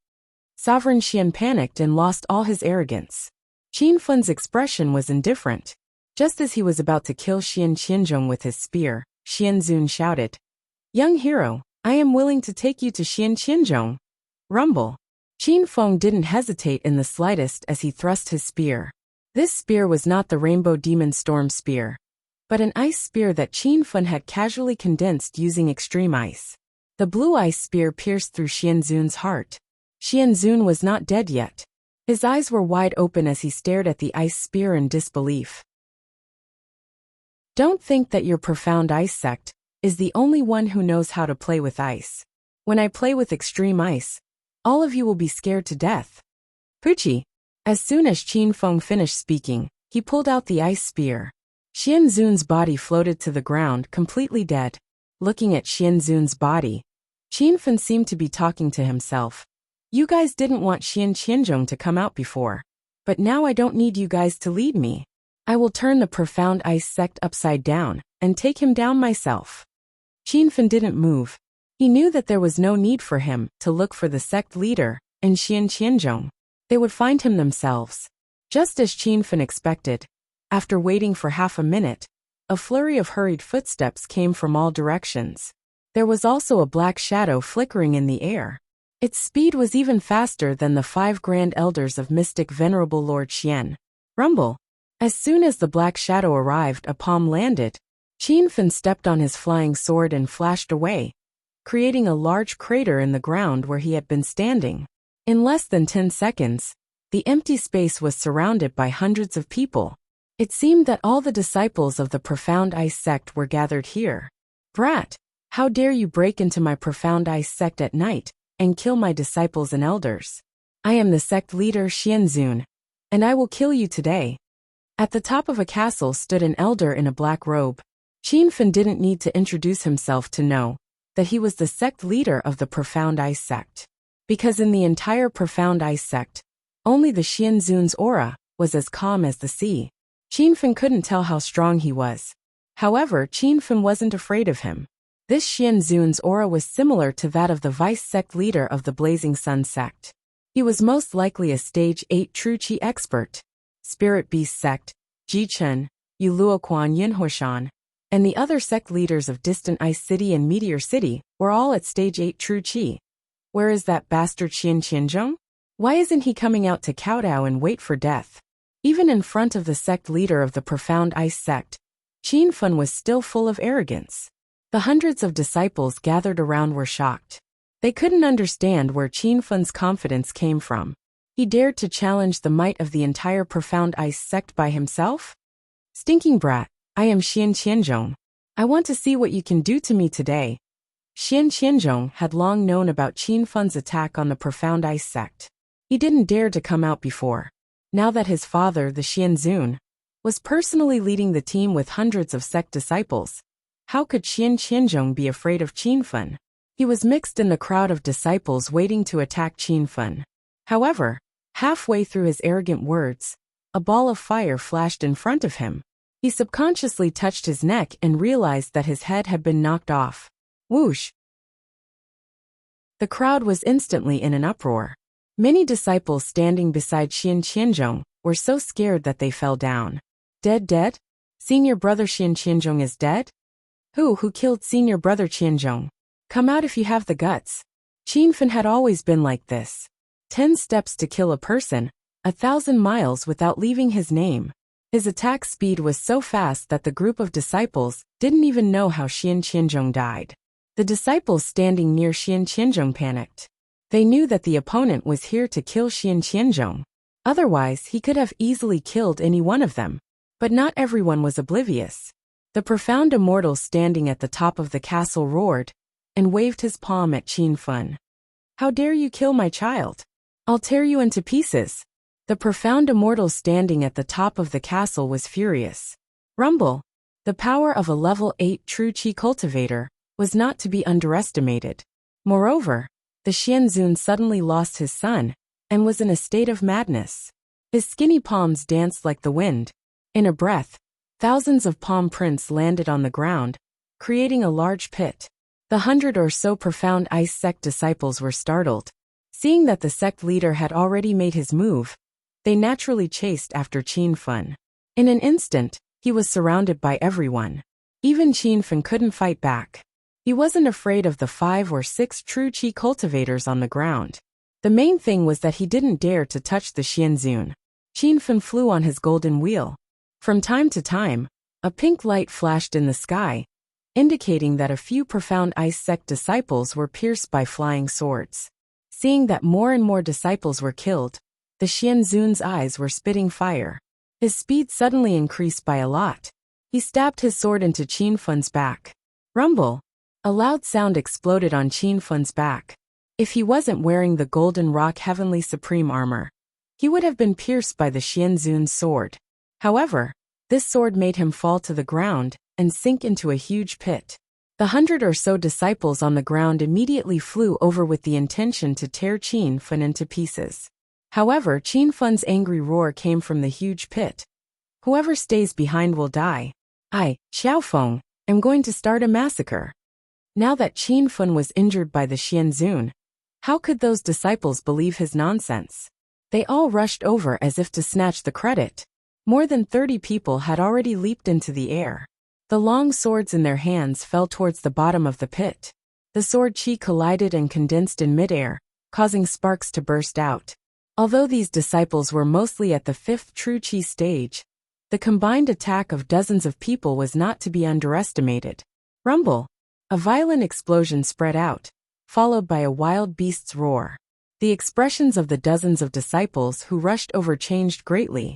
Sovereign Xian panicked and lost all his arrogance. Qin Feng's expression was indifferent. Just as he was about to kill Xian Qinzhong with his spear, Xian Zun shouted, "Young hero, I am willing to take you to Qianqianzhong. Rumble. Qin Feng didn't hesitate in the slightest as he thrust his spear. This spear was not the Rainbow Demon Storm Spear, but an ice spear that Qin Feng had casually condensed using extreme ice. The blue ice spear pierced through Xianzun's heart. Xianzun was not dead yet. His eyes were wide open as he stared at the ice spear in disbelief. Don't think that your profound ice sect is the only one who knows how to play with ice. When I play with extreme ice, all of you will be scared to death. Pucci. As soon as Qin Feng finished speaking, he pulled out the ice spear. Xianzun's body floated to the ground completely dead. Looking at Xianzun's body, Qin Feng seemed to be talking to himself. You guys didn't want Qianqianzhong to come out before, but now I don't need you guys to lead me. I will turn the profound ice sect upside down and take him down myself. Qin Feng didn't move. He knew that there was no need for him to look for the sect leader in Qianqianzhong. They would find him themselves. Just as Qin Feng expected, after waiting for half a minute, a flurry of hurried footsteps came from all directions. There was also a black shadow flickering in the air. Its speed was even faster than the 5 grand elders of mystic Venerable Lord Xian. Rumble. As soon as the black shadow arrived, a palm landed. Qin Feng stepped on his flying sword and flashed away, creating a large crater in the ground where he had been standing. In less than 10 seconds, the empty space was surrounded by hundreds of people. It seemed that all the disciples of the Profound Ice Sect were gathered here. Brat, how dare you break into my Profound Ice Sect at night and kill my disciples and elders? I am the sect leader Xianzun, and I will kill you today. At the top of a castle stood an elder in a black robe. Qin Feng didn't need to introduce himself to know that he was the sect leader of the Profound Ice Sect. Because in the entire Profound Ice Sect, only the Xianzun's aura was as calm as the sea. Qin Feng couldn't tell how strong he was. However, Qin Feng wasn't afraid of him. This Xianzun's aura was similar to that of the vice sect leader of the Blazing Sun sect. He was most likely a stage 8 true Qi expert. Spirit Beast sect, Jichen, Yuluoquan Yinhuashan, and the other sect leaders of Distant Ice City and Meteor City were all at stage 8 true Qi. Where is that bastard Qianqianzhong? Why isn't he coming out to kowtow and wait for death? Even in front of the sect leader of the Profound Ice Sect, Qin Feng was still full of arrogance. The hundreds of disciples gathered around were shocked. They couldn't understand where Qin Feng's confidence came from. He dared to challenge the might of the entire Profound Ice Sect by himself? Stinking brat, I am Qianqianzhong. I want to see what you can do to me today. Qianqianzhong had long known about Qin Feng's attack on the Profound Ice Sect. He didn't dare to come out before. Now that his father, the Xianzun, was personally leading the team with hundreds of sect disciples, how could Qianqianzhong be afraid of Qin Feng? He was mixed in the crowd of disciples waiting to attack Qin Feng. However, halfway through his arrogant words, a ball of fire flashed in front of him. He subconsciously touched his neck and realized that his head had been knocked off. Whoosh! The crowd was instantly in an uproar. Many disciples standing beside Qianqianzhong were so scared that they fell down. Dead? Senior brother Qianqianzhong is dead? Who killed senior brother Qianzhong? Come out if you have the guts. Qin Feng had always been like this. 10 steps to kill a person, 1,000 miles without leaving his name. His attack speed was so fast that the group of disciples didn't even know how Qianqianzhong died. The disciples standing near Qianqianzhong panicked. They knew that the opponent was here to kill Qianqianzhong. Otherwise, he could have easily killed any one of them. But not everyone was oblivious. The profound immortal standing at the top of the castle roared and waved his palm at Qin Feng. How dare you kill my child? I'll tear you into pieces. The profound immortal standing at the top of the castle was furious. Rumble. The power of a level 8 true Qi cultivator was not to be underestimated. Moreover, the Xianzun suddenly lost his son and was in a state of madness. His skinny palms danced like the wind. In a breath, thousands of palm prints landed on the ground, creating a large pit. The 100 or so Profound Ice Sect disciples were startled. Seeing that the sect leader had already made his move, they naturally chased after Qin Feng. In an instant, he was surrounded by everyone. Even Qin Feng couldn't fight back. He wasn't afraid of the 5 or 6 true qi cultivators on the ground. The main thing was that he didn't dare to touch the Xianzun. Qianfen flew on his golden wheel. From time to time, a pink light flashed in the sky, indicating that a few profound ice sect disciples were pierced by flying swords. Seeing that more and more disciples were killed, the Xianzun's eyes were spitting fire. His speed suddenly increased by a lot. He stabbed his sword into Qianfen's back. Rumble! A loud sound exploded on Qianfen's back. If he wasn't wearing the golden rock heavenly supreme armor, he would have been pierced by the Xianzun's sword. However, this sword made him fall to the ground and sink into a huge pit. The 100 or so disciples on the ground immediately flew over with the intention to tear Qianfen into pieces. However, Qianfen's angry roar came from the huge pit. Whoever stays behind will die. I, Xiaofeng, am going to start a massacre. Now that Qianfen was injured by the Xianzun, how could those disciples believe his nonsense? They all rushed over as if to snatch the credit. More than 30 people had already leaped into the air. The long swords in their hands fell towards the bottom of the pit. The sword qi collided and condensed in midair, causing sparks to burst out. Although these disciples were mostly at the 5th true qi stage, the combined attack of dozens of people was not to be underestimated. Rumble! A violent explosion spread out, followed by a wild beast's roar. The expressions of the dozens of disciples who rushed over changed greatly.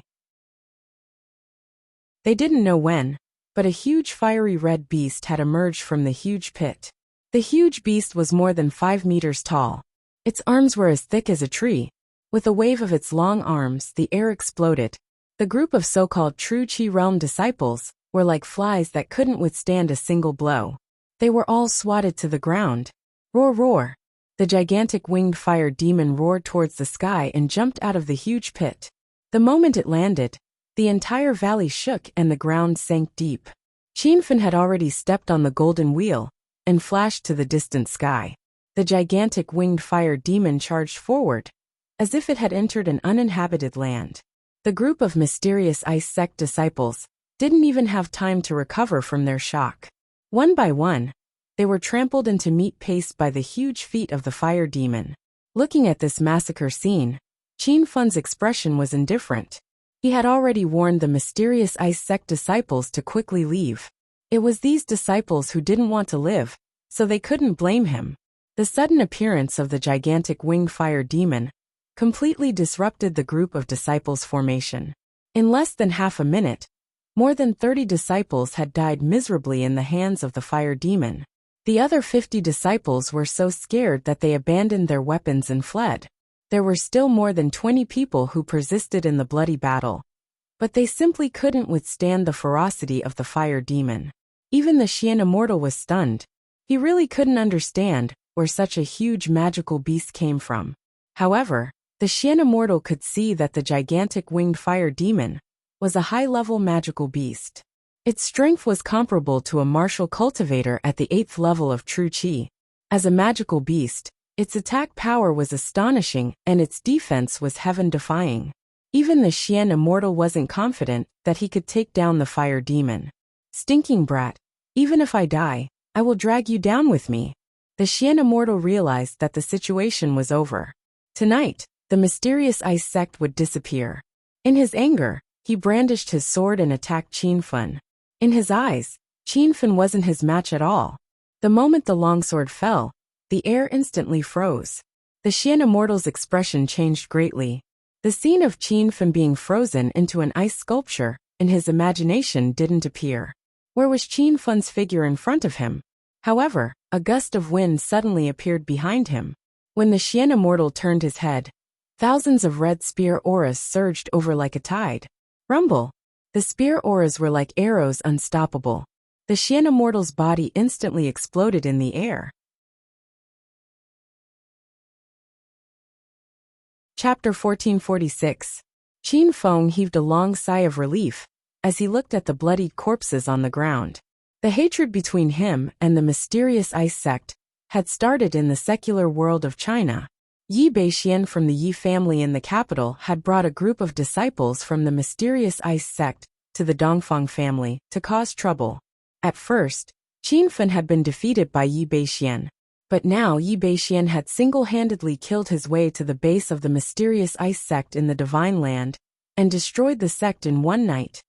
They didn't know when, but a huge fiery red beast had emerged from the huge pit. The huge beast was more than 5 meters tall. Its arms were as thick as a tree. With a wave of its long arms, the air exploded. The group of so-called true qi realm disciples were like flies that couldn't withstand a single blow. They were all swatted to the ground. Roar, roar! The gigantic winged fire demon roared towards the sky and jumped out of the huge pit. The moment it landed, the entire valley shook and the ground sank deep. Qianfen had already stepped on the golden wheel and flashed to the distant sky. The gigantic winged fire demon charged forward, as if it had entered an uninhabited land. The group of mysterious ice sect disciples didn't even have time to recover from their shock. One by one, they were trampled into meat paste by the huge feet of the fire demon. Looking at this massacre scene, Qianfen's expression was indifferent. He had already warned the mysterious ice sect disciples to quickly leave. It was these disciples who didn't want to live, so they couldn't blame him. The sudden appearance of the gigantic winged fire demon completely disrupted the group of disciples' formation. In less than half a minute, more than 30 disciples had died miserably in the hands of the fire demon. The other 50 disciples were so scared that they abandoned their weapons and fled. There were still more than 20 people who persisted in the bloody battle, but they simply couldn't withstand the ferocity of the fire demon. Even the Xian immortal was stunned. He really couldn't understand where such a huge magical beast came from. However, the Xian immortal could see that the gigantic winged fire demon was a high-level magical beast. Its strength was comparable to a martial cultivator at the 8th level of true qi. As a magical beast, its attack power was astonishing and its defense was heaven-defying. Even the Xian immortal wasn't confident that he could take down the fire demon. Stinking brat, even if I die, I will drag you down with me. The Xian immortal realized that the situation was over. Tonight, the mysterious ice sect would disappear. In his anger, he brandished his sword and attacked Qianfen. In his eyes, Qianfen wasn't his match at all. The moment the longsword fell, the air instantly froze. The Xian immortal's expression changed greatly. The scene of Qianfen being frozen into an ice sculpture in his imagination didn't appear. Where was Qianfen's figure in front of him? However, a gust of wind suddenly appeared behind him. When the Xian immortal turned his head, thousands of red spear auras surged over like a tide. Rumble! The spear auras were like arrows, unstoppable. The Xian immortal's body instantly exploded in the air. Chapter 1446. Qianfeng heaved a long sigh of relief as he looked at the bloodied corpses on the ground. The hatred between him and the mysterious ice sect had started in the secular world of China. Yi Beixian from the Yi family in the capital had brought a group of disciples from the mysterious ice sect to the Dongfang family to cause trouble. At first, Qin Fan had been defeated by Yi Beixian, but now Yi Beixian had single-handedly killed his way to the base of the mysterious ice sect in the Divine Land and destroyed the sect in one night.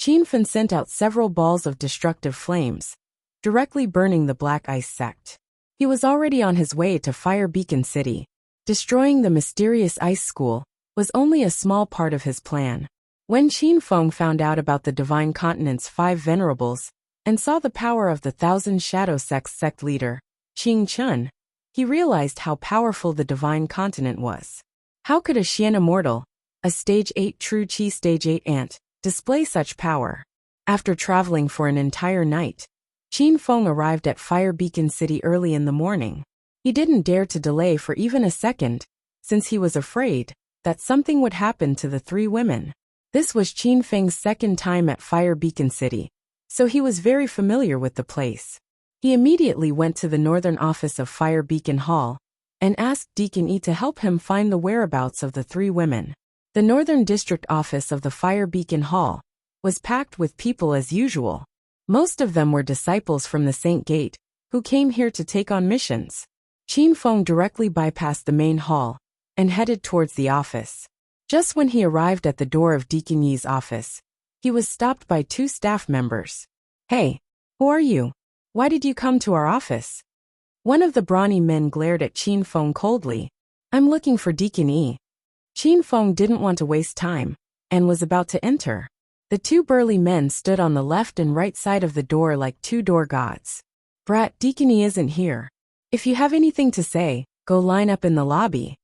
Qin Fan sent out several balls of destructive flames, directly burning the Black Ice sect. He was already on his way to Fire Beacon City. Destroying the mysterious ice school was only a small part of his plan. When Qin Feng found out about the Divine Continent's 5 venerables and saw the power of the Thousand Shadow Sect's sect leader, Qing Chun, he realized how powerful the Divine Continent was. How could a Xian immortal, a Stage 8 True Qi Stage 8 ant, display such power? After traveling for an entire night, Qin Feng arrived at Fire Beacon City early in the morning. He didn't dare to delay for even a second, since he was afraid that something would happen to the 3 women. This was Qin Feng's second time at Fire Beacon City, so he was very familiar with the place. He immediately went to the northern office of Fire Beacon Hall and asked Deacon Yi to help him find the whereabouts of the 3 women. The northern district office of the Fire Beacon Hall was packed with people as usual. Most of them were disciples from the Saint Gate, who came here to take on missions. Qin Feng directly bypassed the main hall and headed towards the office. Just when he arrived at the door of Deacon Yi's office, he was stopped by 2 staff members. "Hey, who are you? Why did you come to our office?" One of the brawny men glared at Qin Feng coldly. "I'm looking for Deacon Yi." Qin Feng didn't want to waste time and was about to enter. The 2 burly men stood on the left and right side of the door like 2 door gods. "Brat, Deacon Yi isn't here. If you have anything to say, go line up in the lobby."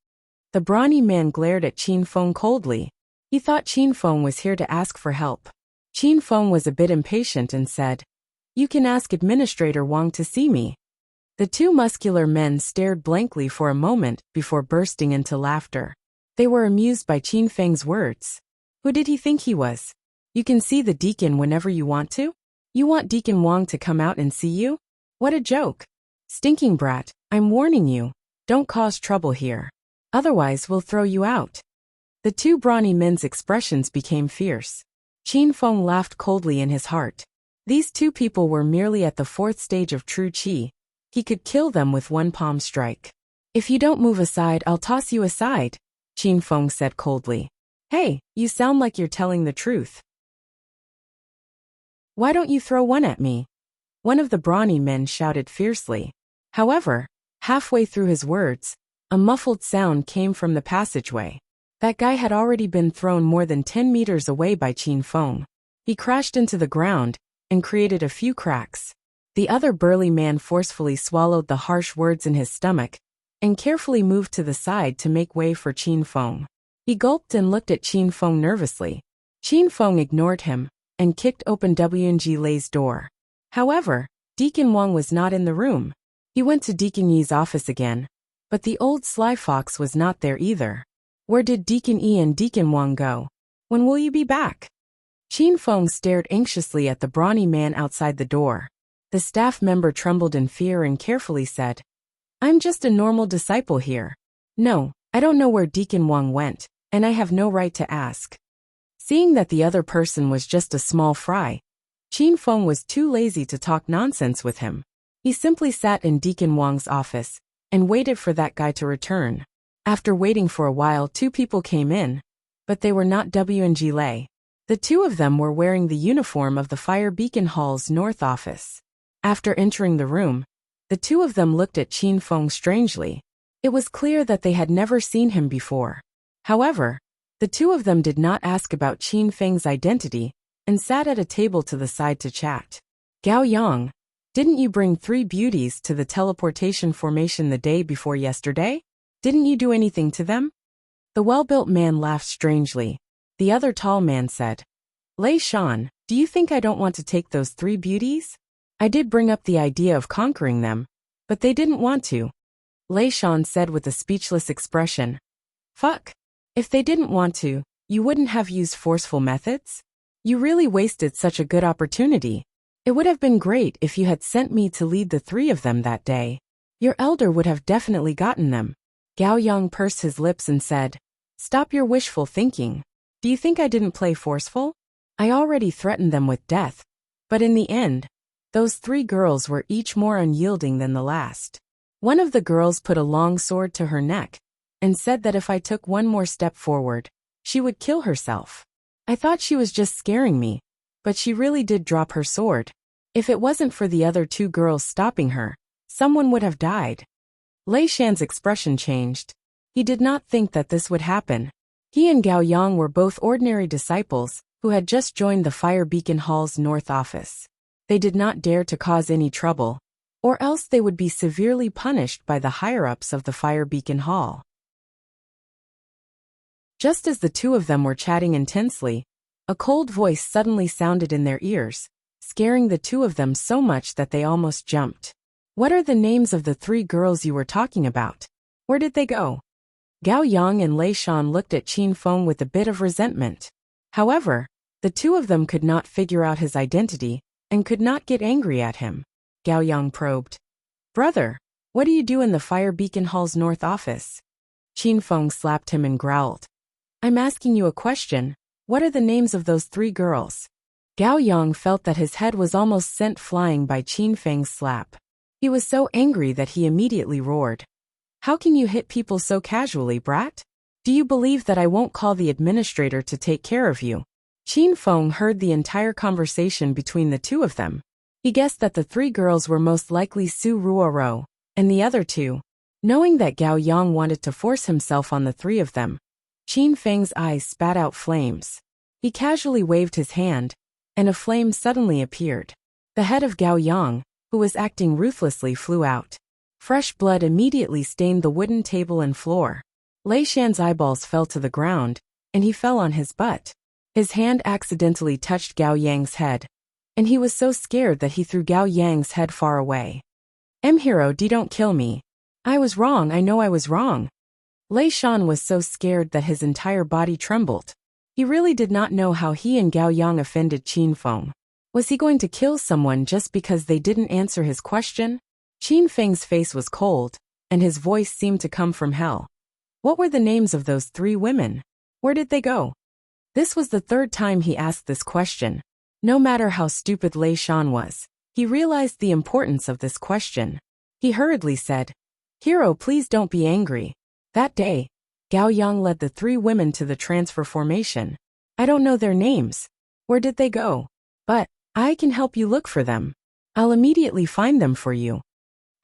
The brawny man glared at Qin Feng coldly. He thought Qin Feng was here to ask for help. Qin Feng was a bit impatient and said, "You can ask Administrator Wang to see me." The 2 muscular men stared blankly for a moment before bursting into laughter. They were amused by Qin Feng's words. Who did he think he was? "You can see the deacon whenever you want to? You want Deacon Wang to come out and see you? What a joke. Stinking brat, I'm warning you, don't cause trouble here. Otherwise we'll throw you out." The 2 brawny men's expressions became fierce. Qin Feng laughed coldly in his heart. These 2 people were merely at the 4th stage of true qi. He could kill them with one palm strike. "If you don't move aside, I'll toss you aside," Qin Feng said coldly. "Hey, you sound like you're telling the truth. Why don't you throw one at me?" One of the brawny men shouted fiercely. However, halfway through his words, a muffled sound came from the passageway. That guy had already been thrown more than 10 meters away by Qin Feng. He crashed into the ground and created a few cracks. The other burly man forcefully swallowed the harsh words in his stomach and carefully moved to the side to make way for Qin Feng. He gulped and looked at Qin Feng nervously. Qin Feng ignored him and kicked open Wng Lei's door. However, Deacon Wang was not in the room. He went to Deacon Yi's office again, but the old sly fox was not there either. Where did Deacon Yi and Deacon Wang go? When will you be back? Qin Feng stared anxiously at the brawny man outside the door. The staff member trembled in fear and carefully said, "I'm just a normal disciple here. No, I don't know where Deacon Wang went, and I have no right to ask." Seeing that the other person was just a small fry, Qin Feng was too lazy to talk nonsense with him. He simply sat in Deacon Wang's office and waited for that guy to return. After waiting for a while, 2 people came in, but they were not Wng Lei. The 2 of them were wearing the uniform of the Fire Beacon Hall's north office. After entering the room, the 2 of them looked at Qin Feng strangely. It was clear that they had never seen him before. However, the 2 of them did not ask about Qin Feng's identity and sat at a table to the side to chat. "Gao Yang, didn't you bring 3 beauties to the teleportation formation the day before yesterday? Didn't you do anything to them?" The well-built man laughed strangely. The other tall man said, "Lei Shan, do you think I don't want to take those 3 beauties? I did bring up the idea of conquering them, but they didn't want to." Lei Shan said with a speechless expression, "Fuck. If they didn't want to, you wouldn't have used forceful methods? You really wasted such a good opportunity. It would have been great if you had sent me to lead the 3 of them that day. Your elder would have definitely gotten them." Gao Yang pursed his lips and said, "Stop your wishful thinking. Do you think I didn't play forceful? I already threatened them with death. But in the end, Those 3 girls were each more unyielding than the last. One of the girls put a long sword to her neck and said that if I took one more step forward, she would kill herself. I thought she was just scaring me, but she really did drop her sword. If it wasn't for the other 2 girls stopping her, someone would have died. Lei Shan's expression changed. He did not think that this would happen. He and Gao Yang were both ordinary disciples who had just joined the Fire Beacon Hall's North office. They did not dare to cause any trouble, or else they would be severely punished by the higher-ups of the Fire Beacon Hall. Just as the 2 of them were chatting intensely, a cold voice suddenly sounded in their ears, scaring the 2 of them so much that they almost jumped. What are the names of the 3 girls you were talking about? Where did they go? Gao Yang and Lei Shan looked at Qin Feng with a bit of resentment. However, the 2 of them could not figure out his identity and could not get angry at him. Gao Yang probed. Brother, what do you do in the Fire Beacon Hall's North office? Qin Feng slapped him and growled. I'm asking you a question. What are the names of those 3 girls? Gao Yang felt that his head was almost sent flying by Qin Feng's slap. He was so angry that he immediately roared. How can you hit people so casually, brat? Do you believe that I won't call the administrator to take care of you? Qin Feng heard the entire conversation between the 2 of them. He guessed that the 3 girls were most likely Su Ruoro and the other 2. Knowing that Gao Yang wanted to force himself on the 3 of them, Qin Feng's eyes spat out flames. He casually waved his hand, and a flame suddenly appeared. The head of Gao Yang, who was acting ruthlessly, flew out. Fresh blood immediately stained the wooden table and floor. Lei Shan's eyeballs fell to the ground, and he fell on his butt. His hand accidentally touched Gao Yang's head, and he was so scared that he threw Gao Yang's head far away. Hero, don't kill me. I was wrong, I know I was wrong. Lei Shan was so scared that his entire body trembled. He really did not know how he and Gao Yang offended Qin Feng. Was he going to kill someone just because they didn't answer his question? Qin Feng's face was cold, and his voice seemed to come from hell. What were the names of those 3 women? Where did they go? This was the 3rd time he asked this question. No matter how stupid Lei Shan was, he realized the importance of this question. He hurriedly said, Hero, please don't be angry. That day, Gao Yang led the 3 women to the transfer formation. I don't know their names. Where did they go? But I can help you look for them. I'll immediately find them for you.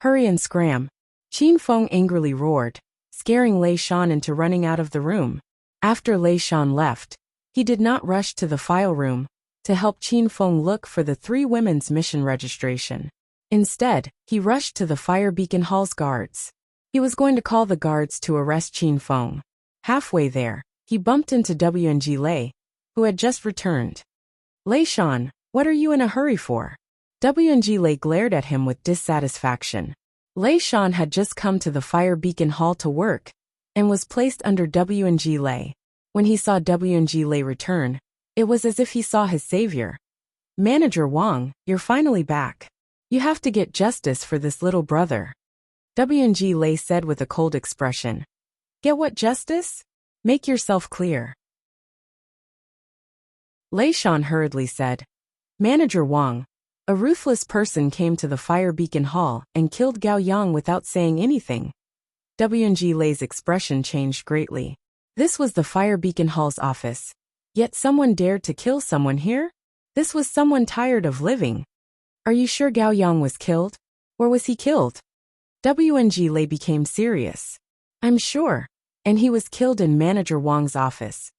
Hurry and scram. Qin Feng angrily roared, scaring Lei Shan into running out of the room. After Lei Shan left, he did not rush to the file room to help Qin Feng look for the 3 women's mission registration. Instead, he rushed to the Fire Beacon Hall's guards. He was going to call the guards to arrest Qin Feng. Halfway there, he bumped into WNG Lei, who had just returned. Lei Shan, what are you in a hurry for? WNG Lei glared at him with dissatisfaction. Lei Shan had just come to the Fire Beacon Hall to work, and was placed under WNG Lei. When he saw WNG Lei return, it was as if he saw his savior. Manager Wang, you're finally back. You have to get justice for this little brother. WNG Lei said with a cold expression. Get what justice? Make yourself clear. Lei Shan hurriedly said. Manager Wang, a ruthless person came to the Fire Beacon Hall and killed Gao Yang without saying anything. WNG Lei's expression changed greatly. This was the Fire Beacon Hall's office. Yet someone dared to kill someone here? This was someone tired of living. Are you sure Gao Yang was killed? Or was he killed? WNG Lei became serious. I'm sure. And he was killed in Manager Wang's office.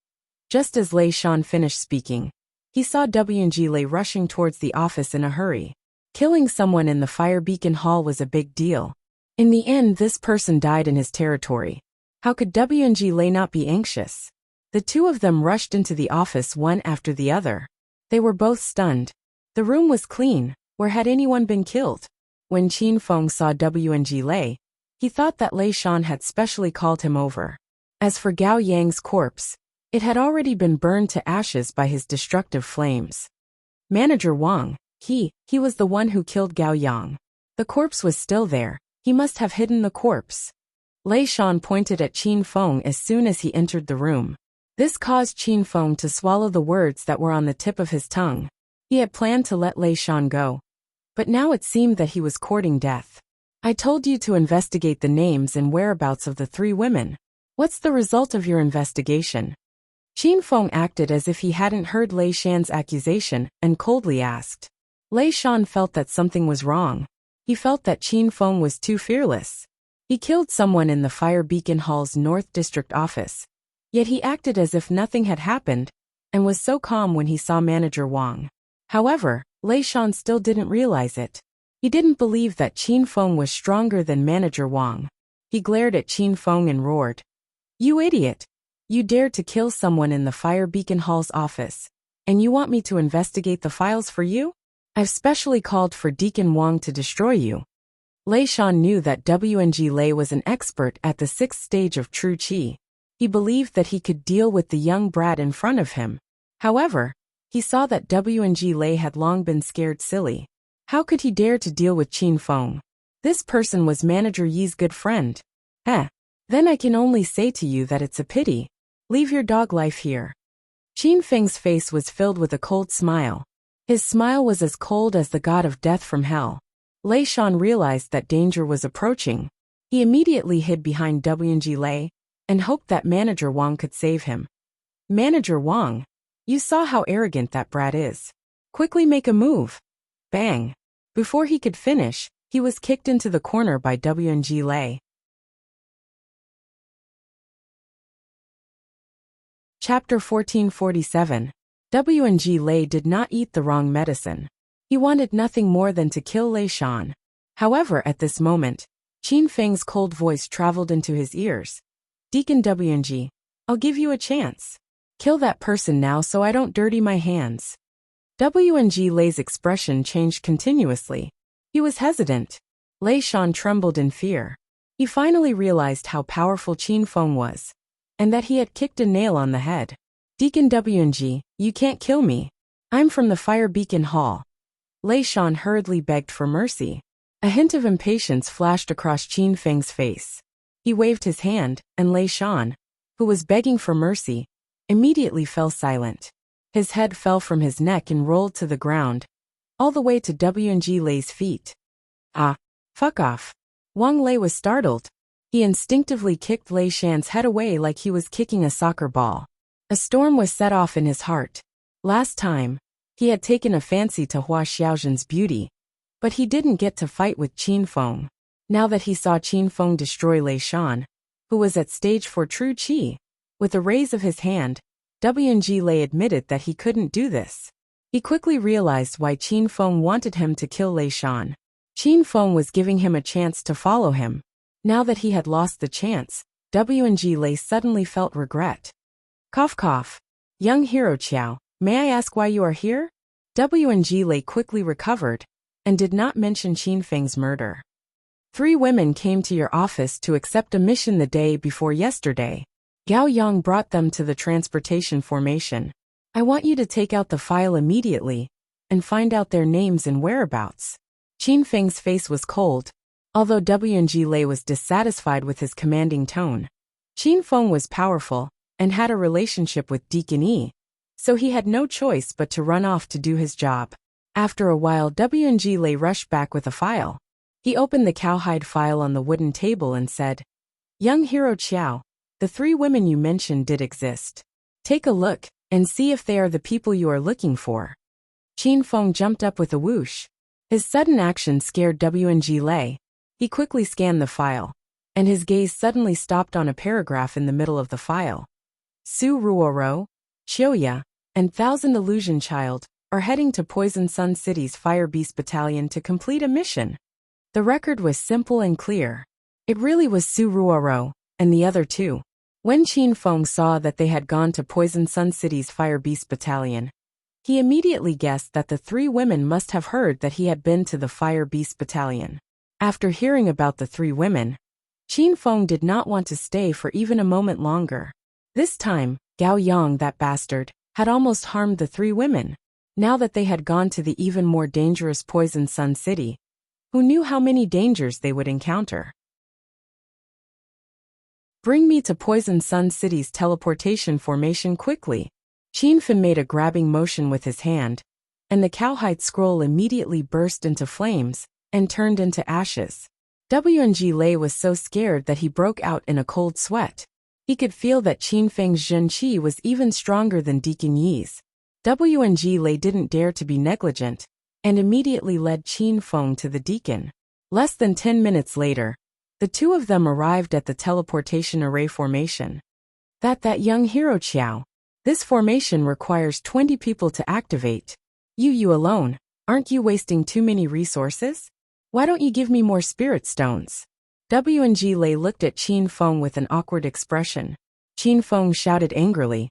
Just as Lei Shan finished speaking, he saw WNG Lei rushing towards the office in a hurry. Killing someone in the Fire Beacon Hall was a big deal. In the end, this person died in his territory. How could WNG Lei not be anxious? The 2 of them rushed into the office one after the other. They were both stunned. The room was clean. Where had anyone been killed? When Qin Feng saw WNG Lei, he thought that Lei Shan had specially called him over. As for Gao Yang's corpse, it had already been burned to ashes by his destructive flames. Manager Wang, he was the one who killed Gao Yang. The corpse was still there. He must have hidden the corpse. Lei Shan pointed at Qin Feng as soon as he entered the room. This caused Qin Feng to swallow the words that were on the tip of his tongue. He had planned to let Lei Shan go, but now it seemed that he was courting death. I told you to investigate the names and whereabouts of the 3 women. What's the result of your investigation? Qin Feng acted as if he hadn't heard Lei Shan's accusation and coldly asked. Lei Shan felt that something was wrong. He felt that Qin Feng was too fearless. He killed someone in the Fire Beacon Hall's North District office. Yet he acted as if nothing had happened, and was so calm when he saw Manager Wang. However, Lei Shan still didn't realize it. He didn't believe that Qin Feng was stronger than Manager Wang. He glared at Qin Feng and roared. You idiot! You dared to kill someone in the Fire Beacon Hall's office, and you want me to investigate the files for you? I've specially called for Deacon Wang to destroy you. Lei Shan knew that WNG Lei was an expert at the 6th stage of True Qi. He believed that he could deal with the young brat in front of him. However, he saw that WNG Lei had long been scared silly. How could he dare to deal with Qin Feng? This person was Manager Yi's good friend. Then I can only say to you that it's a pity. Leave your dog life here. Qin Feng's face was filled with a cold smile. His smile was as cold as the god of death from hell. Lei Shan realized that danger was approaching. He immediately hid behind WNG Lei and hoped that Manager Wang could save him. Manager Wang, you saw how arrogant that brat is. Quickly make a move. Bang. Before he could finish, he was kicked into the corner by WNG Lei. Chapter 1447. WNG Lei did not eat the wrong medicine. He wanted nothing more than to kill Lei Shan. However, at this moment, Qin Feng's cold voice traveled into his ears. Deacon WNG, I'll give you a chance. Kill that person now so I don't dirty my hands. WNG Lei's expression changed continuously. He was hesitant. Lei Shan trembled in fear. He finally realized how powerful Qin Feng was, and that he had kicked a nail on the head. Deacon WNG, you can't kill me. I'm from the Fire Beacon Hall. Lei Shan hurriedly begged for mercy. A hint of impatience flashed across Qin Feng's face. He waved his hand, and Lei Shan, who was begging for mercy, immediately fell silent. His head fell from his neck and rolled to the ground, all the way to WNG Lei's feet. Ah, fuck off. Wang Lei was startled. He instinctively kicked Lei Shan's head away like he was kicking a soccer ball. A storm was set off in his heart. Last time, he had taken a fancy to Hua Xiaozhen's beauty, but he didn't get to fight with Qin Feng. Now that he saw Qin Feng destroy Lei Shan, who was at stage 4 True Qi, with a raise of his hand, WNG Lei admitted that he couldn't do this. He quickly realized why Qin Feng wanted him to kill Lei Shan. Qin Feng was giving him a chance to follow him. Now that he had lost the chance, WNG Lei suddenly felt regret. Cough cough. Young hero Qiao, may I ask why you are here? WNG Lei quickly recovered, and did not mention Qin Feng's murder. 3 women came to your office to accept a mission the day before yesterday. Gao Yang brought them to the transportation formation. I want you to take out the file immediately, and find out their names and whereabouts. Qin Feng's face was cold. Although WNG Lei was dissatisfied with his commanding tone, Qin Feng was powerful, and had a relationship with Deacon Yi, so he had no choice but to run off to do his job. After a while, WNG Lei rushed back with a file. He opened the cowhide file on the wooden table and said, Young hero Qiao, the 3 women you mentioned did exist. Take a look, and see if they are the people you are looking for. Qin Feng jumped up with a whoosh. His sudden action scared WNG Lei. He quickly scanned the file, and his gaze suddenly stopped on a paragraph in the middle of the file. Su Ruoro, Qiuya, and Thousand Illusion Child are heading to Poison Sun City's Fire Beast Battalion to complete a mission. The record was simple and clear. It really was Su Ruoro, and the other 2. When Qin Feng saw that they had gone to Poison Sun City's Fire Beast Battalion, he immediately guessed that the 3 women must have heard that he had been to the Fire Beast Battalion. After hearing about the 3 women, Qin Feng did not want to stay for even a moment longer. This time, Gao Yang, that bastard, had almost harmed the 3 women. Now that they had gone to the even more dangerous Poison Sun City, who knew how many dangers they would encounter? Bring me to Poison Sun City's teleportation formation quickly. Qin Feng made a grabbing motion with his hand, and the cowhide scroll immediately burst into flames and turned into ashes. WNG Lei was so scared that he broke out in a cold sweat. He could feel that Qin Feng's Zhen Qi was even stronger than Deacon Yi's. WNG Lei didn't dare to be negligent, and immediately led Qin Feng to the deacon. Less than 10 minutes later, the two of them arrived at the teleportation array formation. That young hero Qiao. This formation requires 20 people to activate. You alone, aren't you wasting too many resources? Why don't you give me more spirit stones? WNG Lei looked at Qin Feng with an awkward expression. Qin Feng shouted angrily.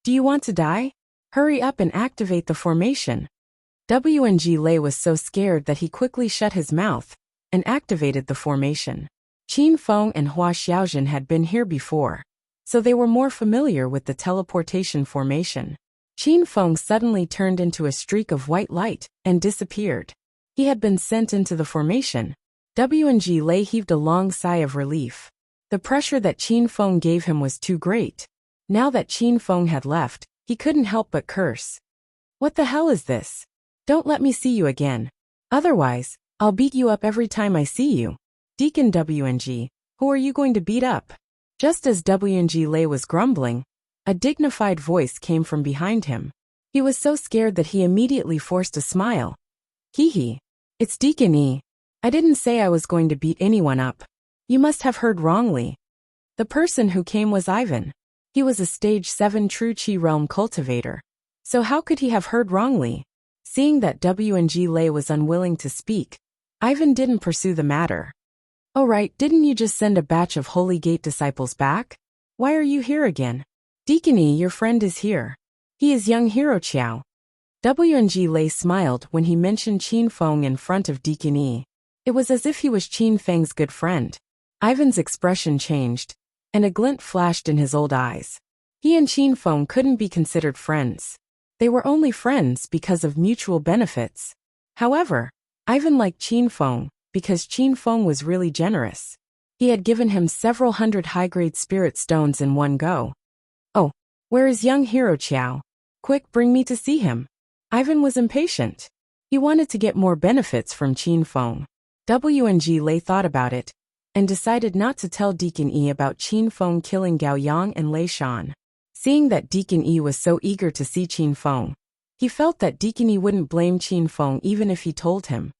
Do you want to die? Hurry up and activate the formation. WNG Lei was so scared that he quickly shut his mouth and activated the formation. Qin Feng and Hua Xiaojun had been here before, so they were more familiar with the teleportation formation. Qin Feng suddenly turned into a streak of white light and disappeared. He had been sent into the formation. WNG Lei heaved a long sigh of relief. The pressure that Qin Feng gave him was too great. Now that Qin Feng had left, he couldn't help but curse. What the hell is this? Don't let me see you again. Otherwise, I'll beat you up every time I see you. Deacon WNG, who are you going to beat up? Just as WNG Lei was grumbling, a dignified voice came from behind him. He was so scared that he immediately forced a smile. Hee. It's Deacon E. I didn't say I was going to beat anyone up. You must have heard wrongly. The person who came was Ivan. He was a stage 7 true Qi realm cultivator. So how could he have heard wrongly? Seeing that WNG Lei was unwilling to speak, Ivan didn't pursue the matter. Oh right, didn't you just send a batch of Holy Gate disciples back? Why are you here again? Deacon E, your friend is here. He is young hero Qiao. WNG Lei smiled when he mentioned Qin Feng in front of Deacon E. It was as if he was Qin Feng's good friend. Ivan's expression changed, and a glint flashed in his old eyes. He and Qin Feng couldn't be considered friends. They were only friends because of mutual benefits. However, Ivan liked Qin Feng because Qin Feng was really generous. He had given him several hundred high-grade spirit stones in one go. Oh, where is young hero Qiao? Quick, bring me to see him. Ivan was impatient. He wanted to get more benefits from Qin Feng. WNG Lei thought about it and decided not to tell Deacon E about Qin Feng killing Gao Yang and Lei Shan. Seeing that Deacon E was so eager to see Qin Feng, he felt that Deacon E wouldn't blame Qin Feng even if he told him.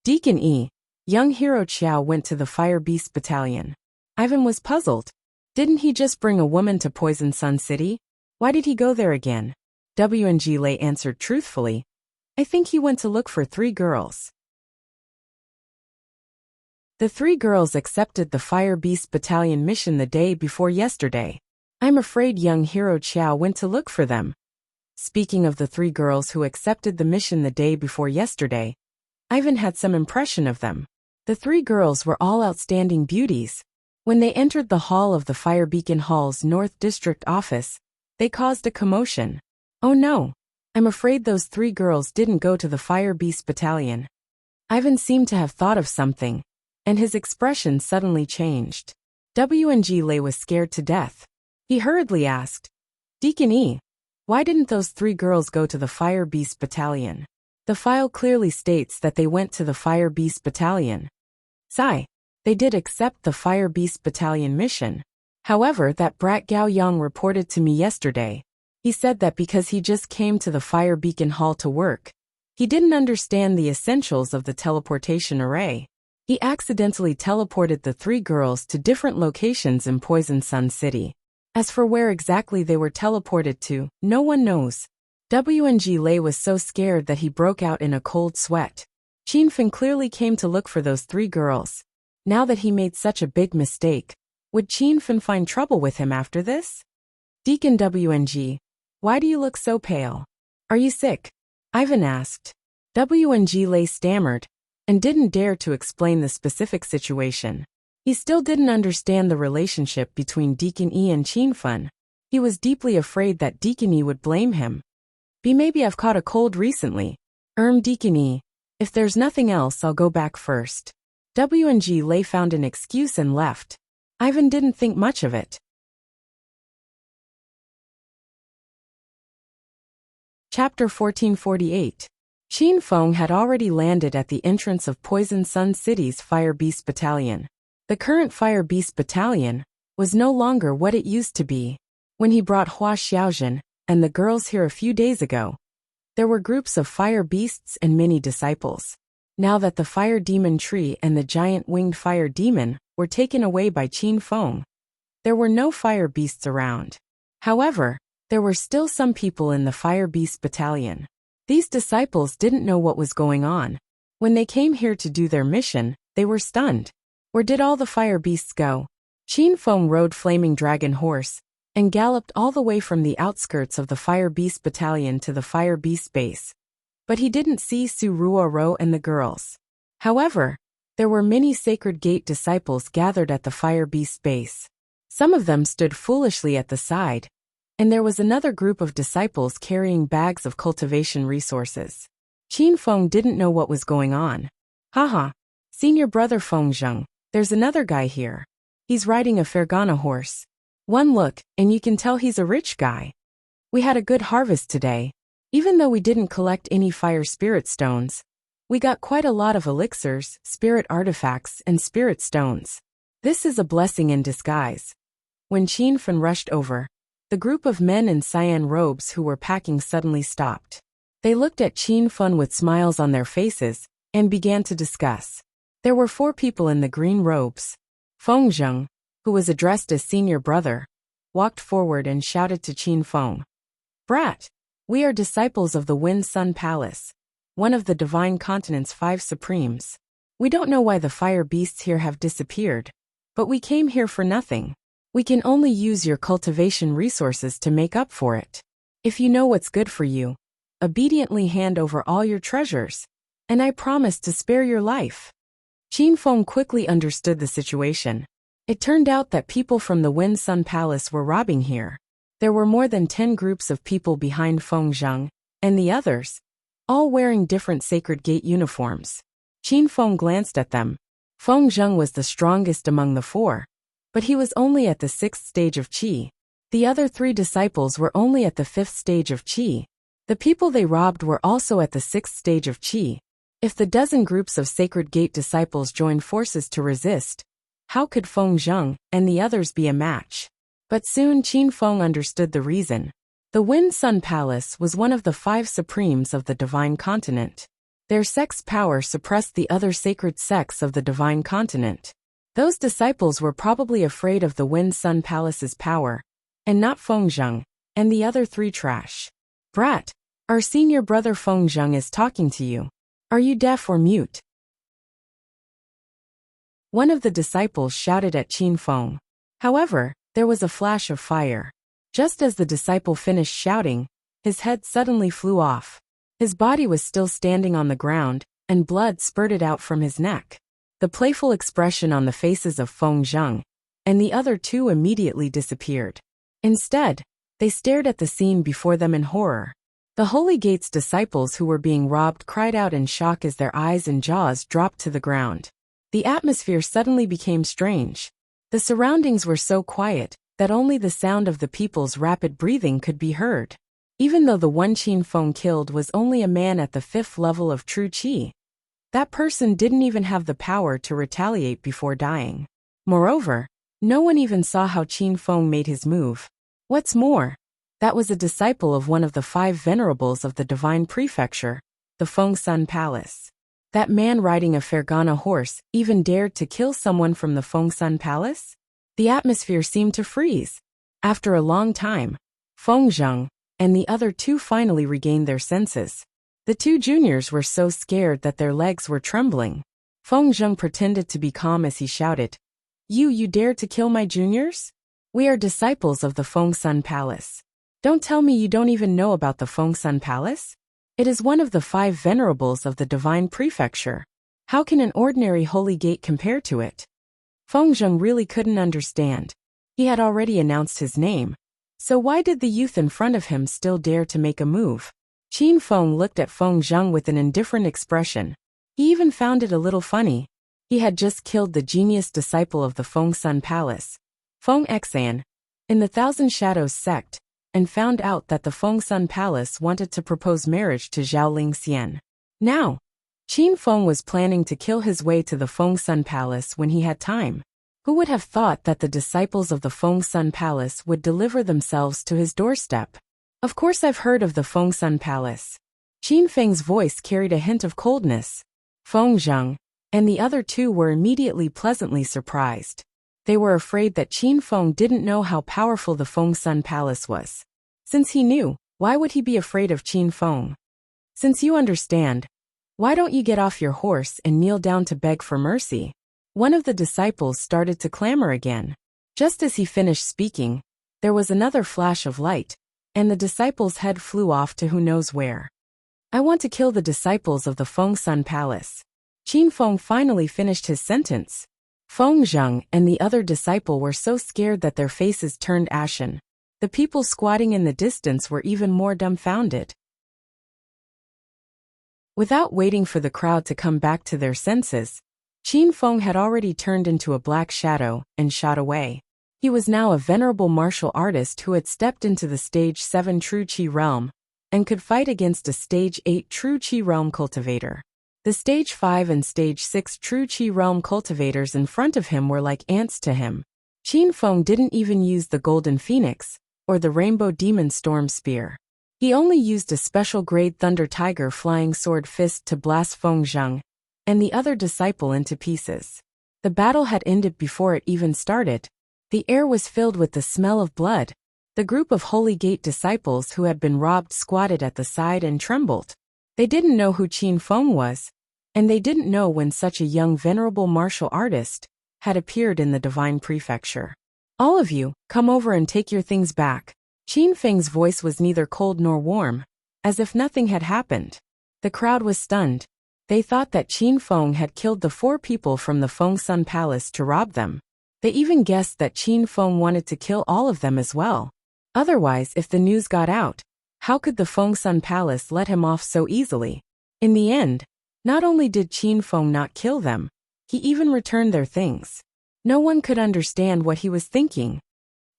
Deacon E, young hero Qiao went to the Fire Beast Battalion. Ivan was puzzled. Didn't he just bring a woman to Poison Sun City? Why did he go there again? WNG Lei answered truthfully. I think he went to look for 3 girls. The 3 girls accepted the Fire Beast Battalion mission the day before yesterday. I'm afraid young hero Qiao went to look for them. Speaking of the 3 girls who accepted the mission the day before yesterday, Ivan had some impression of them. The 3 girls were all outstanding beauties. When they entered the hall of the Fire Beacon Hall's North District office, they caused a commotion. Oh no, I'm afraid those 3 girls didn't go to the Fire Beast Battalion. Ivan seemed to have thought of something, and his expression suddenly changed. WNG Lei was scared to death. He hurriedly asked, Deacon E, why didn't those 3 girls go to the Fire Beast Battalion? The file clearly states that they went to the Fire Beast Battalion. Sigh, they did accept the Fire Beast Battalion mission. However, that brat Gao Yang reported to me yesterday. He said that because he just came to the Fire Beacon Hall to work, he didn't understand the essentials of the teleportation array. He accidentally teleported the 3 girls to different locations in Poison Sun City. As for where exactly they were teleported to, no one knows. WNG Lei was so scared that he broke out in a cold sweat. Qin Feng clearly came to look for those 3 girls. Now that he made such a big mistake, would Qin Feng find trouble with him after this? Deacon WNG, why do you look so pale? Are you sick? Ivan asked. WNG Lei stammered and didn't dare to explain the specific situation. He still didn't understand the relationship between Deacon E and Qin Feng. He was deeply afraid that Deacon E would blame him. Maybe I've caught a cold recently. Deacon E, if there's nothing else, I'll go back first. WNG Lei found an excuse and left. Ivan didn't think much of it. Chapter 1448. Qin Feng had already landed at the entrance of Poison Sun City's Fire Beast Battalion. The current Fire Beast Battalion was no longer what it used to be. When he brought Hua Xiaojun and the girls here a few days ago, there were groups of fire beasts and many disciples. Now that the fire demon tree and the giant winged fire demon were taken away by Qin Feng, there were no fire beasts around. However, there were still some people in the Fire Beast Battalion. These disciples didn't know what was going on. When they came here to do their mission, they were stunned. Where did all the fire beasts go? Qin Feng rode Flaming Dragon Horse and galloped all the way from the outskirts of the Fire Beast Battalion to the Fire Beast base. But he didn't see Su Ruoro and the girls. However, there were many Sacred Gate disciples gathered at the Fire Beast base. Some of them stood foolishly at the side, and there was another group of disciples carrying bags of cultivation resources. Qin Feng didn't know what was going on. Haha, senior brother Feng Zheng, there's another guy here. He's riding a Fergana horse. One look, and you can tell he's a rich guy. We had a good harvest today. Even though we didn't collect any fire spirit stones, we got quite a lot of elixirs, spirit artifacts, and spirit stones. This is a blessing in disguise. When Qin Feng rushed over, the group of men in cyan robes who were packing suddenly stopped. They looked at Qin Feng with smiles on their faces and began to discuss. There were 4 people in the green robes. Feng Zheng, who was addressed as senior brother, walked forward and shouted to Qin Feng. Brat, we are disciples of the Wind Sun Palace, one of the Divine Continent's 5 Supremes. We don't know why the fire beasts here have disappeared, but we came here for nothing. We can only use your cultivation resources to make up for it. If you know what's good for you, obediently hand over all your treasures, and I promise to spare your life. Qin Feng quickly understood the situation. It turned out that people from the Wind Sun Palace were robbing here. There were more than 10 groups of people behind Feng Zheng and the others, all wearing different Sacred Gate uniforms. Qin Feng glanced at them. Feng Zheng was the strongest among the 4, but he was only at the 6th stage of Qi. The other 3 disciples were only at the 5th stage of Qi. The people they robbed were also at the 6th stage of Qi. If the dozen groups of Sacred Gate disciples joined forces to resist, how could Feng Zheng and the others be a match? But soon Qin Feng understood the reason. The Wind Sun Palace was one of the 5 Supremes of the Divine Continent. Their sect's power suppressed the other sacred sects of the Divine Continent. Those disciples were probably afraid of the Wind Sun Palace's power, and not Feng Zheng and the other 3 trash. Brat, our senior brother Feng Zheng is talking to you. Are you deaf or mute? One of the disciples shouted at Qin Feng. However, there was a flash of fire. Just as the disciple finished shouting, his head suddenly flew off. His body was still standing on the ground, and blood spurted out from his neck. The playful expression on the faces of Feng Zheng and the other 2 immediately disappeared. Instead, they stared at the scene before them in horror. The Holy Gate's disciples who were being robbed cried out in shock as their eyes and jaws dropped to the ground. The atmosphere suddenly became strange. The surroundings were so quiet that only the sound of the people's rapid breathing could be heard. Even though the one Qin Feng killed was only a man at the 5th level of true Qi, that person didn't even have the power to retaliate before dying. Moreover, no one even saw how Qin Feng made his move. What's more, that was a disciple of one of the 5 venerables of the Divine Prefecture, the Feng Sun Palace. That man riding a Fergana horse even dared to kill someone from the Feng Sun Palace? The atmosphere seemed to freeze. After a long time, Feng Zheng and the other 2 finally regained their senses. The 2 juniors were so scared that their legs were trembling. Feng Zheng pretended to be calm as he shouted, You dared to kill my juniors? We are disciples of the Feng Sun Palace. Don't tell me you don't even know about the Feng Sun Palace? It is one of the 5 venerables of the Divine Prefecture. How can an ordinary Holy Gate compare to it? Feng Zheng really couldn't understand. He had already announced his name. So why did the youth in front of him still dare to make a move? Qin Feng looked at Feng Zheng with an indifferent expression. He even found it a little funny. He had just killed the genius disciple of the Feng Sun Palace, Feng Xan, in the Thousand Shadows sect, and found out that the Feng Sun Palace wanted to propose marriage to Zhao Lingxian. Now, Qin Feng was planning to kill his way to the Feng Sun Palace when he had time. Who would have thought that the disciples of the Feng Sun Palace would deliver themselves to his doorstep? Of course I've heard of the Feng Sun Palace. Qin Feng's voice carried a hint of coldness. Feng Zheng and the other two were immediately pleasantly surprised. They were afraid that Qin Feng didn't know how powerful the Feng Sun Palace was. Since he knew, why would he be afraid of Qin Feng? Since you understand, why don't you get off your horse and kneel down to beg for mercy? One of the disciples started to clamor again. Just as he finished speaking, there was another flash of light, and the disciple's head flew off to who knows where. I want to kill the disciples of the Feng Sun Palace. Qin Feng finally finished his sentence. Feng Zheng and the other disciple were so scared that their faces turned ashen. The people squatting in the distance were even more dumbfounded. Without waiting for the crowd to come back to their senses, Qin Feng had already turned into a black shadow and shot away. He was now a venerable martial artist who had stepped into the Stage 7 True Qi realm and could fight against a Stage 8 True Qi realm cultivator. The Stage 5 and Stage 6 True Qi realm cultivators in front of him were like ants to him. Qin Feng didn't even use the Golden Phoenix or the Rainbow Demon Storm Spear. He only used a special grade Thunder Tiger Flying Sword Fist to blast Feng Zheng and the other disciple into pieces. The battle had ended before it even started. The air was filled with the smell of blood. The group of Holy Gate disciples who had been robbed squatted at the side and trembled. They didn't know who Qin Feng was, and they didn't know when such a young venerable martial artist had appeared in the Divine Prefecture. All of you, come over and take your things back. Qin Feng's voice was neither cold nor warm, as if nothing had happened. The crowd was stunned. They thought that Qin Feng had killed the 4 people from the Feng Sun Palace to rob them. They even guessed that Qin Feng wanted to kill all of them as well. Otherwise, if the news got out, how could the Feng Sun Palace let him off so easily? In the end, not only did Qin Feng not kill them, he even returned their things. No one could understand what he was thinking.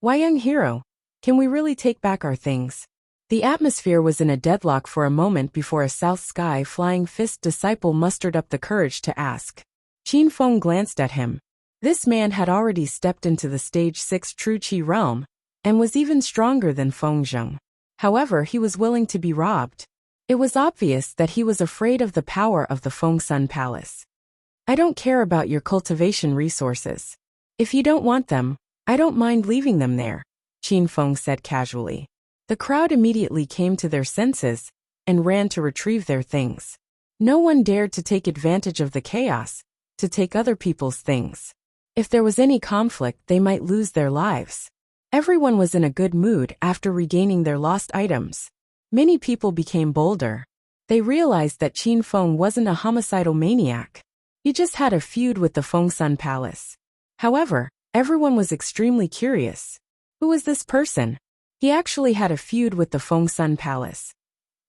Why, young hero, can we really take back our things? The atmosphere was in a deadlock for a moment before a South Sky Flying Fist disciple mustered up the courage to ask. Qin Feng glanced at him. This man had already stepped into the Stage 6 True Qi realm, and was even stronger than Feng Zheng. However, he was willing to be robbed. It was obvious that he was afraid of the power of the Feng Sun Palace. I don't care about your cultivation resources. If you don't want them, I don't mind leaving them there, Qin Feng said casually. The crowd immediately came to their senses and ran to retrieve their things. No one dared to take advantage of the chaos to take other people's things. If there was any conflict, they might lose their lives. Everyone was in a good mood after regaining their lost items. Many people became bolder. They realized that Qin Feng wasn't a homicidal maniac. He just had a feud with the Feng Sun Palace. However, everyone was extremely curious. Who was this person? He actually had a feud with the Feng Sun Palace.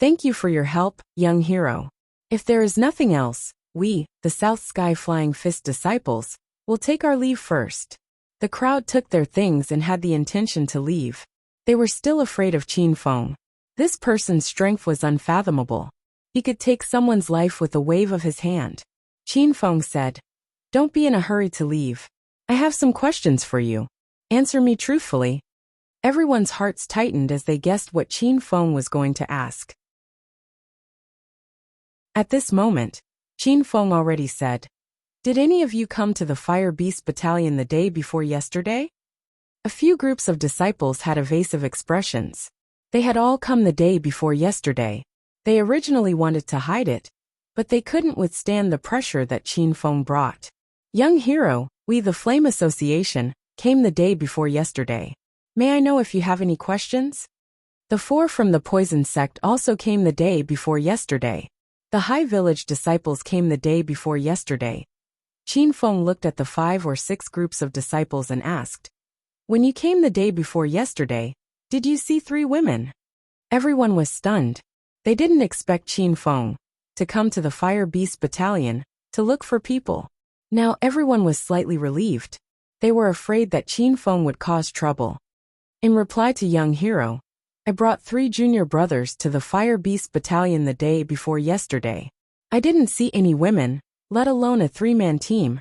Thank you for your help, young hero. If there is nothing else, we, the South Sky Flying Fist disciples, will take our leave first. The crowd took their things and had the intention to leave. They were still afraid of Qin Feng. This person's strength was unfathomable. He could take someone's life with a wave of his hand. Qin Feng said, "Don't be in a hurry to leave. I have some questions for you. Answer me truthfully." Everyone's hearts tightened as they guessed what Qin Feng was going to ask. At this moment, Qin Feng already said, "Did any of you come to the Fire Beast Battalion the day before yesterday?" A few groups of disciples had evasive expressions. They had all come the day before yesterday. They originally wanted to hide it, but they couldn't withstand the pressure that Qin Feng brought. "Young hero, we the Flame Association came the day before yesterday. May I know if you have any questions?" The 4 from the Poison Sect also came the day before yesterday. The High Village disciples came the day before yesterday. Qin Feng looked at the 5 or 6 groups of disciples and asked, "When you came the day before yesterday, did you see 3 women?" Everyone was stunned. They didn't expect Qin Feng to come to the Fire Beast Battalion to look for people. Now everyone was slightly relieved. They were afraid that Qin Feng would cause trouble. In reply to young hero, "I brought 3 junior brothers to the Fire Beast Battalion the day before yesterday. I didn't see any women, let alone a three-man team.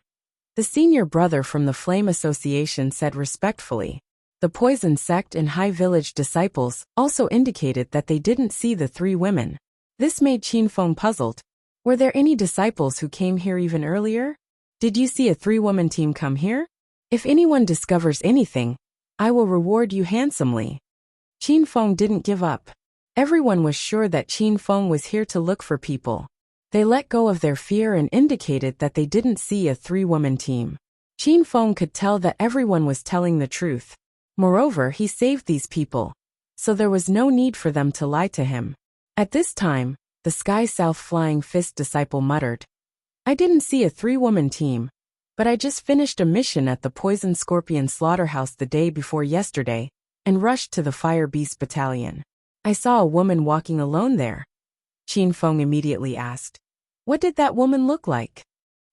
The senior brother from the Flame Association said respectfully. The Poison Sect and High Village disciples also indicated that they didn't see the three women. This made Qin Feng puzzled. Were there any disciples who came here even earlier? Did you see a three-woman team come here? If anyone discovers anything, I will reward you handsomely. Qin Feng didn't give up. Everyone was sure that Qin Feng was here to look for people. They let go of their fear and indicated that they didn't see a three-woman team. Qin Feng could tell that everyone was telling the truth. Moreover, he saved these people, so there was no need for them to lie to him. At this time, the Sky South Flying Fist disciple muttered, I didn't see a three-woman team, but I just finished a mission at the Poison Scorpion Slaughterhouse the day before yesterday and rushed to the Fire Beast Battalion. I saw a woman walking alone there. Qin Feng immediately asked, what did that woman look like?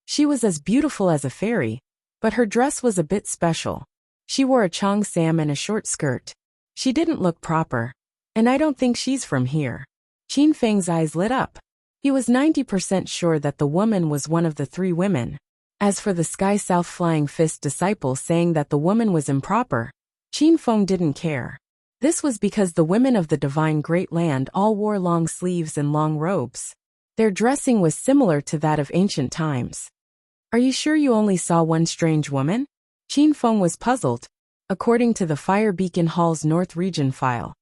She was as beautiful as a fairy, but her dress was a bit special. She wore a cheongsam and a short skirt. She didn't look proper, and I don't think she's from here. Qin Feng's eyes lit up. He was 90% sure that the woman was one of the three women. As for the Sky South Flying Fist disciple saying that the woman was improper, Qin Feng didn't care. This was because the women of the Divine Great Land all wore long sleeves and long robes. Their dressing was similar to that of ancient times. Are you sure you only saw one strange woman? Qin Feng was puzzled. According to the Fire Beacon Hall's North Region file,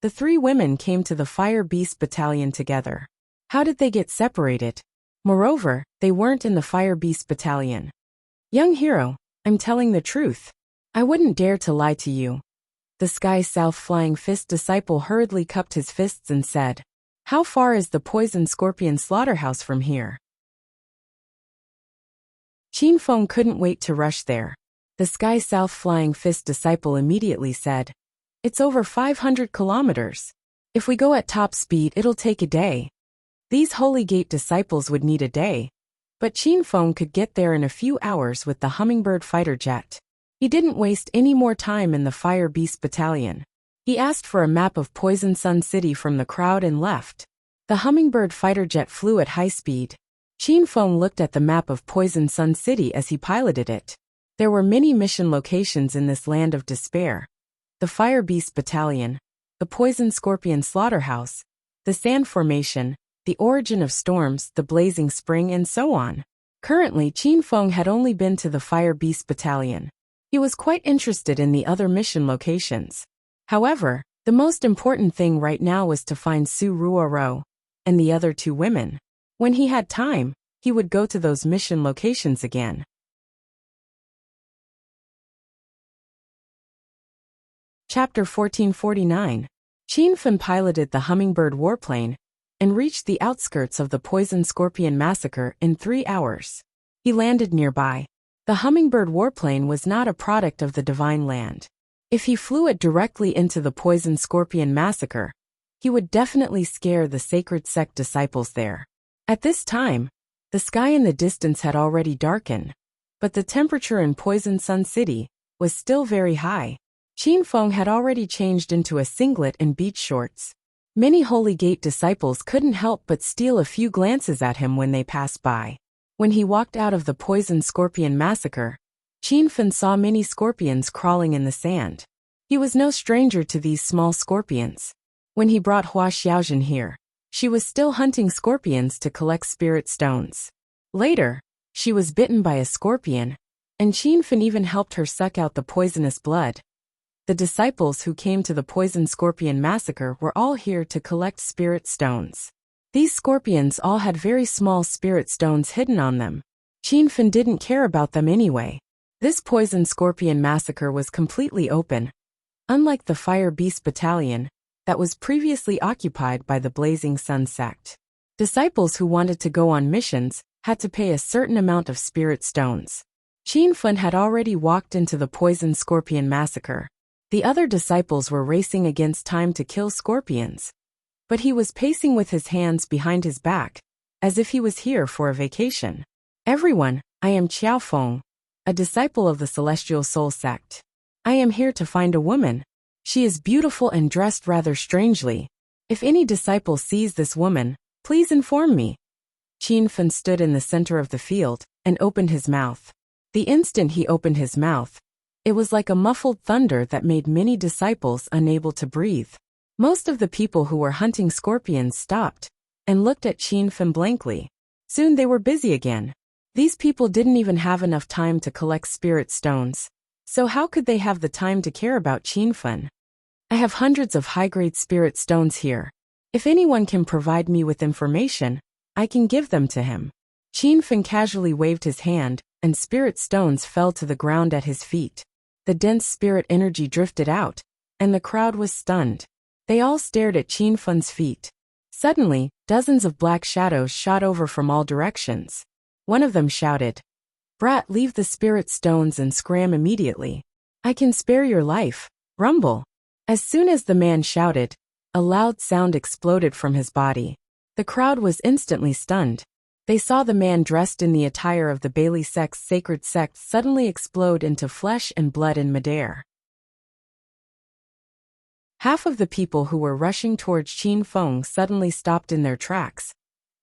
the three women came to the Fire Beast Battalion together. How did they get separated? Moreover, they weren't in the Fire Beast Battalion. Young hero, I'm telling the truth. I wouldn't dare to lie to you. The Sky South Flying Fist disciple hurriedly cupped his fists and said, how far is the Poison Scorpion Slaughterhouse from here? Qin Feng couldn't wait to rush there. The Sky South Flying Fist disciple immediately said, it's over 500 kilometers. If we go at top speed, it'll take a day. These Holy Gate disciples would need a day, but Qin Feng could get there in a few hours with the Hummingbird fighter jet. He didn't waste any more time in the Fire Beast Battalion. He asked for a map of Poison Sun City from the crowd and left. The Hummingbird fighter jet flew at high speed. Qin Feng looked at the map of Poison Sun City as he piloted it. There were many mission locations in this land of despair. The Fire Beast Battalion, the Poison Scorpion Slaughterhouse, the Sand Formation, the Origin of Storms, the Blazing Spring, and so on. Currently, Qin Feng had only been to the Fire Beast Battalion. He was quite interested in the other mission locations. However, the most important thing right now was to find Su Ruoro and the other two women. When he had time, he would go to those mission locations again. Chapter 1449. Qin Feng piloted the Hummingbird warplane and reached the outskirts of the Poison Scorpion massacre in 3 hours. He landed nearby. The Hummingbird warplane was not a product of the Divine Land. If he flew it directly into the Poison Scorpion massacre, he would definitely scare the Sacred Sect disciples there. At this time, the sky in the distance had already darkened, but the temperature in Poison Sun City was still very high. Qin Feng had already changed into a singlet and beach shorts. Many Holy Gate disciples couldn't help but steal a few glances at him when they passed by. When he walked out of the Poison Scorpion massacre, Qin Feng saw many scorpions crawling in the sand. He was no stranger to these small scorpions. When he brought Hua Xiaojin here, she was still hunting scorpions to collect spirit stones. Later, she was bitten by a scorpion, and Qin Feng even helped her suck out the poisonous blood. The disciples who came to the Poison Scorpion massacre were all here to collect spirit stones. These scorpions all had very small spirit stones hidden on them. Qin Feng didn't care about them anyway. This Poison Scorpion massacre was completely open, unlike the Fire Beast Battalion that was previously occupied by the Blazing Sun sect. Disciples who wanted to go on missions had to pay a certain amount of spirit stones. Qin Feng had already walked into the Poison Scorpion massacre. The other disciples were racing against time to kill scorpions, but he was pacing with his hands behind his back, as if he was here for a vacation. Everyone, I am Qiao Feng, a disciple of the Celestial Soul sect. I am here to find a woman. She is beautiful and dressed rather strangely. If any disciple sees this woman, please inform me. Fen stood in the center of the field and opened his mouth. The instant he opened his mouth, it was like a muffled thunder that made many disciples unable to breathe. Most of the people who were hunting scorpions stopped and looked at Fen blankly. Soon they were busy again. These people didn't even have enough time to collect spirit stones. So how could they have the time to care about Fen? I have hundreds of high-grade spirit stones here. If anyone can provide me with information, I can give them to him. Fen casually waved his hand, and spirit stones fell to the ground at his feet. The dense spirit energy drifted out, and the crowd was stunned. They all stared at Fen's feet. Suddenly, dozens of black shadows shot over from all directions. One of them shouted, "Brat, leave the spirit stones and scram immediately. I can spare your life, rumble." As soon as the man shouted, a loud sound exploded from his body. The crowd was instantly stunned. They saw the man dressed in the attire of the Bailey sect's sacred sect suddenly explode into flesh and blood in midair. Half of the people who were rushing towards Feng suddenly stopped in their tracks,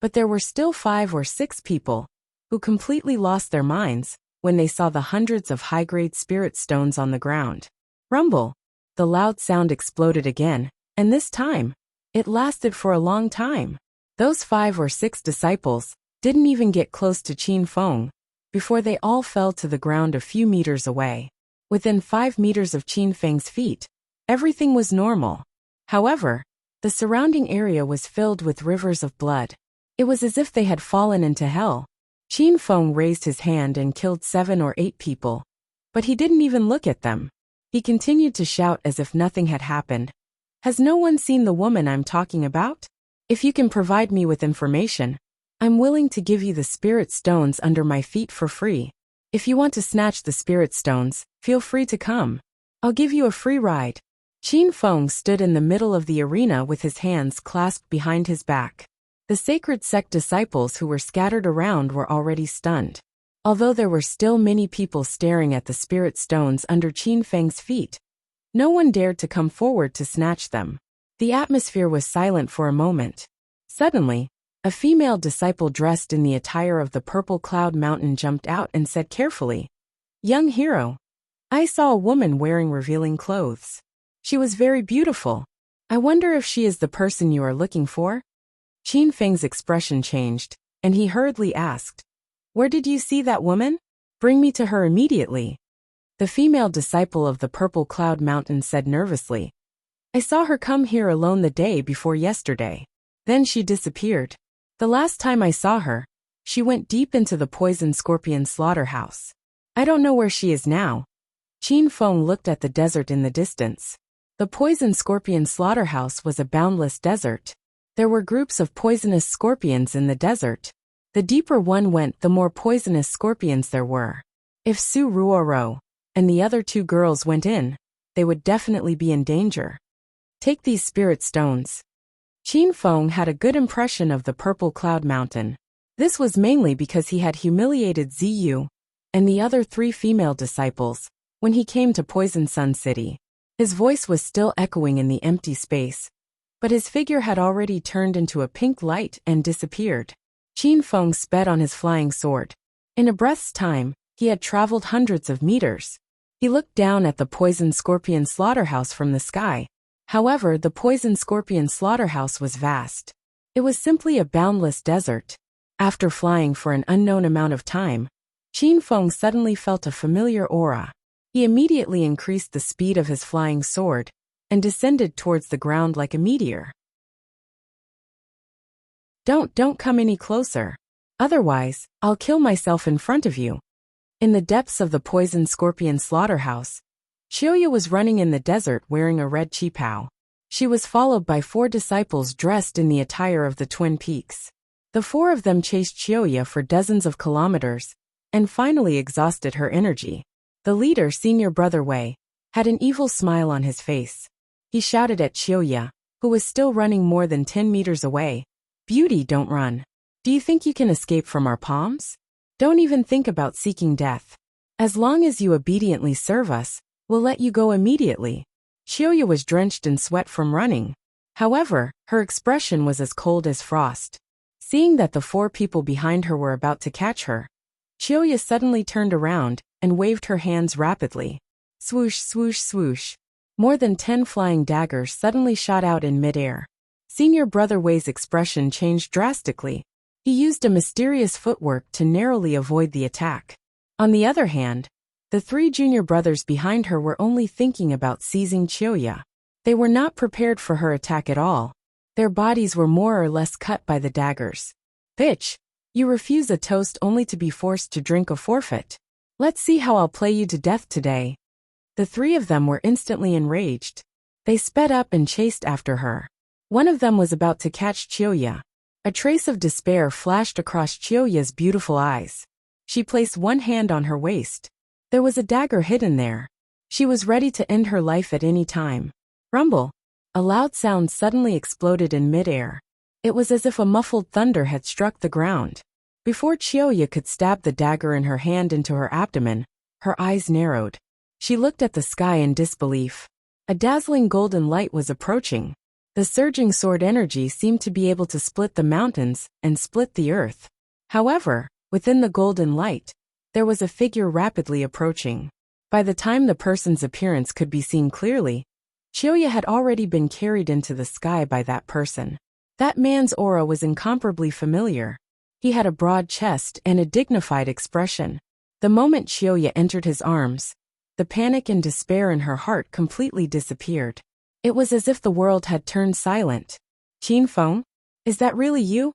but there were still 5 or 6 people who completely lost their minds when they saw the hundreds of high-grade spirit stones on the ground. Rumble! The loud sound exploded again, and this time, it lasted for a long time. Those 5 or 6 disciples didn't even get close to Feng before they all fell to the ground a few meters away. Within 5 meters of Feng's feet, everything was normal. However, the surrounding area was filled with rivers of blood. It was as if they had fallen into hell. Feng raised his hand and killed 7 or 8 people, but he didn't even look at them. He continued to shout as if nothing had happened. "Has no one seen the woman I'm talking about? If you can provide me with information, I'm willing to give you the spirit stones under my feet for free. If you want to snatch the spirit stones, feel free to come. I'll give you a free ride." Feng stood in the middle of the arena with his hands clasped behind his back. The sacred sect disciples who were scattered around were already stunned. Although there were still many people staring at the spirit stones under Feng's feet, no one dared to come forward to snatch them. The atmosphere was silent for a moment. Suddenly, a female disciple dressed in the attire of the purple cloud mountain jumped out and said carefully, "Young hero, I saw a woman wearing revealing clothes. She was very beautiful. I wonder if she is the person you are looking for?" Feng's expression changed, and he hurriedly asked, "Where did you see that woman? Bring me to her immediately." The female disciple of the purple cloud mountain said nervously, "I saw her come here alone the day before yesterday. Then she disappeared. The last time I saw her, she went deep into the poison scorpion slaughterhouse. I don't know where she is now." Feng looked at the desert in the distance. The poison scorpion slaughterhouse was a boundless desert. There were groups of poisonous scorpions in the desert. The deeper one went, the more poisonous scorpions there were. If Su Ruoro and the other 2 girls went in, they would definitely be in danger. "Take these spirit stones." Feng had a good impression of the purple cloud mountain. This was mainly because he had humiliated Ziyu and the other 3 female disciples when he came to Poison Sun City. His voice was still echoing in the empty space, but his figure had already turned into a pink light and disappeared. Feng sped on his flying sword. In a breath's time, he had traveled hundreds of meters. He looked down at the poison scorpion slaughterhouse from the sky. However, the poison scorpion slaughterhouse was vast. It was simply a boundless desert. After flying for an unknown amount of time, Feng suddenly felt a familiar aura. He immediately increased the speed of his flying sword and descended towards the ground like a meteor. Don't come any closer. Otherwise, I'll kill myself in front of you." In the depths of the poison scorpion slaughterhouse, Xiaoya was running in the desert wearing a red qipao. She was followed by 4 disciples dressed in the attire of the Twin Peaks. The 4 of them chased Xiaoya for dozens of kilometers and finally exhausted her energy. The leader, Senior Brother Wei, had an evil smile on his face. He shouted at Xiaoya, who was still running more than 10 meters away, "Beauty, don't run. Do you think you can escape from our palms? Don't even think about seeking death. As long as you obediently serve us, we'll let you go immediately." Xiaoya was drenched in sweat from running. However, her expression was as cold as frost. Seeing that the 4 people behind her were about to catch her, Chiyoya suddenly turned around and waved her hands rapidly. Swoosh, swoosh, swoosh. More than 10 flying daggers suddenly shot out in midair. Senior Brother Wei's expression changed drastically. He used a mysterious footwork to narrowly avoid the attack. On the other hand, the 3 junior brothers behind her were only thinking about seizing Chiyoya. They were not prepared for her attack at all. Their bodies were more or less cut by the daggers. Bitch, you refuse a toast only to be forced to drink a forfeit. Let's see how I'll play you to death today. The 3 of them were instantly enraged. They sped up and chased after her. One of them was about to catch Chiyoya. A trace of despair flashed across Chiyoya's beautiful eyes. She placed one hand on her waist. There was a dagger hidden there. She was ready to end her life at any time. Rumble! A loud sound suddenly exploded in midair. It was as if a muffled thunder had struck the ground. Before Chiyoya could stab the dagger in her hand into her abdomen, her eyes narrowed. She looked at the sky in disbelief. A dazzling golden light was approaching. The surging sword energy seemed to be able to split the mountains and split the earth. However, within the golden light, there was a figure rapidly approaching. By the time the person's appearance could be seen clearly, Chiyoya had already been carried into the sky by that person. That man's aura was incomparably familiar. He had a broad chest and a dignified expression. The moment Chiyoya entered his arms, the panic and despair in her heart completely disappeared. It was as if the world had turned silent. Qin Feng? Is that really you?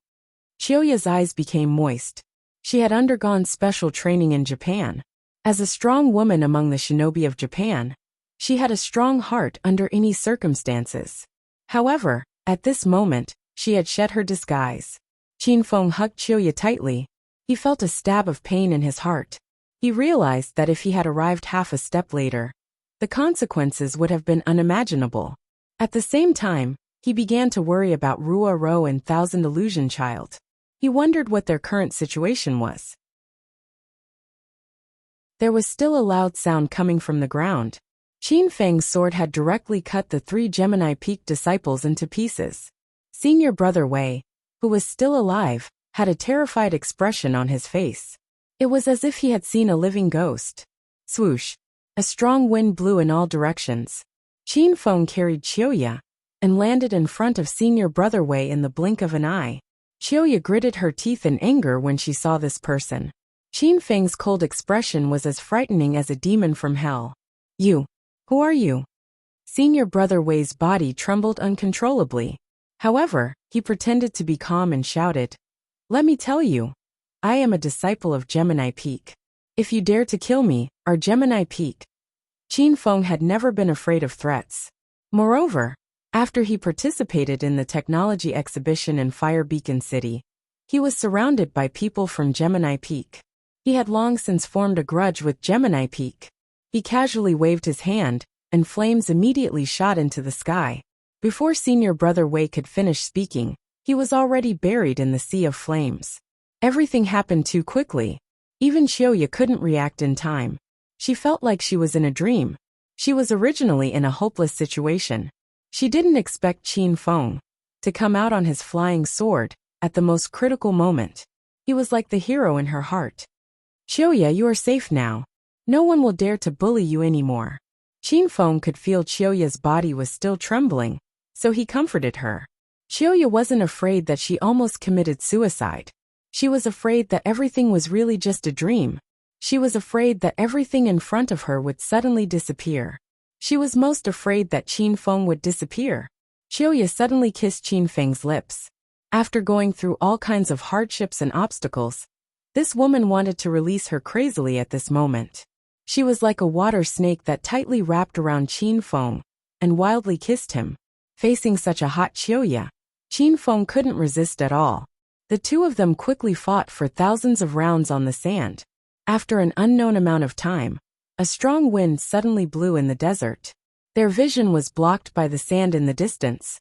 Chiyoya's eyes became moist. She had undergone special training in Japan. As a strong woman among the shinobi of Japan, she had a strong heart under any circumstances. However, at this moment, she had shed her disguise. Qin Feng hugged Chiyoya tightly. He felt a stab of pain in his heart. He realized that if he had arrived half a step later, the consequences would have been unimaginable. At the same time, he began to worry about Rua Ro and Thousand Illusion Child. He wondered what their current situation was. There was still a loud sound coming from the ground. Qin Feng's sword had directly cut the 3 Gemini Peak disciples into pieces. Senior Brother Wei, who was still alive, had a terrified expression on his face. It was as if he had seen a living ghost. Swoosh! A strong wind blew in all directions. Qin Feng carried Chiyoya and landed in front of Senior Brother Wei in the blink of an eye. Chiyoya gritted her teeth in anger when she saw this person. Qin Feng's cold expression was as frightening as a demon from hell. You! Who are you? Senior Brother Wei's body trembled uncontrollably. However, he pretended to be calm and shouted, "Let me tell you, I am a disciple of Gemini Peak. If you dare to kill me, our Gemini Peak." Qin Feng had never been afraid of threats. Moreover, after he participated in the technology exhibition in Fire Beacon City, he was surrounded by people from Gemini Peak. He had long since formed a grudge with Gemini Peak. He casually waved his hand, and flames immediately shot into the sky. Before Senior Brother Wei could finish speaking, he was already buried in the sea of flames. Everything happened too quickly. Even Chiyoya couldn't react in time. She felt like she was in a dream. She was originally in a hopeless situation. She didn't expect Qin Feng to come out on his flying sword at the most critical moment. He was like the hero in her heart. "Chiyoya, you are safe now. No one will dare to bully you anymore." Qin Feng could feel Chiyoya's body was still trembling, so he comforted her. Chiyoya wasn't afraid that she almost committed suicide. She was afraid that everything was really just a dream. She was afraid that everything in front of her would suddenly disappear. She was most afraid that Qin Feng would disappear. Chiyoya suddenly kissed Qin Feng's lips. After going through all kinds of hardships and obstacles, this woman wanted to release her crazily at this moment. She was like a water snake that tightly wrapped around Qin Feng and wildly kissed him. Facing such a hot Chiyoya, Qin Feng couldn't resist at all. The two of them quickly fought for thousands of rounds on the sand. After an unknown amount of time, a strong wind suddenly blew in the desert. Their vision was blocked by the sand in the distance.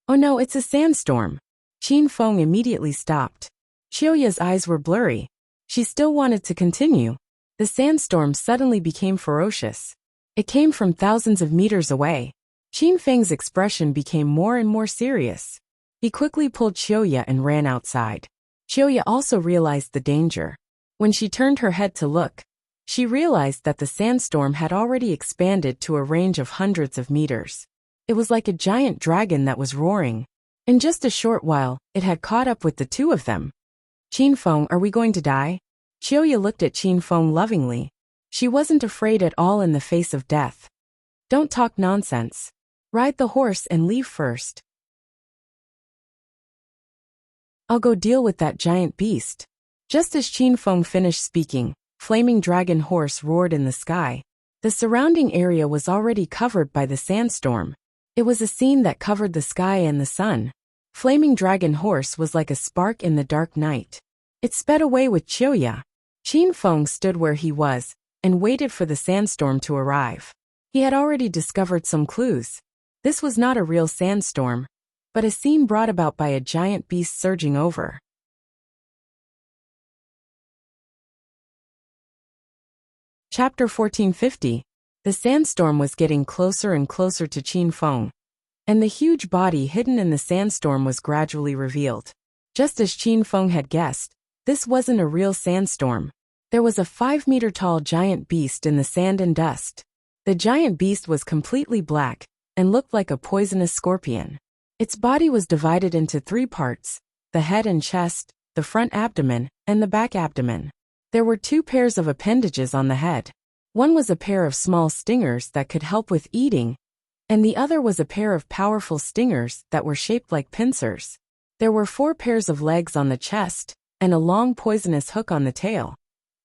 "Oh no, it's a sandstorm." Qin Feng immediately stopped. Chiyoya's eyes were blurry. She still wanted to continue. The sandstorm suddenly became ferocious. It came from thousands of meters away. Qin Feng's expression became more and more serious. He quickly pulled Chiyoya and ran outside. Chioya also realized the danger. When she turned her head to look, she realized that the sandstorm had already expanded to a range of hundreds of meters. It was like a giant dragon that was roaring. In just a short while, it had caught up with the two of them. Qinfeng, are we going to die? Chioya looked at Qinfeng lovingly. She wasn't afraid at all in the face of death. Don't talk nonsense. Ride the horse and leave first. I'll go deal with that giant beast. Just as Qinfeng finished speaking, flaming dragon horse roared in the sky. The surrounding area was already covered by the sandstorm. It was a scene that covered the sky and the sun. Flaming dragon horse was like a spark in the dark night. It sped away with Chioya. Qinfeng stood where he was and waited for the sandstorm to arrive. He had already discovered some clues. This was not a real sandstorm, but a scene brought about by a giant beast surging over. Chapter 1450. The sandstorm was getting closer and closer to Qinfeng, and the huge body hidden in the sandstorm was gradually revealed. Just as Qinfeng had guessed, this wasn't a real sandstorm. There was a 5-meter-tall giant beast in the sand and dust. The giant beast was completely black and looked like a poisonous scorpion. Its body was divided into 3 parts: the head and chest, the front abdomen, and the back abdomen. There were 2 pairs of appendages on the head. One was a pair of small stingers that could help with eating, and the other was a pair of powerful stingers that were shaped like pincers. There were 4 pairs of legs on the chest, and a long poisonous hook on the tail.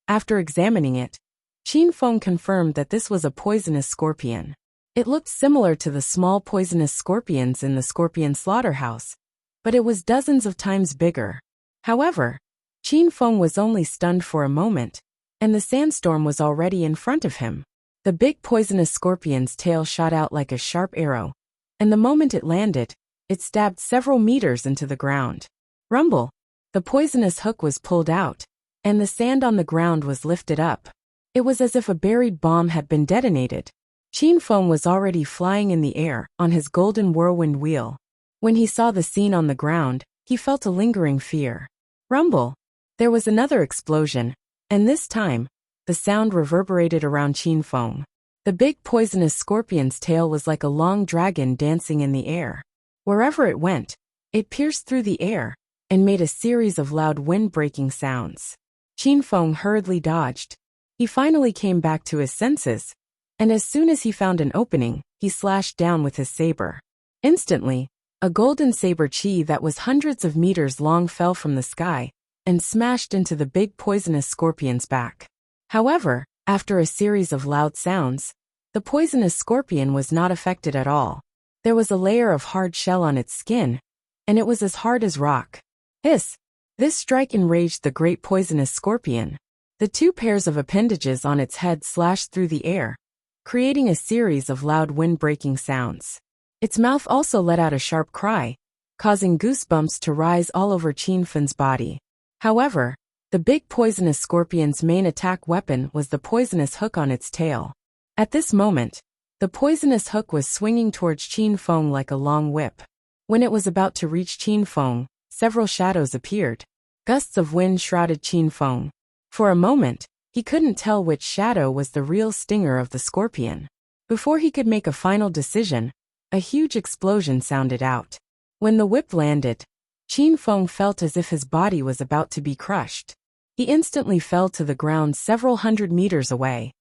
After examining it, Qinfeng confirmed that this was a poisonous scorpion. It looked similar to the small poisonous scorpions in the scorpion slaughterhouse, but it was dozens of times bigger. However, Qinfeng was only stunned for a moment, and the sandstorm was already in front of him. The big poisonous scorpion's tail shot out like a sharp arrow, and the moment it landed, it stabbed several meters into the ground. Rumble! The poisonous hook was pulled out, and the sand on the ground was lifted up. It was as if a buried bomb had been detonated. Qinfeng was already flying in the air on his golden whirlwind wheel. When he saw the scene on the ground, he felt a lingering fear. Rumble! There was another explosion, and this time, the sound reverberated around Qinfeng. The big poisonous scorpion's tail was like a long dragon dancing in the air. Wherever it went, it pierced through the air and made a series of loud wind-breaking sounds. Qinfeng hurriedly dodged. He finally came back to his senses, and as soon as he found an opening, he slashed down with his saber. Instantly, a golden saber chi that was hundreds of meters long fell from the sky and smashed into the big poisonous scorpion's back. However, after a series of loud sounds, the poisonous scorpion was not affected at all. There was a layer of hard shell on its skin, and it was as hard as rock. Hiss! This strike enraged the great poisonous scorpion. The 2 pairs of appendages on its head slashed through the air, creating a series of loud wind-breaking sounds. Its mouth also let out a sharp cry, causing goosebumps to rise all over Qinfeng's body. However, the big poisonous scorpion's main attack weapon was the poisonous hook on its tail. At this moment, the poisonous hook was swinging towards Qinfeng like a long whip. When it was about to reach Qinfeng, several shadows appeared. Gusts of wind shrouded Qinfeng. For a moment, he couldn't tell which shadow was the real stinger of the scorpion. Before he could make a final decision, a huge explosion sounded out. When the whip landed, Qinfeng felt as if his body was about to be crushed. He instantly fell to the ground several hundred meters away.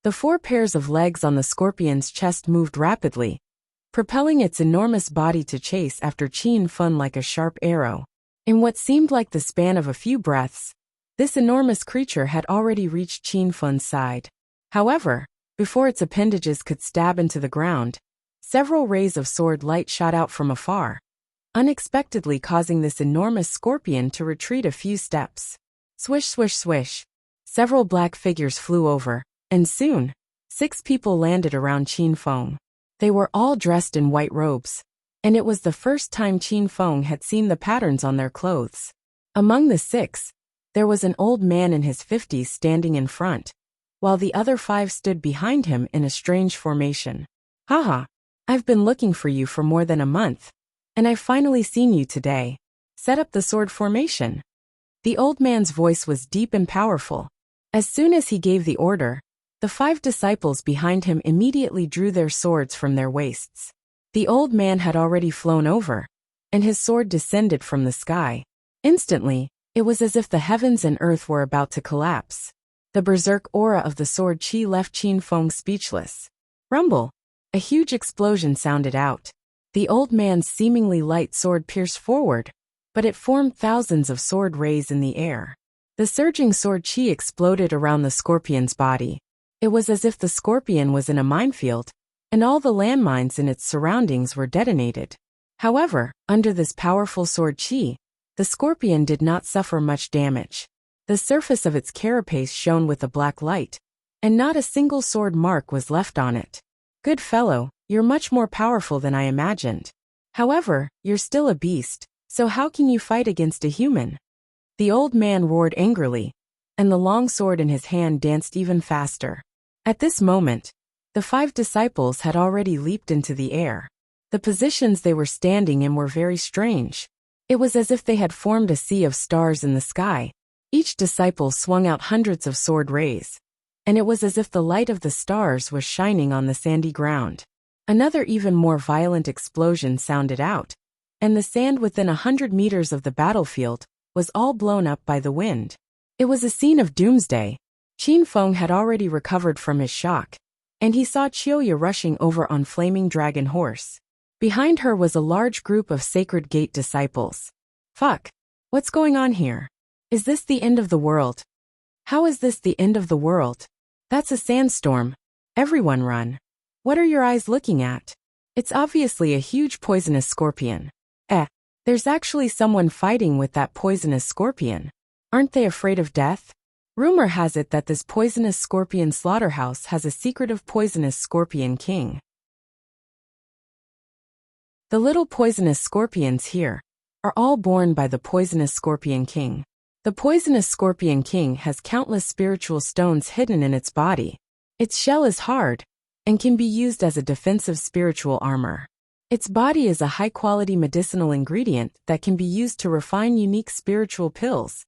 The 4 pairs of legs on the scorpion's chest moved rapidly, propelling its enormous body to chase after Qinfeng like a sharp arrow. In what seemed like the span of a few breaths, this enormous creature had already reached Qinfeng's side. However, before its appendages could stab into the ground, several rays of sword light shot out from afar, unexpectedly causing this enormous scorpion to retreat a few steps. Swish, swish, swish. Several black figures flew over, and soon, 6 people landed around Qinfeng. They were all dressed in white robes, and it was the first time Qinfeng had seen the patterns on their clothes. Among the 6, there was an old man in his 50s standing in front, while the other 5 stood behind him in a strange formation. Haha, I've been looking for you for more than a month, and I've finally seen you today. set up the sword formation. The old man's voice was deep and powerful. As soon as he gave the order, the 5 disciples behind him immediately drew their swords from their waists. The old man had already flown over, and his sword descended from the sky. Instantly, it was as if the heavens and earth were about to collapse. The berserk aura of the sword chi left Qin Feng speechless. Rumble! A huge explosion sounded out. The old man's seemingly light sword pierced forward, but it formed thousands of sword rays in the air. The surging sword chi exploded around the scorpion's body. It was as if the scorpion was in a minefield, and all the landmines in its surroundings were detonated. However, under this powerful sword chi, the scorpion did not suffer much damage. The surface of its carapace shone with a black light, and not a single sword mark was left on it. Good fellow, you're much more powerful than I imagined. However, you're still a beast, so how can you fight against a human? The old man roared angrily, and the long sword in his hand danced even faster. At this moment, the 5 disciples had already leaped into the air. The positions they were standing in were very strange. It was as if they had formed a sea of stars in the sky. Each disciple swung out hundreds of sword rays, and it was as if the light of the stars was shining on the sandy ground. Another even more violent explosion sounded out, and the sand within 100 meters of the battlefield was all blown up by the wind. It was a scene of doomsday. Qin Feng had already recovered from his shock, and he saw Qiuya rushing over on flaming dragon horse. Behind her was a large group of Sacred Gate disciples. Fuck! What's going on here? Is this the end of the world? How is this the end of the world? That's a sandstorm. Everyone run. What are your eyes looking at? It's obviously a huge poisonous scorpion. There's actually someone fighting with that poisonous scorpion. Aren't they afraid of death? Rumor has it that this poisonous scorpion slaughterhouse has a secretive poisonous scorpion king. The little poisonous scorpions here are all born by the poisonous scorpion king. The poisonous scorpion king has countless spiritual stones hidden in its body. Its shell is hard and can be used as a defensive spiritual armor. Its body is a high-quality medicinal ingredient that can be used to refine unique spiritual pills.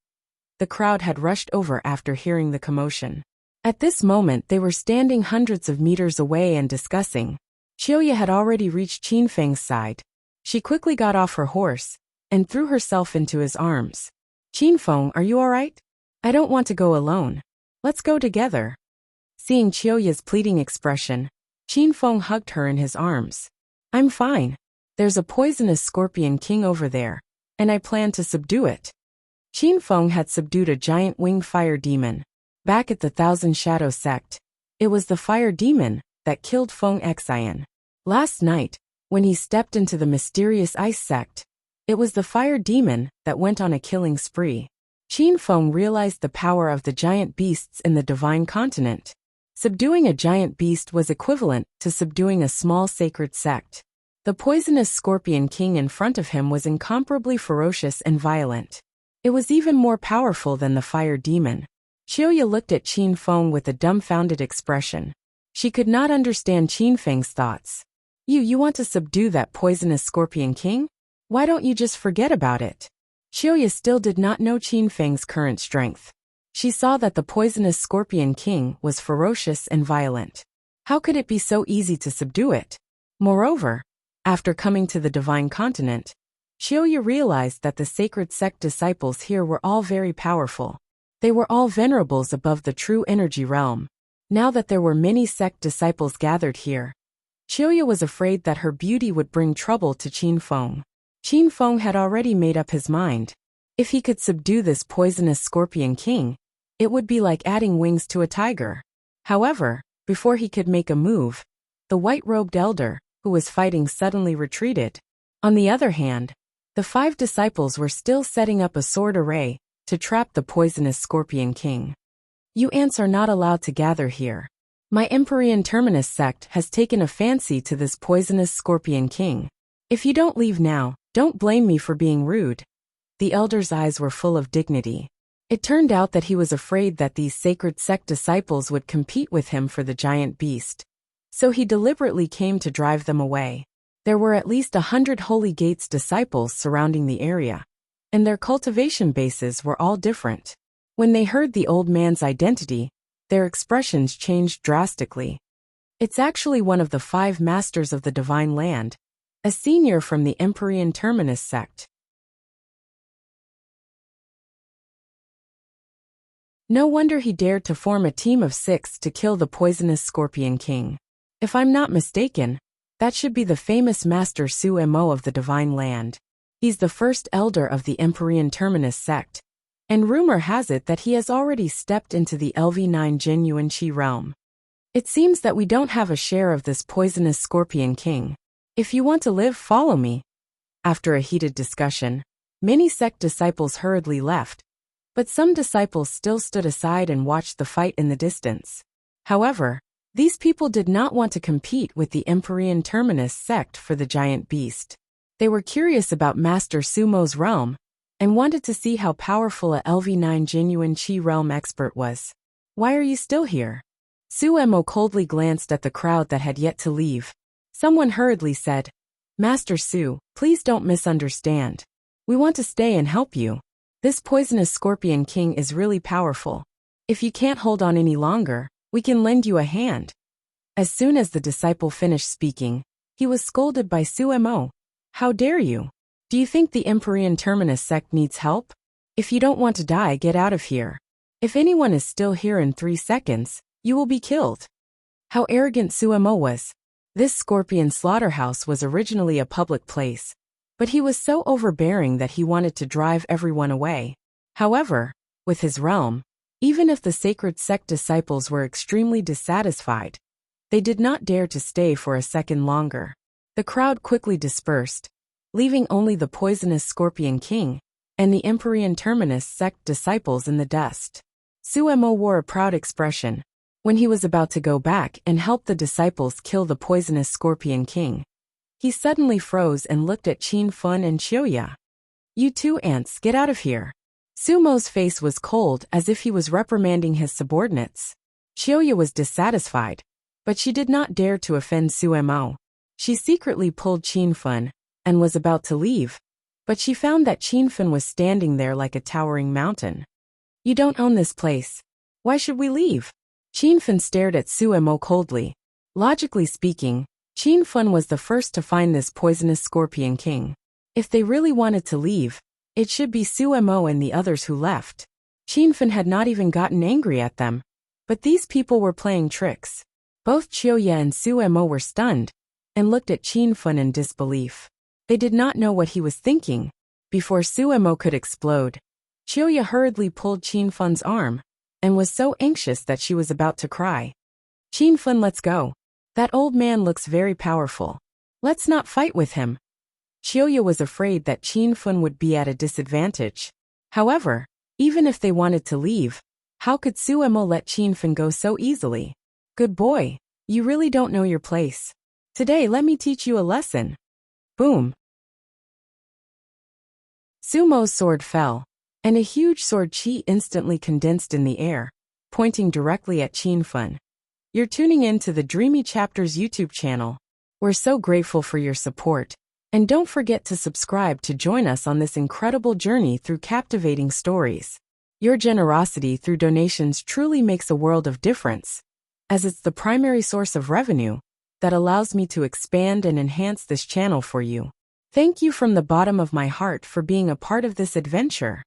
The crowd had rushed over after hearing the commotion. At this moment they were standing hundreds of meters away and discussing. Qiuya had already reached Qin Feng's side. She quickly got off her horse and threw herself into his arms. Qin Feng, are you alright? I don't want to go alone. Let's go together. Seeing Qiuya's pleading expression, Qin Feng hugged her in his arms. I'm fine. There's a poisonous scorpion king over there, and I plan to subdue it. Qin Feng had subdued a giant winged fire demon. Back at the Thousand Shadow sect, it was the fire demon that killed Feng Xian. Last night, when he stepped into the mysterious ice sect, it was the fire demon that went on a killing spree. Qin Feng realized the power of the giant beasts in the divine continent. Subduing a giant beast was equivalent to subduing a small sacred sect. The poisonous scorpion king in front of him was incomparably ferocious and violent. It was even more powerful than the fire demon. Qiuya looked at Qin Feng with a dumbfounded expression. She could not understand Qin Feng's thoughts. You want to subdue that poisonous scorpion king? Why don't you just forget about it? Qiuya still did not know Qin Feng's current strength. She saw that the poisonous scorpion king was ferocious and violent. How could it be so easy to subdue it? Moreover, after coming to the divine continent, Qiuya realized that the sacred sect disciples here were all very powerful. They were all venerables above the true energy realm. Now that there were many sect disciples gathered here, Qiuya was afraid that her beauty would bring trouble to Qin Feng. Qin Feng had already made up his mind. If he could subdue this poisonous scorpion king, it would be like adding wings to a tiger. However, before he could make a move, the white-robed elder, who was fighting, suddenly retreated. On the other hand, the 5 disciples were still setting up a sword array to trap the poisonous scorpion king. You ants are not allowed to gather here. My Empyrean Terminus sect has taken a fancy to this poisonous scorpion king. If you don't leave now, don't blame me for being rude. The elder's eyes were full of dignity. It turned out that he was afraid that these sacred sect disciples would compete with him for the giant beast. So he deliberately came to drive them away. There were at least 100 Holy Gates disciples surrounding the area. and their cultivation bases were all different. When they heard the old man's identity, their expressions changed drastically. It's actually one of the 5 masters of the divine land, a senior from the Empyrean Terminus sect. No wonder he dared to form a team of 6 to kill the poisonous Scorpion King. If I'm not mistaken, that should be the famous Master Sumo of the Divine Land. He's the first elder of the Empyrean Terminus sect, and rumor has it that he has already stepped into the LV9 genuine Qi realm. It seems that we don't have a share of this poisonous Scorpion King. If you want to live, follow me. After a heated discussion, many sect disciples hurriedly left, but some disciples still stood aside and watched the fight in the distance. However, these people did not want to compete with the Empyrean Terminus sect for the giant beast. They were curious about Master Sumo's realm and wanted to see how powerful a LV9 genuine Qi realm expert was. Why are you still here? Sumo coldly glanced at the crowd that had yet to leave. Someone hurriedly said, Master Su, please don't misunderstand. We want to stay and help you. This poisonous Scorpion King is really powerful. If you can't hold on any longer, we can lend you a hand. As soon as the disciple finished speaking, he was scolded by Sumo. How dare you? Do you think the Empyrean Terminus sect needs help? If you don't want to die, get out of here. If anyone is still here in 3 seconds, you will be killed. How arrogant Sumo was. This scorpion slaughterhouse was originally a public place, but he was so overbearing that he wanted to drive everyone away. However, with his realm, even if the sacred sect disciples were extremely dissatisfied, they did not dare to stay for a second longer. The crowd quickly dispersed, leaving only the poisonous Scorpion King and the Empyrean Terminus sect disciples in the dust. Sumo wore a proud expression. When he was about to go back and help the disciples kill the poisonous Scorpion King, he suddenly froze and looked at Qin Fun and Chioya. You two ants, get out of here. Sumo's face was cold as if he was reprimanding his subordinates. Chioya was dissatisfied, but she did not dare to offend Sumo. She secretly pulled Qin Fun and was about to leave, but she found that Qin Fun was standing there like a towering mountain. You don't own this place. Why should we leave? Qin Fun stared at Sumo coldly. Logically speaking, Qin Fun was the first to find this poisonous Scorpion King. If they really wanted to leave, it should be Sumo and the others who left. Qin Fun had not even gotten angry at them, but these people were playing tricks. Both Chioya and Sumo were stunned and looked at Qin Fun in disbelief. They did not know what he was thinking. Before Sumo could explode, Chioya hurriedly pulled Qin Fun's arm and was so anxious that she was about to cry. Qin Fun, let's go. That old man looks very powerful. Let's not fight with him. Chioya was afraid that Qin Fun would be at a disadvantage. However, even if they wanted to leave, how could Sumo let Qin Fun go so easily? Good boy, you really don't know your place. Today let me teach you a lesson. Boom. Sumo's sword fell, and a huge sword chi instantly condensed in the air, pointing directly at Qin Fun. You're tuning in to the Dreamy Chapters YouTube channel. We're so grateful for your support. And don't forget to subscribe to join us on this incredible journey through captivating stories. Your generosity through donations truly makes a world of difference, as it's the primary source of revenue that allows me to expand and enhance this channel for you. Thank you from the bottom of my heart for being a part of this adventure.